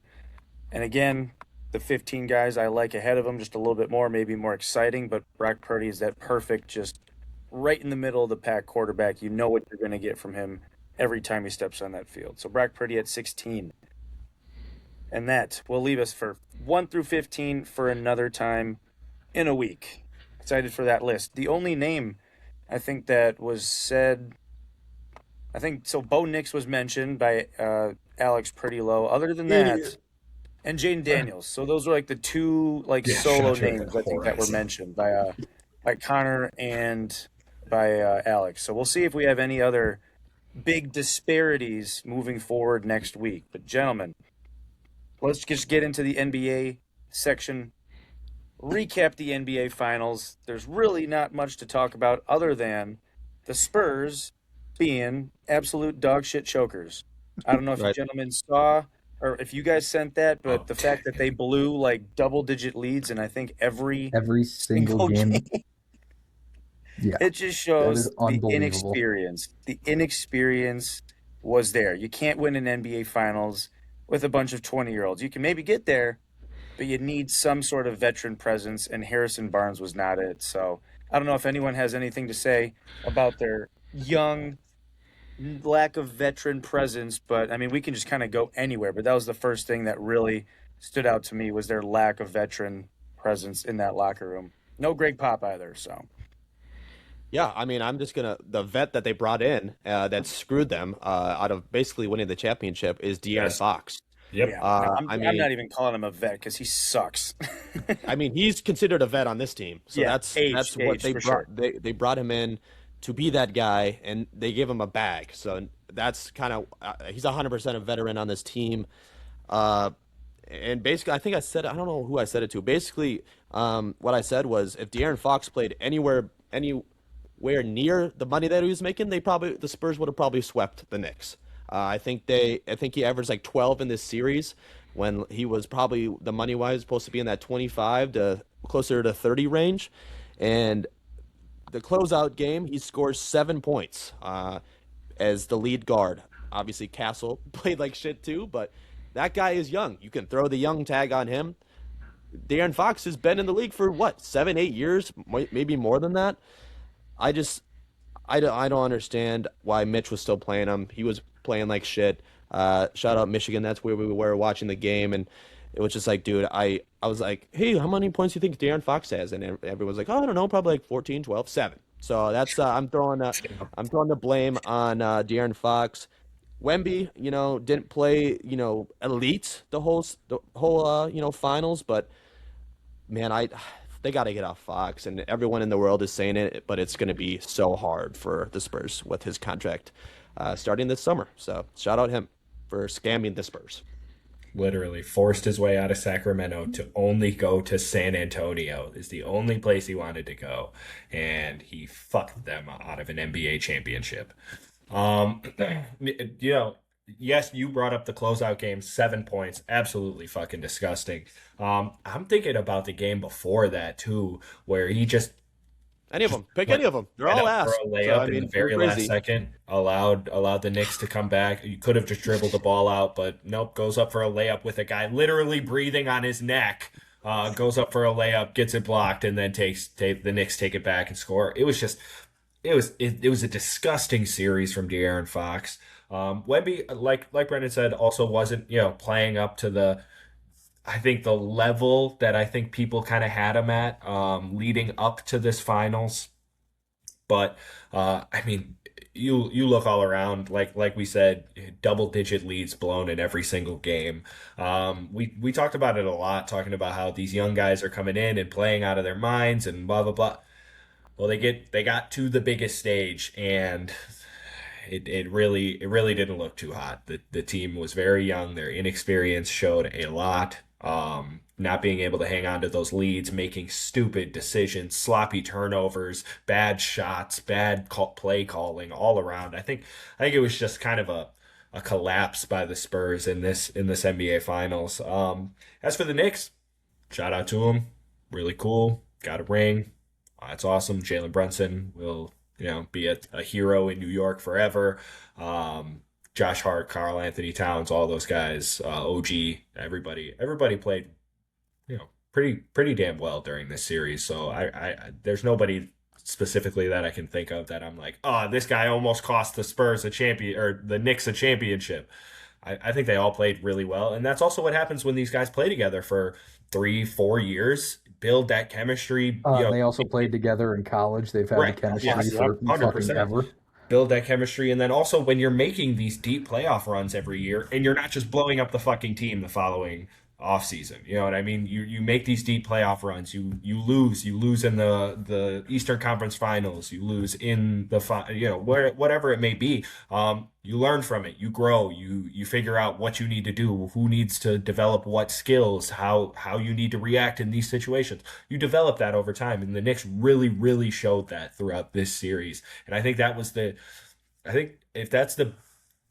Speaker 2: And again, the 15 guys I like ahead of him just a little bit more, maybe more exciting, but Brock Purdy is that perfect, just right in the middle of the pack quarterback. You know what you're going to get from him every time he steps on that field. So Brock Purdy at 16. And that will leave us for 1 through 15 for another time in a week. Excited for that list. The only name I think that was said, I think, so Bo Nix was mentioned by Alex pretty low. Other than that,
Speaker 4: Idiot.
Speaker 2: and Jaden Daniels. So those were like the two like
Speaker 4: Yeah,
Speaker 2: solo
Speaker 4: shut your
Speaker 2: names I think that were
Speaker 4: whore ass.
Speaker 2: mentioned by Connor and by Alex. So we'll see if we have any other big disparities moving forward next week. But gentlemen, let's just get into the NBA section. Recap the NBA finals. There's really not much to talk about other than the Spurs being absolute dog shit chokers. I don't know if you
Speaker 3: Right.
Speaker 2: gentlemen saw or if you guys sent that, but
Speaker 4: Oh,
Speaker 2: the fact that they blew like double-digit leads in I think every
Speaker 1: Every single game. Yeah,
Speaker 2: it just
Speaker 1: that
Speaker 2: shows
Speaker 1: is
Speaker 2: the
Speaker 1: unbelievable.
Speaker 2: inexperience was there. You can't win an NBA Finals with a bunch of 20-year-olds. You can maybe get there, but you need some sort of veteran presence, and Harrison Barnes was not it. So I don't know if anyone has anything to say about their young lack of veteran presence, but I mean, we can just kind of go anywhere. But that was the first thing that really stood out to me was their lack of veteran presence in that locker room. No Greg Pop either. So
Speaker 3: Yeah, I mean, I'm just gonna the vet that they brought in that screwed them out of basically winning the championship is De'Aaron
Speaker 4: Yes.
Speaker 3: Fox.
Speaker 4: Yep.
Speaker 2: yeah, no,
Speaker 3: I
Speaker 2: I'm
Speaker 3: mean,
Speaker 2: not even calling him a vet because he sucks.
Speaker 3: he's considered a vet on this team, so
Speaker 2: Yeah,
Speaker 3: that's what
Speaker 2: aged
Speaker 3: they
Speaker 2: for
Speaker 3: brought.
Speaker 2: sure.
Speaker 3: They brought him in to be that guy, and they gave him a bag. So that's kind of he's 100% a veteran on this team. Uh, and basically, I think I don't know who I said it to. Basically, what I said was if De'Aaron Fox played anywhere near the money that he was making, the Spurs would have probably swept the Knicks. I think he averaged like 12 in this series when he was probably the money wise supposed to be in that 25 to closer to 30 range, and the closeout game he scores 7 points as the lead guard. Obviously, Castle played like shit too, but that guy is young. You can throw the young tag on him. De'Aaron Fox has been in the league for what 7, 8 years, maybe more than that. I just I don't understand why Mitch was still playing him. He was playing like shit. Shout out Michigan. That's where we were watching the game, and it was just like, dude, I was like, hey, how many points do you think De'Aaron Fox has? And everyone's like, oh, I don't know, probably like 14, 12, 7. So that's I'm throwing the blame on De'Aaron Fox. Wemby, didn't play, elite the whole finals, but man, they got to get off Fox, and everyone in the world is saying it, but it's going to be so hard for the Spurs with his contract starting this summer. So shout out him for scamming the Spurs.
Speaker 4: Literally forced his way out of Sacramento to only go to San Antonio. Is the only place he wanted to go, and he fucked them out of an NBA championship. Um, you know, yes, you brought up the closeout game, 7 points, absolutely fucking disgusting. I'm thinking about the game before that too, where he just
Speaker 3: Any of them, pick
Speaker 4: went
Speaker 3: any of them. They're
Speaker 4: went
Speaker 3: all
Speaker 4: up for
Speaker 3: ass.
Speaker 4: a
Speaker 3: So
Speaker 4: layup
Speaker 3: I
Speaker 4: in the
Speaker 3: mean, you're
Speaker 4: very last
Speaker 3: crazy.
Speaker 4: second, allowed the Knicks to come back. You could have just dribbled the ball out, but nope, goes up for a layup with a guy literally breathing on his neck. Goes up for a layup, gets it blocked, and then the Knicks take it back and score. It was just it was a disgusting series from De'Aaron Fox. Wemby, like Brendan said, also wasn't playing up to the I think the level that I think people kind of had him at leading up to this finals. But I mean, you look all around, like we said, double digit leads blown in every single game. We talked about it a lot, talking about how these young guys are coming in and playing out of their minds and blah blah blah. Well, they got to the biggest stage, and it really didn't look too hot. The team was very young. Their inexperience showed a lot. Not being able to hang on to those leads, making stupid decisions, sloppy turnovers, bad shots, play calling all around. I think it was just kind of a collapse by the Spurs in this NBA Finals. As for the Knicks, shout out to them. Really cool. Got a ring. That's awesome. Jalen Brunson will, be a hero in New York forever. Josh Hart, Carl Anthony Towns, all those guys, OG, everybody played, pretty damn well during this series. So there's nobody specifically that I can think of that I'm like, oh, this guy almost cost the Spurs a champion or the Knicks a championship. I think they all played really well, and that's also what happens when these guys play together for 3, 4 years, build that chemistry.
Speaker 1: They also played together in college. They've had the
Speaker 4: Right.
Speaker 1: chemistry
Speaker 4: Yes.
Speaker 1: for fucking
Speaker 4: 100%.
Speaker 1: ever.
Speaker 4: Build that chemistry, and then also when you're making these deep playoff runs every year, and you're not just blowing up the fucking team the following offseason. You know what I mean? You make these deep playoff runs. You lose in the Eastern Conference Finals. You lose in the whatever it may be. You learn from it. You grow. You figure out what you need to do. Who needs to develop what skills? How you need to react in these situations. You develop that over time, and the Knicks really showed that throughout this series. And I think that was I think if that's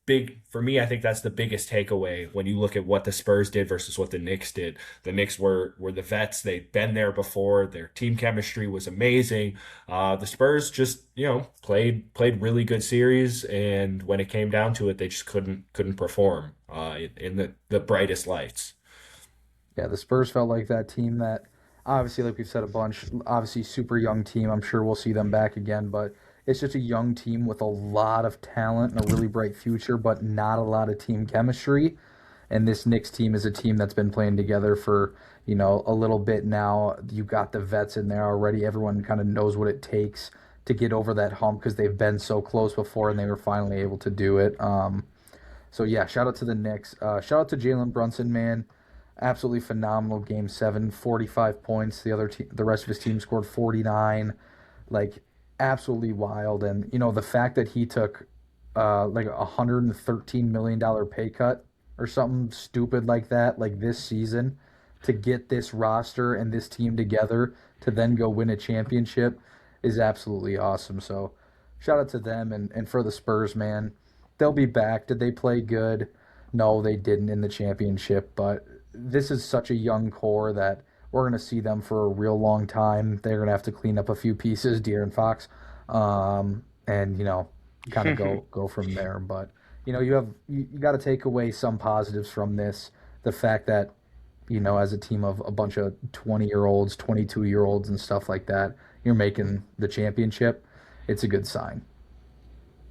Speaker 4: big for me. I think that's the biggest takeaway when you look at what the Spurs did versus what the Knicks did. The Knicks were the vets; they'd been there before. Their team chemistry was amazing. The Spurs just played really good series, and when it came down to it, they just couldn't perform in the brightest lights.
Speaker 1: Yeah, the Spurs felt like that team that obviously, like we've said a bunch, obviously super young team. I'm sure we'll see them back again, but it's just a young team with a lot of talent and a really bright future, but not a lot of team chemistry. And this Knicks team is a team that's been playing together for, a little bit now. You got the vets in there already. Everyone kind of knows what it takes to get over that hump because they've been so close before and they were finally able to do it. So yeah, shout out to the Knicks. Shout out to Jalen Brunson, man. Absolutely phenomenal game seven, 45 points. The rest of his team scored 49. Like absolutely wild. And the fact that he took like $113 million pay cut or something stupid like that, like this season, to get this roster and this team together to then go win a championship is absolutely awesome. So shout out to them and for the Spurs, man. They'll be back. Did they play good? No, they didn't in the championship, but this is such a young core that we're going to see them for a real long time. They're going to have to clean up a few pieces, De'Aaron Fox, and kind of go from there. But you got to take away some positives from this. The fact that as a team of a bunch of 20-year-olds, 22-year-olds, and stuff like that, you're making the championship. It's a good sign.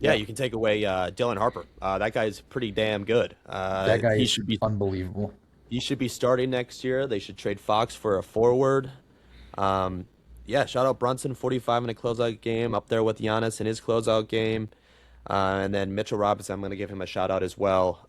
Speaker 3: Yeah, you can take away Dylan Harper. That guy's pretty damn good.
Speaker 1: That guy is unbelievable.
Speaker 3: He should be starting next year. They should trade Fox for a forward. Yeah, shout out Brunson, 45 in a closeout game, up there with Giannis in his closeout game. And then Mitchell Robinson, I'm going to give him a shout out as well,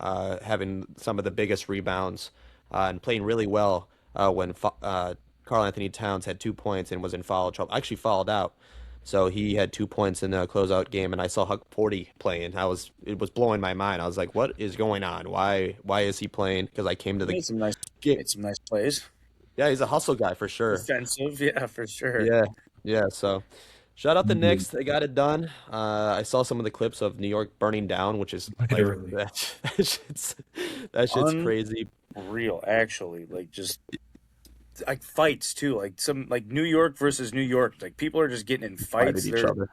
Speaker 3: having some of the biggest rebounds and playing really well when Karl Anthony Towns had 2 points and was in foul trouble. Actually fouled out. So he had 2 points in the closeout game, and I saw Huck Porty playing. It was blowing my mind. I was like, "What is going on? Why is he playing?" Because I came to the game.
Speaker 2: Made some nice plays.
Speaker 3: Yeah, he's a hustle guy for sure.
Speaker 2: Defensive, yeah, for sure.
Speaker 3: Yeah. So, shout out the Knicks. They got it done. I saw some of the clips of New York burning down, which is like, that shit's crazy.
Speaker 2: Real, actually, like just like fights too, like some like New York versus New York. Like people are just getting in fights. They're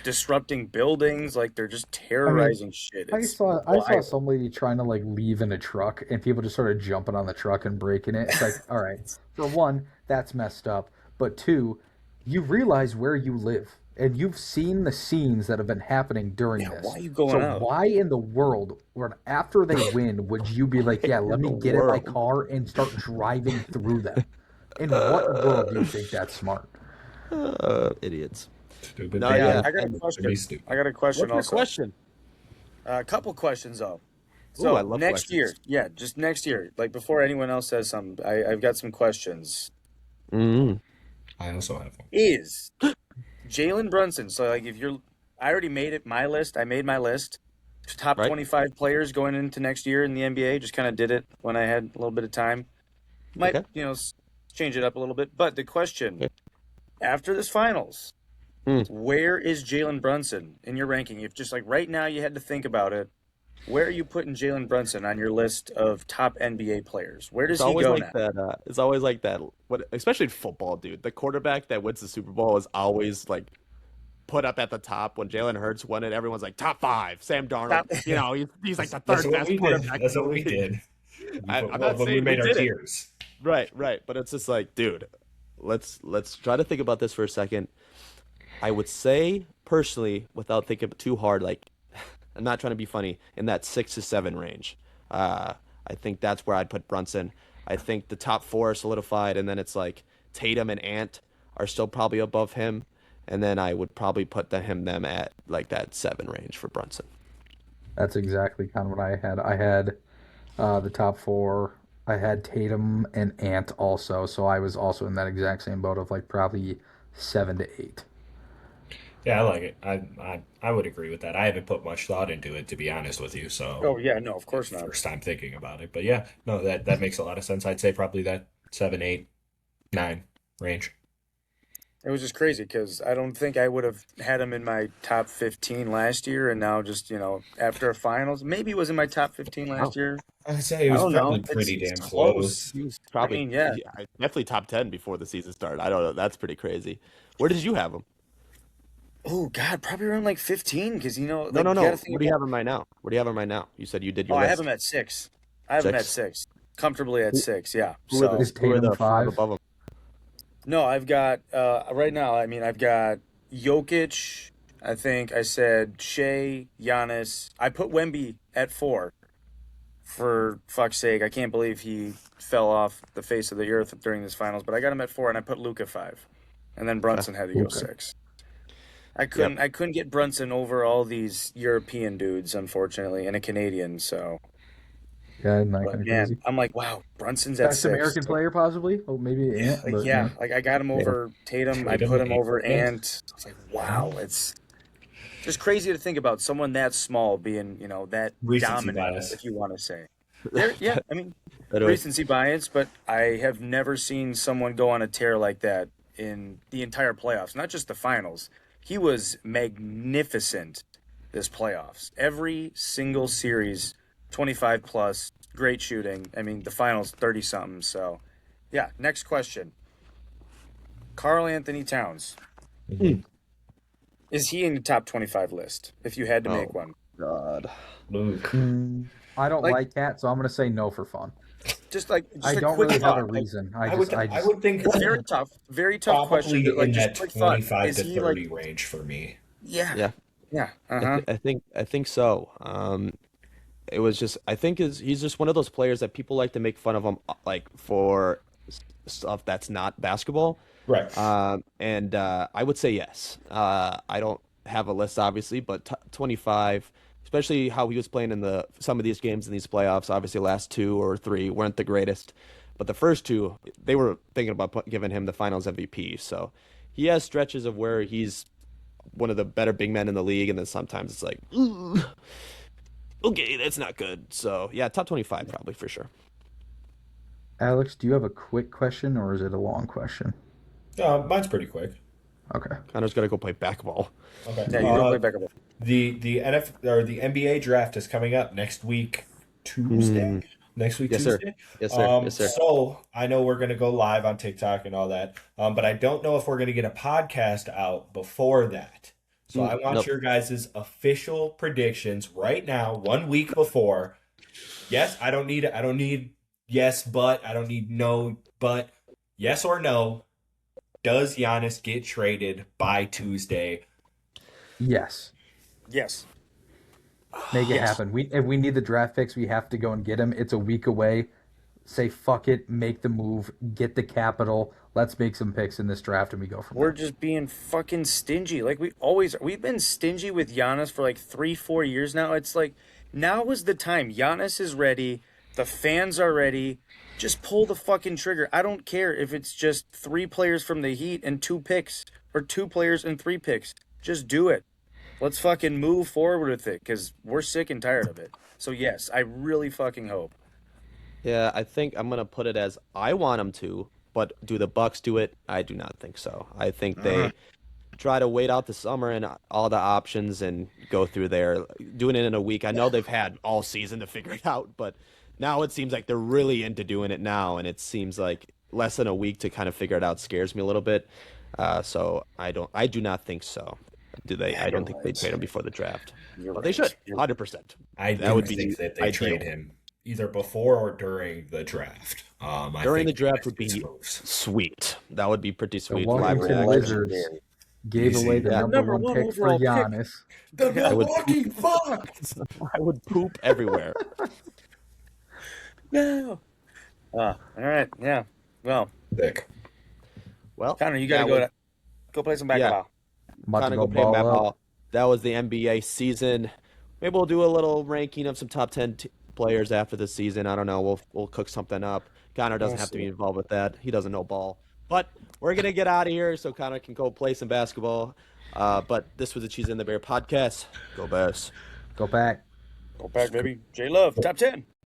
Speaker 2: disrupting buildings. Like they're just terrorizing shit.
Speaker 1: I saw some lady trying to like leave in a truck, and people just started jumping on the truck and breaking it. It's like, all right, for one, that's messed up. But two, you realize where you live, and you've seen the scenes that have been happening during this.
Speaker 2: Why are you going out?
Speaker 1: Why in the world, after they win, would you be like, yeah, let me get in my car and start driving through them? In what world do you think that's smart?
Speaker 3: Idiots.
Speaker 4: Stupid.
Speaker 3: No, yeah.
Speaker 2: I got a question. I got a question.
Speaker 3: What's your question?
Speaker 2: A couple questions though. So
Speaker 3: I love
Speaker 2: next
Speaker 3: questions.
Speaker 2: year, just next year, like before anyone else says something, I've got some questions.
Speaker 3: Mm-hmm.
Speaker 4: I also have one.
Speaker 2: Is Jalen Brunson? So like, I already made it my list. I made my list. Top 25 players going into next year in the NBA. Just kind of did it when I had a little bit of time. Might change it up a little bit. But the question after this finals, where is Jalen Brunson in your ranking? If just like right now you had to think about it, where are you putting Jalen Brunson on your list of top NBA players? Where does he go now?
Speaker 3: It's always like that. Especially in football, dude. The quarterback that wins the Super Bowl is always like put up at the top. When Jalen Hurts won it, everyone's like top 5. Sam Darnold, he's like the third best quarterback.
Speaker 4: That's what we did.
Speaker 3: I'm not saying
Speaker 4: we made our
Speaker 3: did
Speaker 4: tiers.
Speaker 3: Right. But it's just like, dude, let's try to think about this for a second. I would say personally, without thinking too hard, like I'm not trying to be funny, in that 6 to 7 range. I think that's where I'd put Brunson. I think the top 4 are solidified, and then it's like Tatum and Ant are still probably above him, and then I would probably put them at like that 7 range for Brunson.
Speaker 1: That's exactly kind of what I had. I had the top 4. I had Tatum and Ant also, so I was also in that exact same boat of like probably 7 to 8.
Speaker 4: Yeah, I like it. I would agree with that. I haven't put much thought into it, to be honest with you. So
Speaker 2: Of course not.
Speaker 4: First time thinking about it, but yeah, no, that makes a lot of sense. I'd say probably that 7, 8, 9 range.
Speaker 2: It was just crazy because I don't think I would have had him in my top 15 last year, and now just after a finals, maybe he was in my top 15
Speaker 3: Wow.
Speaker 2: last year.
Speaker 4: I'd say it
Speaker 2: I
Speaker 4: was
Speaker 2: don't know.
Speaker 4: probably pretty
Speaker 2: It's
Speaker 4: damn
Speaker 2: close.
Speaker 4: close.
Speaker 3: He was
Speaker 2: I
Speaker 3: probably
Speaker 2: mean, yeah.
Speaker 3: definitely top 10 before the season started. I don't know. That's pretty crazy. Where did you have him?
Speaker 2: Oh God, probably around like 15 because
Speaker 3: No,
Speaker 2: like
Speaker 3: no,
Speaker 2: you got to
Speaker 3: no.
Speaker 2: think
Speaker 3: Where do you
Speaker 2: about.
Speaker 3: have him right now? Where do you have him right now? You said you did
Speaker 2: Oh,
Speaker 3: your
Speaker 2: I have
Speaker 3: list.
Speaker 2: him at 6. I have him at
Speaker 3: 6.
Speaker 2: 6, comfortably at
Speaker 3: Who,
Speaker 2: 6. Yeah.
Speaker 3: who are the
Speaker 2: So
Speaker 1: Is
Speaker 3: who are
Speaker 1: Tatum
Speaker 3: the 5
Speaker 1: 5?
Speaker 3: above him?
Speaker 2: no, I've got right now. I mean, I've got Jokic. I think I said Shea, Giannis. I put Wemby at 4. For fuck's sake, I can't believe he fell off the face of the earth during this finals. But I got him at 4, and I put Luca 5, and then
Speaker 3: Okay.
Speaker 2: Brunson had to go
Speaker 1: Okay.
Speaker 2: 6. I
Speaker 3: Yep.
Speaker 2: couldn't. I couldn't get Brunson over all these European dudes, unfortunately, and a Canadian. So,
Speaker 1: Yeah, not
Speaker 2: but
Speaker 1: kind of
Speaker 2: man,
Speaker 1: crazy.
Speaker 2: I'm like, wow, Brunson's at
Speaker 1: Best
Speaker 2: 6.
Speaker 1: American player, possibly. Oh, maybe
Speaker 2: Yeah,
Speaker 1: Ant, but yeah.
Speaker 2: like I got him
Speaker 3: Yeah.
Speaker 2: over Tatum. I
Speaker 4: Tatum
Speaker 2: put him
Speaker 4: and
Speaker 2: over
Speaker 4: Ant.
Speaker 2: Ant. It's like, wow, it's just crazy to think about someone that small being, that
Speaker 4: Recency
Speaker 2: dominant,
Speaker 4: bias.
Speaker 2: if you want to say. There, yeah, I mean,
Speaker 3: Anyway,
Speaker 2: recency bias, but I have never seen someone go on a tear like that in the entire playoffs, not just the finals. He was magnificent this playoffs. Every single series, 25 plus, great shooting. I mean, the finals 30 something. So, yeah, next question. Carl Anthony Towns.
Speaker 4: Mhm.
Speaker 2: Is he in the top 25 list if you had to make
Speaker 3: oh
Speaker 2: one?
Speaker 3: God.
Speaker 4: Ooh.
Speaker 1: I don't
Speaker 2: Like
Speaker 1: like Cat, so I'm gonna say no for fun.
Speaker 2: just
Speaker 1: I
Speaker 2: a
Speaker 1: don't
Speaker 2: quick
Speaker 1: really have a
Speaker 2: thought. Like
Speaker 1: reason.
Speaker 4: I would think
Speaker 2: very tough question.
Speaker 4: probably
Speaker 2: Like
Speaker 4: in that
Speaker 2: just quick thought.
Speaker 4: 25
Speaker 2: Is
Speaker 4: to
Speaker 2: he like
Speaker 4: 30 range for me.
Speaker 2: yeah,
Speaker 3: Yeah.
Speaker 2: yeah, uh-huh.
Speaker 3: I think so. It was just I think he's just one of those players that people like to make fun of him like for stuff that's not basketball.
Speaker 4: Right.
Speaker 3: And I would say yes. I don't have a list obviously, but 25, especially how he was playing in the some of these games in these playoffs. Obviously, last 2 or 3 weren't the greatest, but the first 2 they were thinking about giving him the Finals MVP. So he has stretches of where he's one of the better big men in the league, and then sometimes it's like, "Ooh, okay, that's not good." So yeah, top 25 probably for sure.
Speaker 1: Alex, do you have a quick question or is it a long question?
Speaker 4: Mine's pretty quick.
Speaker 1: Okay.
Speaker 3: Connor's got to go play basketball.
Speaker 4: Okay.
Speaker 2: Yeah, you go play back up.
Speaker 4: The the NBA draft is coming up next week,
Speaker 3: Mm,
Speaker 4: Tuesday. Next week,
Speaker 3: yes, sir.
Speaker 4: Tuesday.
Speaker 3: Yes, sir. Yes, sir.
Speaker 4: So I know we're gonna go live on TikTok and all that. But I don't know if we're gonna get a podcast out before that. So I want
Speaker 3: Nope.
Speaker 4: your guys' official predictions right now, 1 week before. Yes, I don't need yes, but I don't need no, but yes or no. Does Giannis get traded by Tuesday?
Speaker 1: Yes.
Speaker 2: Yes.
Speaker 1: Make it
Speaker 2: Yes.
Speaker 1: happen. If we need the draft picks, we have to go and get him. It's a week away. Say fuck it, make the move, get the capital. Let's make some picks in this draft, and we go from
Speaker 2: We're
Speaker 1: there.
Speaker 2: just being fucking stingy. Like we've been stingy with Giannis for like 3, 4 years now. It's like now is the time. Giannis is ready. The fans are ready. Just pull the fucking trigger. I don't care if it's just 3 players from the Heat and 2 picks, or 2 players and 3 picks. Just do it. Let's fucking move forward with it because we're sick and tired of it. So yes, I really fucking hope.
Speaker 3: Yeah, I think I'm gonna put it as I want them to, but do the Bucks do it? I do not think so. I think they try to wait out the summer and all the options and go through there. Doing it in a week, I know they've had all season to figure it out, but now it seems like they're really into doing it now, and it seems like less than a week to kind of figure it out scares me a little bit. So I do not think so. Do they?
Speaker 2: Yeah,
Speaker 3: I
Speaker 2: you're
Speaker 3: don't think they
Speaker 2: right.
Speaker 3: trade him before the draft,
Speaker 2: You're
Speaker 3: but they
Speaker 2: right.
Speaker 3: should,
Speaker 2: You're
Speaker 3: 100%.
Speaker 4: I
Speaker 3: That
Speaker 4: do
Speaker 3: would be
Speaker 4: think that they
Speaker 3: ideal.
Speaker 4: trade him either before or during the draft. I
Speaker 3: During the
Speaker 4: think
Speaker 3: draft
Speaker 4: they
Speaker 3: would
Speaker 4: make
Speaker 3: be
Speaker 4: moves.
Speaker 3: sweet. That would be pretty
Speaker 1: The
Speaker 3: sweet. Live
Speaker 1: Washington
Speaker 3: reaction.
Speaker 1: Wizards gave
Speaker 4: Easy.
Speaker 1: away the
Speaker 3: Yeah.
Speaker 1: number
Speaker 2: Number
Speaker 1: one
Speaker 2: one
Speaker 1: pick for
Speaker 2: overall pick.
Speaker 1: Giannis.
Speaker 4: The
Speaker 3: I would
Speaker 4: Milwaukee Bucks.
Speaker 3: I would poop everywhere.
Speaker 2: No. All right. Yeah. Well,
Speaker 4: Thick.
Speaker 3: Well,
Speaker 2: Connor, you gotta go play some basketball.
Speaker 1: I'm about
Speaker 3: kind
Speaker 1: to
Speaker 3: of
Speaker 1: go
Speaker 3: go play
Speaker 1: ball
Speaker 3: map
Speaker 1: up.
Speaker 3: ball. That was the NBA season. Maybe we'll do a little ranking of some top 10 players after the season. I don't know. We'll cook something up. Connor doesn't
Speaker 2: We'll
Speaker 3: have to
Speaker 2: see.
Speaker 3: be involved with that. He doesn't know ball. But we're gonna get out of here so Connor can go play some basketball. But this was the Cheese and the Bear podcast. Go Bears.
Speaker 1: Go back.
Speaker 2: Go back, baby. J Love, top 10.